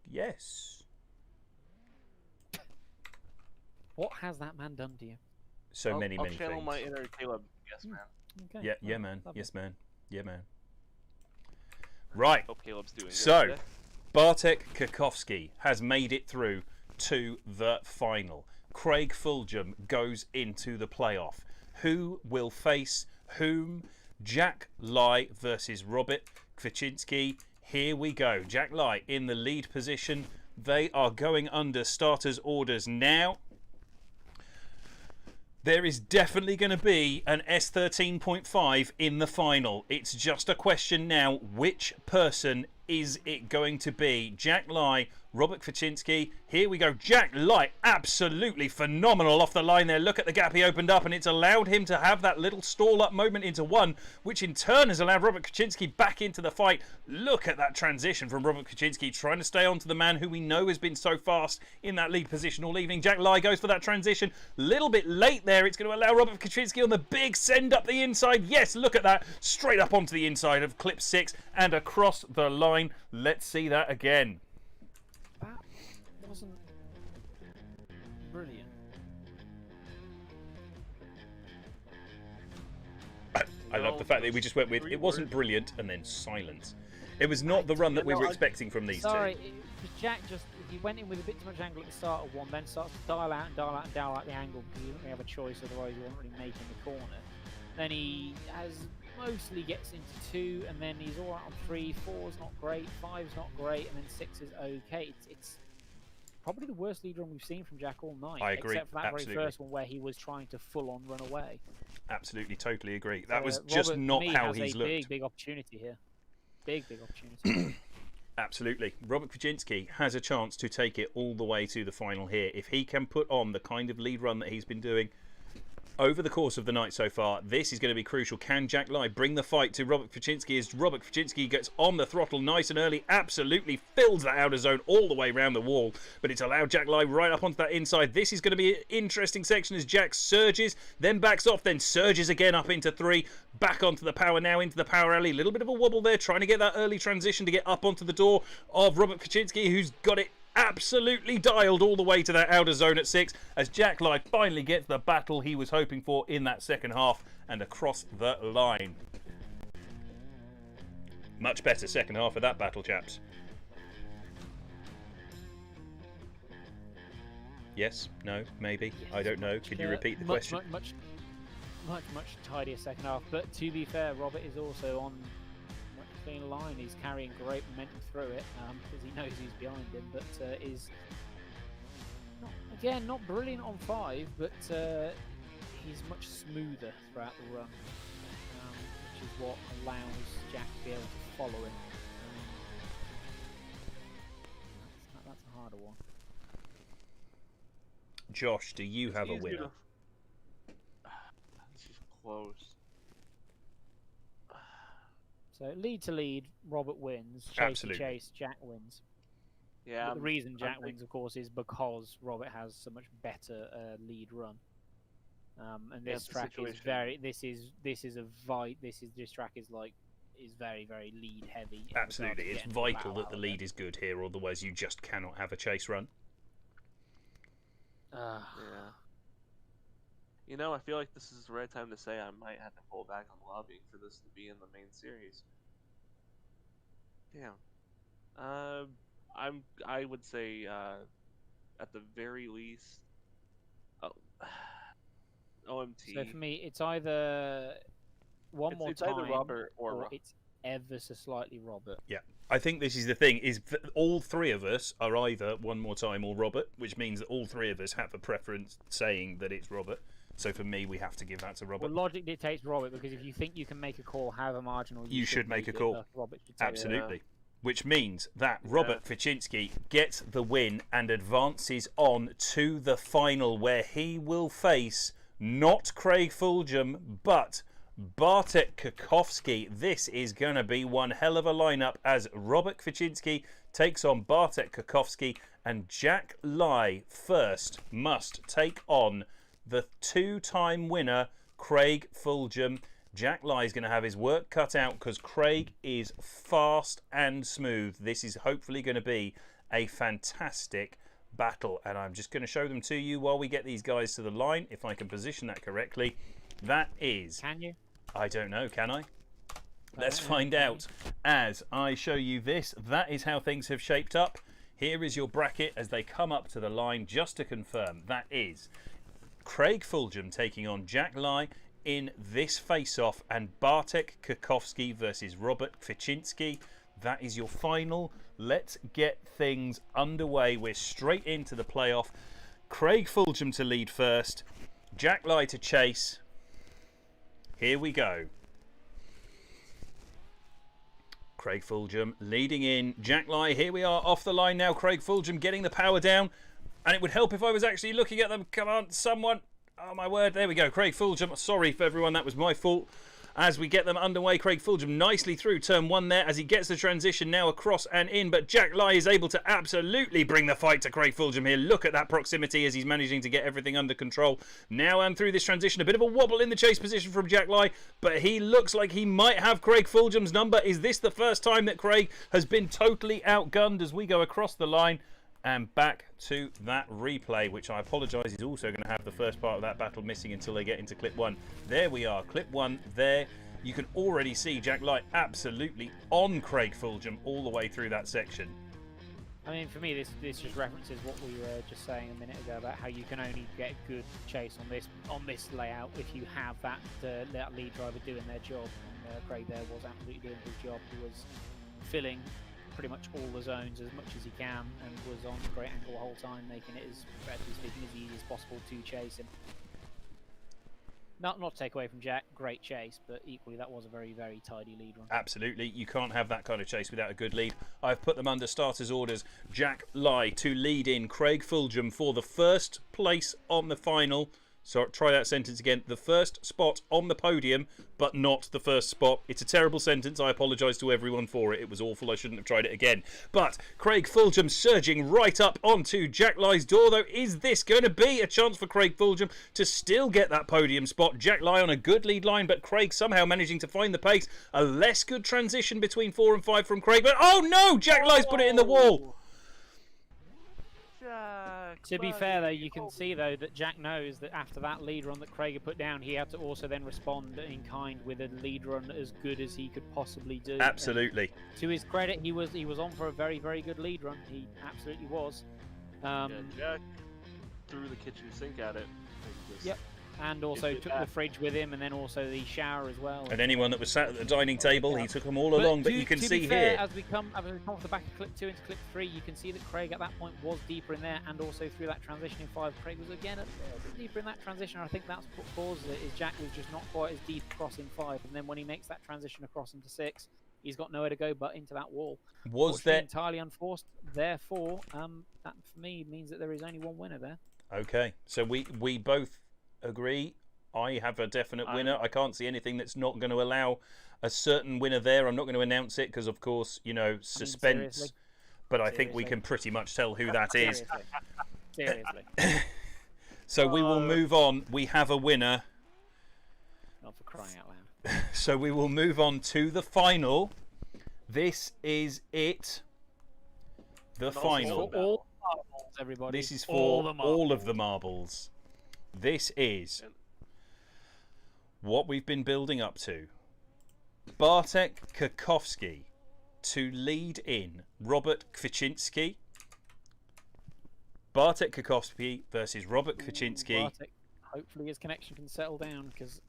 Yes. What has that man done to you? Many I'll things. channel my inner Caleb. Yes, man. Okay. Yeah, man. Lovely. Yes, man. Yeah, man. Right. Hope Caleb's doing good So, today. Bartek Kakowski has made it through to the final. Craig Fulgham goes into the playoff. Who will face whom? Jack Lai versus Robert Kwaczynski. Here we go. Jack Lai in the lead position. They are going under starters' orders now. There is definitely going to be an S13.5 in the final. It's just a question now, which person is it going to be? Jack Lai, Robert Kwaczynski. Here we go. Jack Lai, absolutely phenomenal off the line there. Look at the gap he opened up, and it's allowed him to have that little stall up moment into 1, which in turn has allowed Robert Kwaczynski back into the fight. Look at that transition from Robert Kwaczynski, trying to stay on to the man who we know has been so fast in that lead position all evening. Jack Lai goes for that transition. Little bit late there. It's going to allow Robert Kwaczynski on the big send up the inside. Yes, look at that. Straight up onto the inside of clip 6 and across the line. Let's see that again. That wasn't brilliant. I love the fact that we just went with it wasn't brilliant and then silence. It was not the run that we were expecting from these two. Jack he went in with a bit too much angle at the start of 1, then starts to dial out and dial out and dial out the angle because he didn't really have a choice, otherwise he wasn't really making the corner. Then he mostly gets into 2, and then he's all right on 3. 4's not great, 5's not great, and then 6 is okay. It's probably the worst lead run we've seen from Jack all night. I agree, except for that absolutely. very first one where he was trying to full-on run away. Absolutely, totally agree. That was Robert, just not to me, how has he's a looked. big opportunity here. Big opportunity. Absolutely. Robert Kwaczynski has a chance to take it all the way to the final here. If he can put on the kind of lead run that he's been doing over the course of the night so far, this is going to be crucial. Can Jack Lai bring the fight to Robert Kwaczynski as Robert Kwaczynski gets on the throttle nice and early, absolutely fills that outer zone all the way around the wall, but it's allowed Jack Lai right up onto that inside. This is going to be an interesting section as Jack surges, then backs off, then surges again up into 3, back onto the power, now into the power alley. A little bit of a wobble there, trying to get that early transition to get up onto the door of Robert Kwaczynski, who's got it absolutely dialed all the way to that outer zone at 6 as Jack Lai finally gets the battle he was hoping for in that second half and across the line. Much better second half of that battle, chaps. Yes? No? Maybe? Yes, I don't know. Could you repeat the question? Much tidier second half. But to be fair, Robert is also on much cleaner line. He's carrying great momentum through it because he knows he's behind him. But is not brilliant on 5, but he's much smoother throughout the run, which is what allows Jack to be able to follow him. That's a harder one. Josh, do you have a winner? This is close. So lead to lead, Robert wins. Chase Absolutely. to chase, Jack wins. Yeah. But the reason Jack wins, of course, is because Robert has so much better lead run. And this track is very. This track is like is very, very lead heavy. Absolutely, it's vital that the lead is good here, otherwise you just cannot have a chase run. Yeah. You know, I feel like this is the right time to say I might have to pull back on lobbying for this to be in the main series. Damn. I would say at the very least, OMT. So for me, it's either one it's more either time Robert or it's ever so slightly Robert. Yeah, I think this is the thing, is all three of us are either one more time or Robert, which means that all three of us have a preference saying that it's Robert. So for me, we have to give that to Robert. Well, logic dictates Robert, because if you think you can make a call, however marginal, you should make a it, call. Robert should take it. Absolutely. Which means that Robert Ficzynski gets the win and advances on to the final, where he will face not Craig Fulgham, but Bartek Kakowski. This is going to be one hell of a lineup, as Robert Ficzynski takes on Bartek Kakowski, and Jack Lai first must take on the two-time winner, Craig Fulgham. Jack Lai is going to have his work cut out because Craig is fast and smooth. This is hopefully going to be a fantastic battle, and I'm just going to show them to you while we get these guys to the line, if I can position that correctly. That is... Can you? I don't know, can I? Let's find out as I show you this. That is how things have shaped up. Here is your bracket as they come up to the line. Just to confirm, that is Craig Fulgham taking on Jack Lai in this face-off, and Bartek Kakowski versus Robert Ficzynski. That is your final. Let's get things underway. We're straight into the playoff. Craig Fulgham to lead first, Jack Lai to chase. Here we go. Craig Fulgham leading in. Jack Lai, here we are off the line now. Craig Fulgham getting the power down. And it would help if I was actually looking at them. Come on, someone. Oh, my word. There we go. Craig Fulgham. Sorry for everyone. That was my fault. As we get them underway, Craig Fulgham nicely through turn one there as he gets the transition now across and in. But Jack Lai is able to absolutely bring the fight to Craig Fulgham here. Look at that proximity as he's managing to get everything under control. Now and through this transition, a bit of a wobble in the chase position from Jack Lai, but he looks like he might have Craig Fulgham's number. Is this the first time that Craig has been totally outgunned as we go across the line? And back to that replay, which I apologise is also going to have the first part of that battle missing until they get into clip one. There we are, clip one there. You can already see Jack Lai absolutely on Craig Fulgham all the way through that section. I mean, for me, this just references what we were just saying a minute ago about how you can only get a good chase on this layout if you have that lead driver doing their job. And Craig there was absolutely doing his job. He was filling pretty much all the zones as much as he can, and was on great angle the whole time, making it as, relatively speaking, as easy as possible to chase him. Not to take away from Jack, great chase, but equally that was a very, very tidy lead run. Absolutely, you can't have that kind of chase without a good lead. I've put them under starters orders. Jack Lai to lead in Craig Fulgham for the first place on the final. So try that sentence again. The first spot on the podium, but not the first spot. It's a terrible sentence. I apologise to everyone for it. It was awful. I shouldn't have tried it again. But Craig Fulgham surging right up onto Jack Lai's door, though. Is this going to be a chance for Craig Fulgham to still get that podium spot? Jack Lai on a good lead line, but Craig somehow managing to find the pace. A less good transition between 4 and 5 from Craig. But oh no! Jack Lai's put it in the wall. To be fair, though, you can see, though, that Jack knows that after that lead run that Craig had put down, he had to also then respond in kind with a lead run as good as he could possibly do. Absolutely. And to his credit, he was on for a very, very good lead run. He absolutely was. Yeah, Jack threw the kitchen sink at it. Yep. And also took the fridge with him, and then also the shower as well. And anyone that was sat at the dining table, he took them all along. But you can see fair, here, as we come off the back of clip 2 into clip 3, you can see that Craig at that point was deeper in there, and also through that transition in 5, Craig was again a little bit deeper in that transition. I think that's what causes it. Is Jack was just not quite as deep across in 5, and then when he makes that transition across into 6, he's got nowhere to go but into that wall. Was there entirely unforced? Therefore, that for me means that there is only one winner there. Okay, so we both agree. I have a definite winner. I can't see anything that's not going to allow a certain winner there. I'm not going to announce it because, of course, you know, suspense. But I think we can pretty much tell who that is. Seriously. So we will move on. We have a winner. Not for crying out loud. So we will move on to the final. This is it. The final. For all the marbles, everybody. This is for all all of the marbles. This is what we've been building up to. Bartek Kakowski to lead in Robert Kwaczynski. Bartek Kakowski versus Robert Kwaczynski. Bartek, hopefully his connection can settle down, because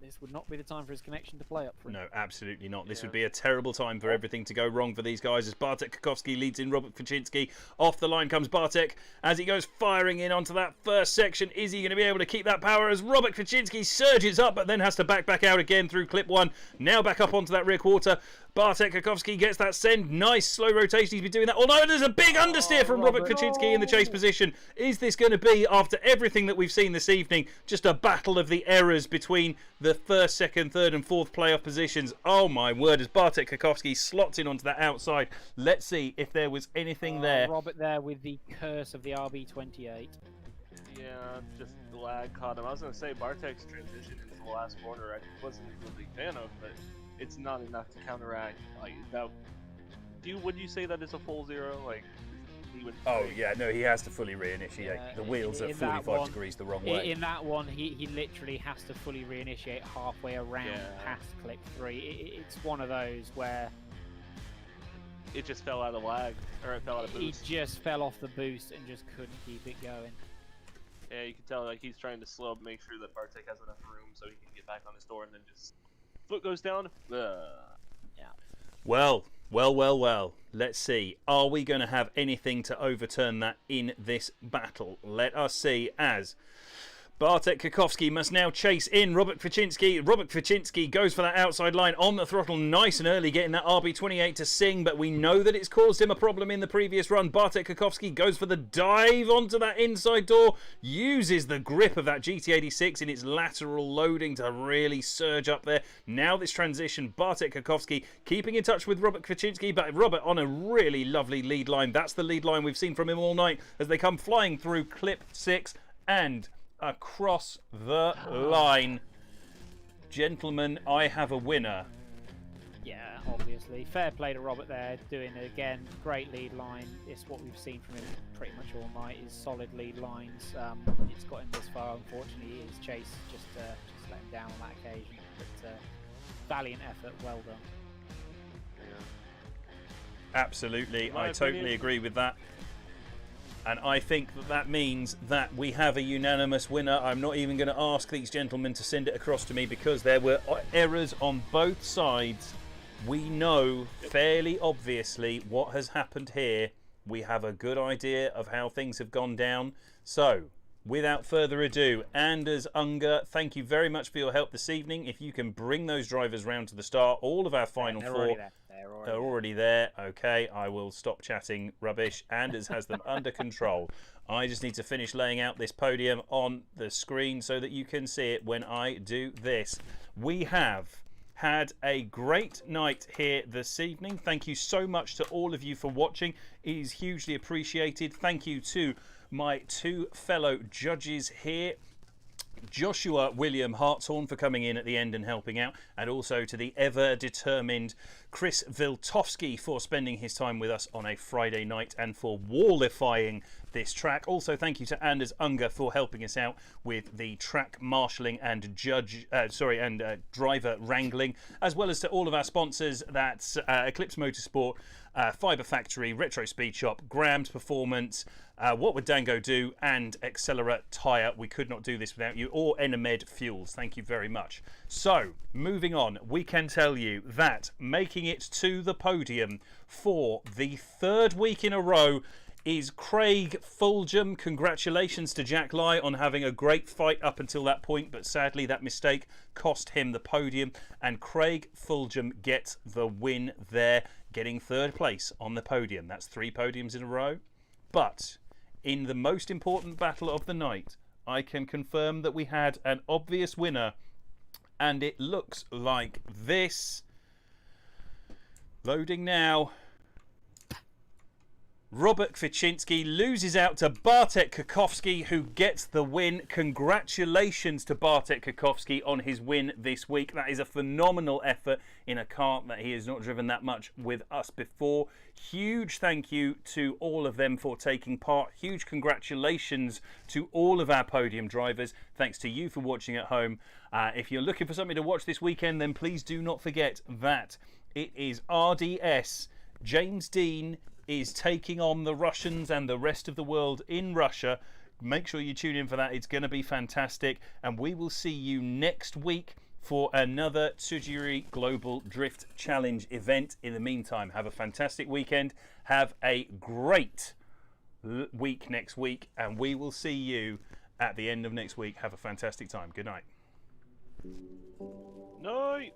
this would not be the time for his connection to play up for him. No, absolutely not. This would be a terrible time for everything to go wrong for these guys as Bartek Kakowski leads in Robert Kwaczynski. Off the line comes Bartek as he goes firing in onto that first section. Is he going to be able to keep that power as Robert Kwaczynski surges up but then has to back out again through clip 1. Now back up onto that rear quarter. Bartek Kakowski gets that send. Nice slow rotation. He's been doing that. Although there's a big understeer from Robert Kwaczynski in the chase position. Is this going to be, after everything that we've seen this evening, just a battle of the errors between the first, second, third and fourth playoff positions? Oh my word, as Bartek Kakowski slots in onto that outside. Let's see if there was anything there. Robert there with the curse of the RB28. Yeah, just the lag caught him. I was going to say, Bartek's transition into the last corner I wasn't a big fan of, but it's not enough to counteract. Like, that, would you say that is a full zero? Like, he would. Oh yeah, no, he has to fully reinitiate. Yeah, The wheels are in that 45 one- degrees the wrong way. In that one, he literally has to fully reinitiate halfway around past clip 3. It's one of those where It just fell out of lag, or it fell out of he boost. just fell off the boost and just couldn't keep it going. Yeah, you can tell like he's trying to slow up, make sure that Bartek has enough room so he can get back on his door, and then just foot goes down. Well. Let's see. Are we going to have anything to overturn that in this battle? Let us see as Bartek Kakowski must now chase in Robert Kwaczynski. Robert Kwaczynski goes for that outside line on the throttle nice and early, getting that RB28 to sing, but we know that it's caused him a problem in the previous run. Bartek Kakowski goes for the dive onto that inside door, uses the grip of that GT86 in its lateral loading to really surge up there. Now this transition, Bartek Kakowski keeping in touch with Robert Kwaczynski, but Robert on a really lovely lead line. That's the lead line we've seen from him all night as they come flying through clip 6 and across the line. Gentlemen, I have a winner. Yeah, obviously. Fair play to Robert there, doing it again. Great lead line. It's what we've seen from him pretty much all night, is solid lead lines. It's got him this far. Unfortunately, his chase just let him down on that occasion. But valiant effort, well done. Absolutely, I totally agree with that. And I think that means that we have a unanimous winner. I'm not even going to ask these gentlemen to send it across to me because there were errors on both sides. We know fairly obviously what has happened here. We have a good idea of how things have gone down. So, without further ado, Anders Unger, thank you very much for your help this evening. If you can bring those drivers round to the start, all of our final four. They're already there. Okay, I will stop chatting rubbish. Anders has them under control. I just need to finish laying out this podium on the screen so that you can see it when I do this. We have had a great night here this evening. Thank you so much to all of you for watching. It is hugely appreciated. Thank you to my two fellow judges here, Joshua William Hartshorn, for coming in at the end and helping out, and also to the ever-determined Chris Viltovsky for spending his time with us on a Friday night and for wallifying this track. Also, thank you to Anders Unger for helping us out with the track marshalling and driver wrangling, as well as to all of our sponsors, that's Eclipse Motorsport, Fibre Factory, Retro Speed Shop, Graham's Performance, What Would Dango Do, and Accelerate Tyre. We could not do this without you, or Enemed Fuels. Thank you very much. So, moving on, we can tell you that making it to the podium for the third week in a row is Craig Fulgham. Congratulations to Jack Lai on having a great fight up until that point, but sadly that mistake cost him the podium, and Craig Fulgham gets the win there, getting third place on the podium. That's 3 podiums in a row. But in the most important battle of the night, I can confirm that we had an obvious winner, and it looks like this. Loading now. Robert Kwiczynski loses out to Bartek Kukowski, who gets the win. Congratulations to Bartek Kukowski on his win this week. That is a phenomenal effort in a car that he has not driven that much with us before. Huge thank you to all of them for taking part. Huge congratulations to all of our podium drivers. Thanks to you for watching at home. If you're looking for something to watch this weekend, then please do not forget that it is RDS. James Dean is taking on the Russians and the rest of the world in Russia. Make sure you tune in for that. It's going to be fantastic. And we will see you next week for another Tsujiri Global Drift Challenge event. In the meantime, have a fantastic weekend. Have a great week next week. And we will see you at the end of next week. Have a fantastic time. Good night. Night.